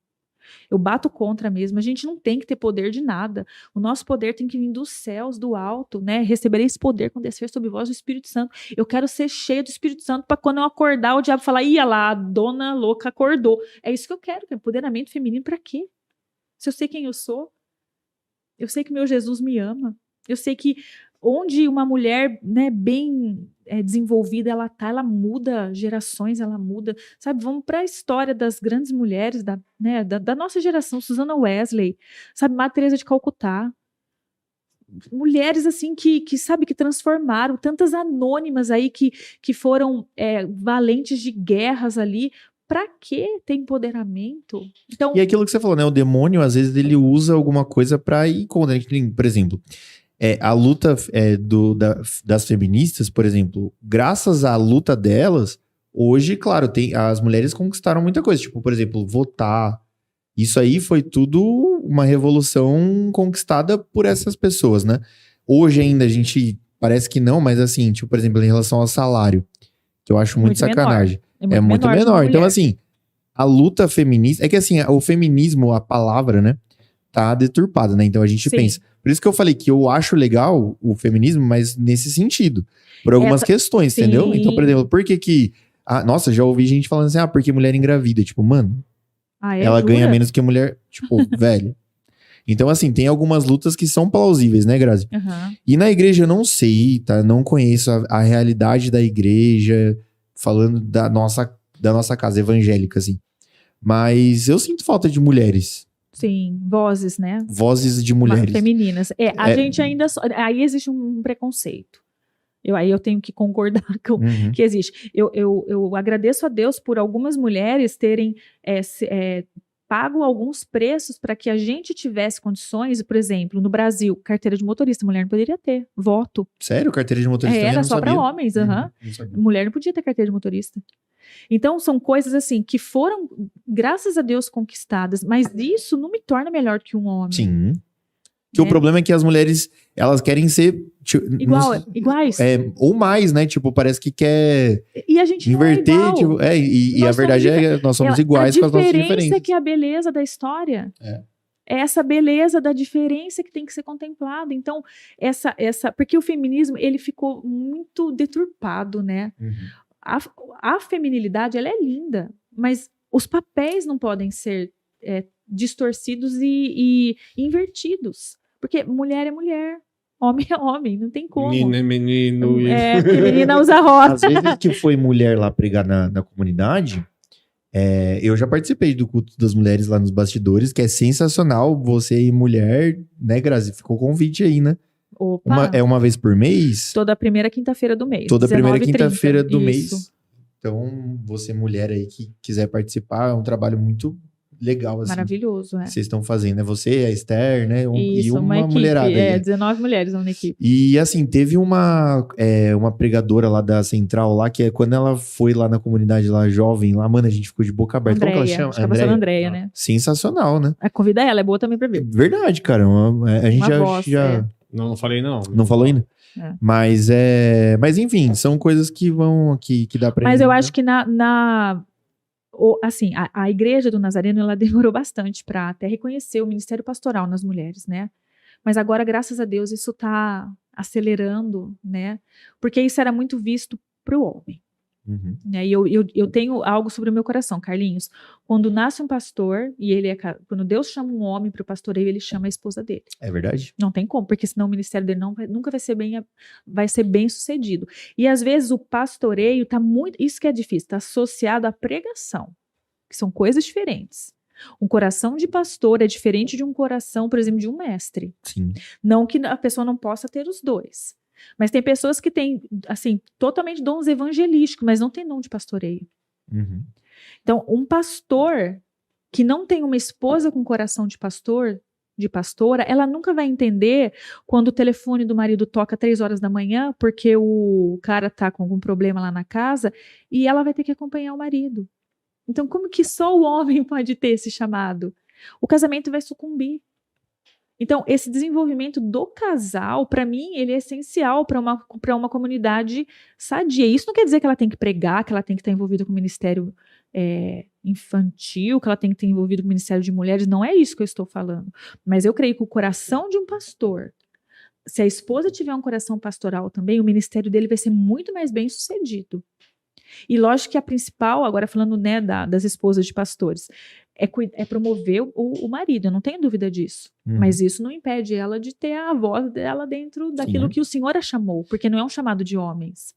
Eu bato contra mesmo. A gente não tem que ter poder de nada. O nosso poder tem que vir dos céus, do alto, né? Receberei esse poder quando descer sobre vós o Espírito Santo. Eu quero ser cheia do Espírito Santo para quando eu acordar, o diabo falar, ia lá, a dona louca acordou. É isso que eu quero, empoderamento feminino para quê? Se eu sei quem eu sou, eu sei que meu Jesus me ama. Eu sei que onde uma mulher, né, bem desenvolvida ela muda gerações, ela muda, sabe? Vamos para a história das grandes mulheres da nossa geração, Susana Wesley, sabe? Madre Teresa de Calcutá. Mulheres assim que sabe, que transformaram, tantas anônimas aí que foram valentes de guerras ali. Pra que ter empoderamento? Então, e aquilo que você falou, né? O demônio, às vezes, ele usa alguma coisa pra ir contra. Por exemplo, a luta das feministas, por exemplo, graças à luta delas, hoje, claro, as mulheres conquistaram muita coisa. Tipo, por exemplo, votar. Isso aí foi tudo uma revolução conquistada por essas pessoas, né? Hoje ainda a gente parece que não, mas assim, tipo, por exemplo, em relação ao salário, que eu acho muito sacanagem. É muito menor. Então, assim, a luta feminista... É que, assim, o feminismo, a palavra, né? Tá deturpada, né? Então, a gente pensa... Por isso que eu falei que eu acho legal o feminismo, mas nesse sentido. Por algumas questões, entendeu? Então, por exemplo, por que... nossa, já ouvi gente falando assim, porque mulher engravida. Tipo, mano... ela ganha menos que mulher... Tipo, velho. Então, assim, tem algumas lutas que são plausíveis, né, Grazi? E na igreja eu não sei, tá? Não conheço a realidade da igreja... falando da nossa casa evangélica, assim. Mas eu sinto falta de mulheres. Sim, vozes, né? Vozes de mulheres. Femininas. A gente ainda... Aí existe um preconceito. Aí eu tenho que concordar com que existe. Eu agradeço a Deus por algumas mulheres terem pago alguns preços para que a gente tivesse condições. Por exemplo, no Brasil, carteira de motorista, mulher não poderia ter. Voto. Sério? Carteira de motorista era só para homens. Mulher não podia ter carteira de motorista. Então, são coisas assim que foram, graças a Deus, conquistadas. Mas isso não me torna melhor que um homem. Sim. Que o problema é que as mulheres, elas querem ser... iguais. Ou mais, né? Tipo, parece que quer e a gente inverter. Não é igual. Tipo, e a verdade é que nós somos iguais com as nossas diferenças. A diferença que é a beleza da história. É essa beleza da diferença que tem que ser contemplada. Então, porque o feminismo, ele ficou muito deturpado, né? a feminilidade, ela é linda, mas os papéis não podem ser distorcidos e invertidos. Porque mulher é mulher, homem é homem, não tem como. Menino é menino. Porque menina usa rosa. Às vezes que foi mulher lá pregar na comunidade, eu já participei do culto das mulheres lá nos bastidores, que é sensacional. Você e mulher, né, Grazi? Ficou convite aí, né? Opa. Uma vez por mês? Toda primeira quinta-feira do mês. Toda primeira 19h30. quinta-feira do Isso. mês. Então, você mulher aí que quiser participar, é um trabalho muito legal, assim. Maravilhoso, Que vocês estão fazendo, né? Você, a Esther, né? Isso, e uma equipe, mulherada aí. 19 mulheres na equipe. E assim, teve uma pregadora lá da Central lá, que quando ela foi lá na comunidade lá, jovem, lá, mano, a gente ficou de boca aberta. Como que ela chama? Acho que é a pastora Andréia, né? Sensacional, né? Convida ela, é boa também pra ver. Verdade, cara. A gente já Não falei não. Não falou ainda? Mas enfim, são coisas que dá pra... Mas eu acho que assim, a igreja do Nazareno, ela demorou bastante para até reconhecer o ministério pastoral nas mulheres, né? Mas agora, graças a Deus, isso está acelerando, né? Porque isso era muito visto para o homem. Uhum. Né? E eu tenho algo sobre o meu coração, Carlinhos. Quando nasce um pastor, quando Deus chama um homem para o pastoreio, ele chama a esposa dele. É verdade? Não tem como, porque senão o ministério dele nunca vai ser bem sucedido. E às vezes o pastoreio está muito, isso que é difícil, está associado à pregação, que são coisas diferentes. Um coração de pastor é diferente de um coração, por exemplo, de um mestre. Sim. Não que a pessoa não possa ter os dois. Mas tem pessoas que têm, assim, totalmente dons evangelísticos, mas não tem dom de pastoreio. Uhum. Então, um pastor que não tem uma esposa com coração de pastora, ela nunca vai entender quando o telefone do marido toca 3 horas da manhã, porque o cara tá com algum problema lá na casa, e ela vai ter que acompanhar o marido. Então, como que só o homem pode ter esse chamado? O casamento vai sucumbir. Então, esse desenvolvimento do casal, para mim, ele é essencial para uma comunidade sadia. Isso não quer dizer que ela tem que pregar, que ela tem que estar envolvida com o ministério infantil, que ela tem que estar envolvida com o ministério de mulheres. Não é isso que eu estou falando. Mas eu creio que o coração de um pastor, se a esposa tiver um coração pastoral também, o ministério dele vai ser muito mais bem sucedido. E lógico que a principal, agora falando, né, das esposas de pastores, é promover o marido, eu não tenho dúvida disso. Mas isso não impede ela de ter a voz dela dentro daquilo que o Senhor a chamou, porque não é um chamado de homens,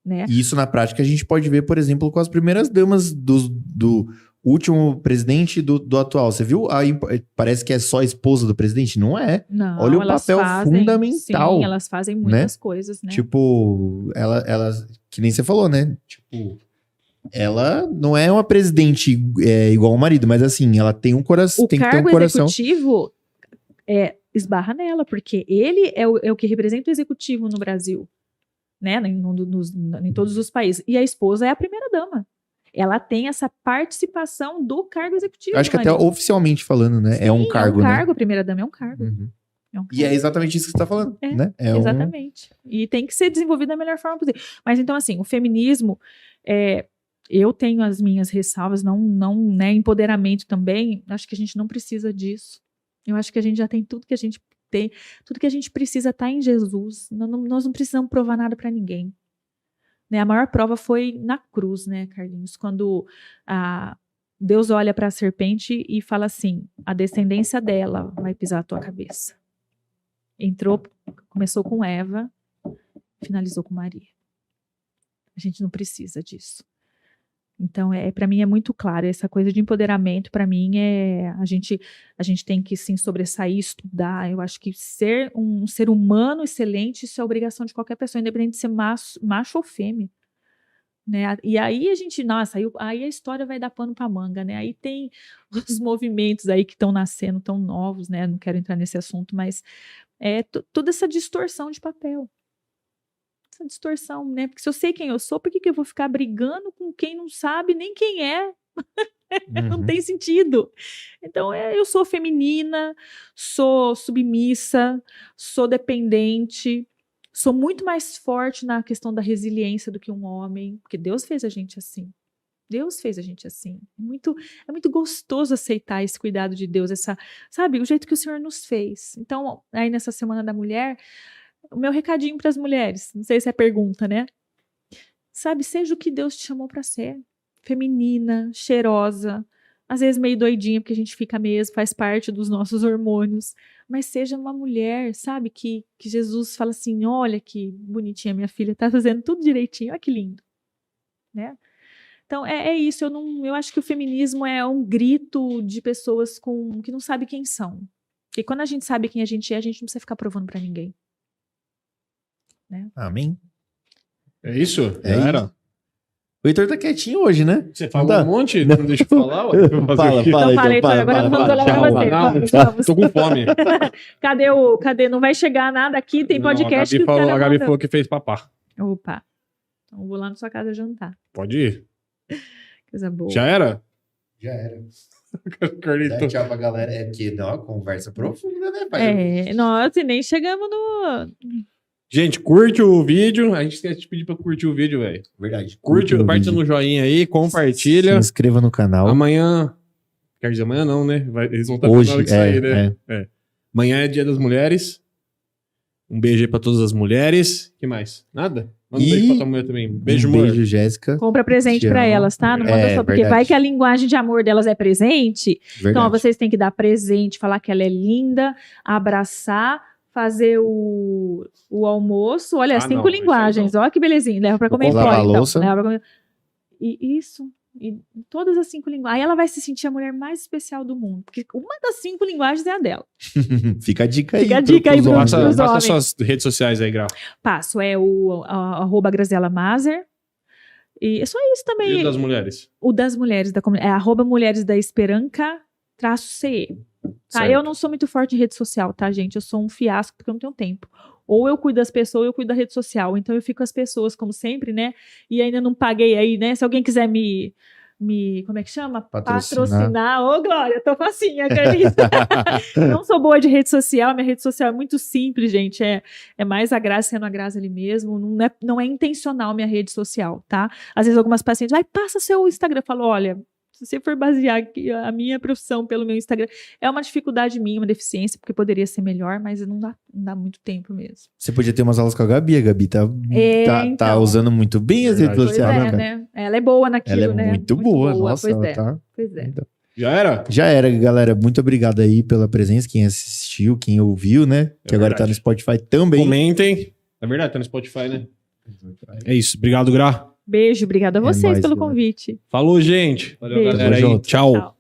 né? E isso na prática a gente pode ver, por exemplo, com as primeiras damas do último presidente do atual. Você viu? Aí parece que é só a esposa do presidente. Não é. Não, olha o papel fundamental. Sim, elas fazem muitas coisas, né? Tipo, elas, que nem você falou, né? Tipo, ela não é uma presidente igual ao marido, mas assim, ela tem um coração. Tem que ter um coração. O cargo executivo esbarra nela, porque ele é o que representa o executivo no Brasil, né? Em todos os países. E a esposa é a primeira-dama. Ela tem essa participação do cargo executivo. Acho que até oficialmente falando, né? Sim, é um cargo, né? É um cargo, a primeira-dama é um cargo. Uhum. E é exatamente isso que você está falando, né? Exatamente. E tem que ser desenvolvido da melhor forma possível. Mas então, assim, o feminismo, eu tenho as minhas ressalvas, né, empoderamento também, acho que a gente não precisa disso. Eu acho que a gente já tem tudo que a gente tem, tudo que a gente precisa tá em Jesus. Nós não precisamos provar nada para ninguém. Né, a maior prova foi na cruz, né, Carlinhos? Quando Deus olha para a serpente e fala assim, a descendência dela vai pisar a tua cabeça. Começou com Eva, finalizou com Maria. A gente não precisa disso. Então, para mim é muito claro, essa coisa de empoderamento, para mim, a gente tem que sim sobressair, estudar. Eu acho que ser um ser humano excelente, isso é obrigação de qualquer pessoa, independente de ser macho ou fêmea. Né? E aí aí a história vai dar pano para manga, né? Aí tem os movimentos aí que estão nascendo, tão novos, né? Não quero entrar nesse assunto, mas toda essa distorção de papel. Essa distorção, né? Porque se eu sei quem eu sou, por que eu vou ficar brigando com quem não sabe nem quem é? Não tem sentido. Então, eu sou feminina, sou submissa, sou dependente, sou muito mais forte na questão da resiliência do que um homem, porque Deus fez a gente assim. Deus fez a gente assim. É muito gostoso aceitar esse cuidado de Deus, sabe, o jeito que o Senhor nos fez. Então, aí nessa Semana da Mulher, o meu recadinho para as mulheres, não sei se é pergunta, né? sabe, seja o que Deus te chamou para ser. Feminina, cheirosa, às vezes meio doidinha, porque a gente fica mesmo, faz parte dos nossos hormônios. Mas seja uma mulher, sabe, que Jesus fala assim, olha que bonitinha minha filha, tá fazendo tudo direitinho, olha que lindo. Né? Então, é isso. Eu acho que o feminismo é um grito de pessoas que não sabem quem são. Porque quando a gente sabe quem a gente não precisa ficar provando para ninguém. Né? Amém. É isso? Era. O Heitor tá quietinho hoje, né? Você falou um monte? Não deixa eu falar? Ué. Fala, então, Heitor, agora vamos olhar pra você. Tô com fome. Cadê? Não vai chegar nada aqui, tem podcast. A Gabi falou que fez papá. Opa. Então vou lá na sua casa jantar. Pode ir. Coisa boa. Já era? Já era. Dá tchau pra galera. É porque não, conversa profunda, né, pai? Nossa, e nem chegamos no... Gente, curte o vídeo. A gente esquece de pedir pra curtir o vídeo, velho. Verdade. Curte, aperta no joinha aí, compartilha. Se inscreva no canal. Amanhã... Quer dizer, amanhã não, né? Eles vão estar hoje, na hora de sair, né? Amanhã é Dia das Mulheres. Um beijo aí pra todas as mulheres. Que mais? Nada? Manda um beijo pra tua mulher também. Beijo, amor. Beijo, Jéssica. Compra presente pra elas, tá? Não manda só, porque vai que a linguagem de amor delas é presente. Verdade. Então, vocês têm que dar presente, falar que ela é linda, abraçar, fazer o almoço. Olha, 5 linguagens. Olha que belezinha. Leva pra comer fora, então. Leva pra comer... E isso... E todas as 5 linguagens. Aí ela vai se sentir a mulher mais especial do mundo. Porque uma das 5 linguagens é a dela. Fica a dica aí. Fica a dica aí pros homens. Passa suas redes sociais aí, Gra. Passo. É o @Graziela Maser. E é só isso também. E o das mulheres? O das mulheres da comunidade. É @Mulheres da Esperanca-CE. Tá? Eu não sou muito forte em rede social, tá, gente? Eu sou um fiasco porque eu não tenho tempo. Ou eu cuido das pessoas, ou eu cuido da rede social. Então eu fico com as pessoas, como sempre, né? E ainda não paguei aí, né? Se alguém quiser me como é que chama? Patrocinar. Ô, Glória, tô facinha, acredita? Não sou boa de rede social, minha rede social é muito simples, gente. É mais a Graça sendo a Graça ali mesmo. Não é intencional minha rede social, tá? Às vezes algumas pacientes, passa seu Instagram. Eu falo, olha... Se você for basear a minha profissão pelo meu Instagram, é uma dificuldade minha, uma deficiência, porque poderia ser melhor, mas não dá muito tempo mesmo. Você podia ter umas aulas com a Gabi. A Gabi tá usando muito bem as redes sociais, né? Ela é boa naquilo, ela é muito boa. Nossa, pois ela tá... Pois é. Então, já era? Já era, galera. Muito obrigado aí pela presença, quem assistiu, quem ouviu, né? Que agora tá no Spotify também. Comentem. É verdade, tá no Spotify, né? É isso. Obrigado, Gra. Beijo, obrigada a vocês pelo convite. Falou, gente. Valeu, galera aí. Tchau.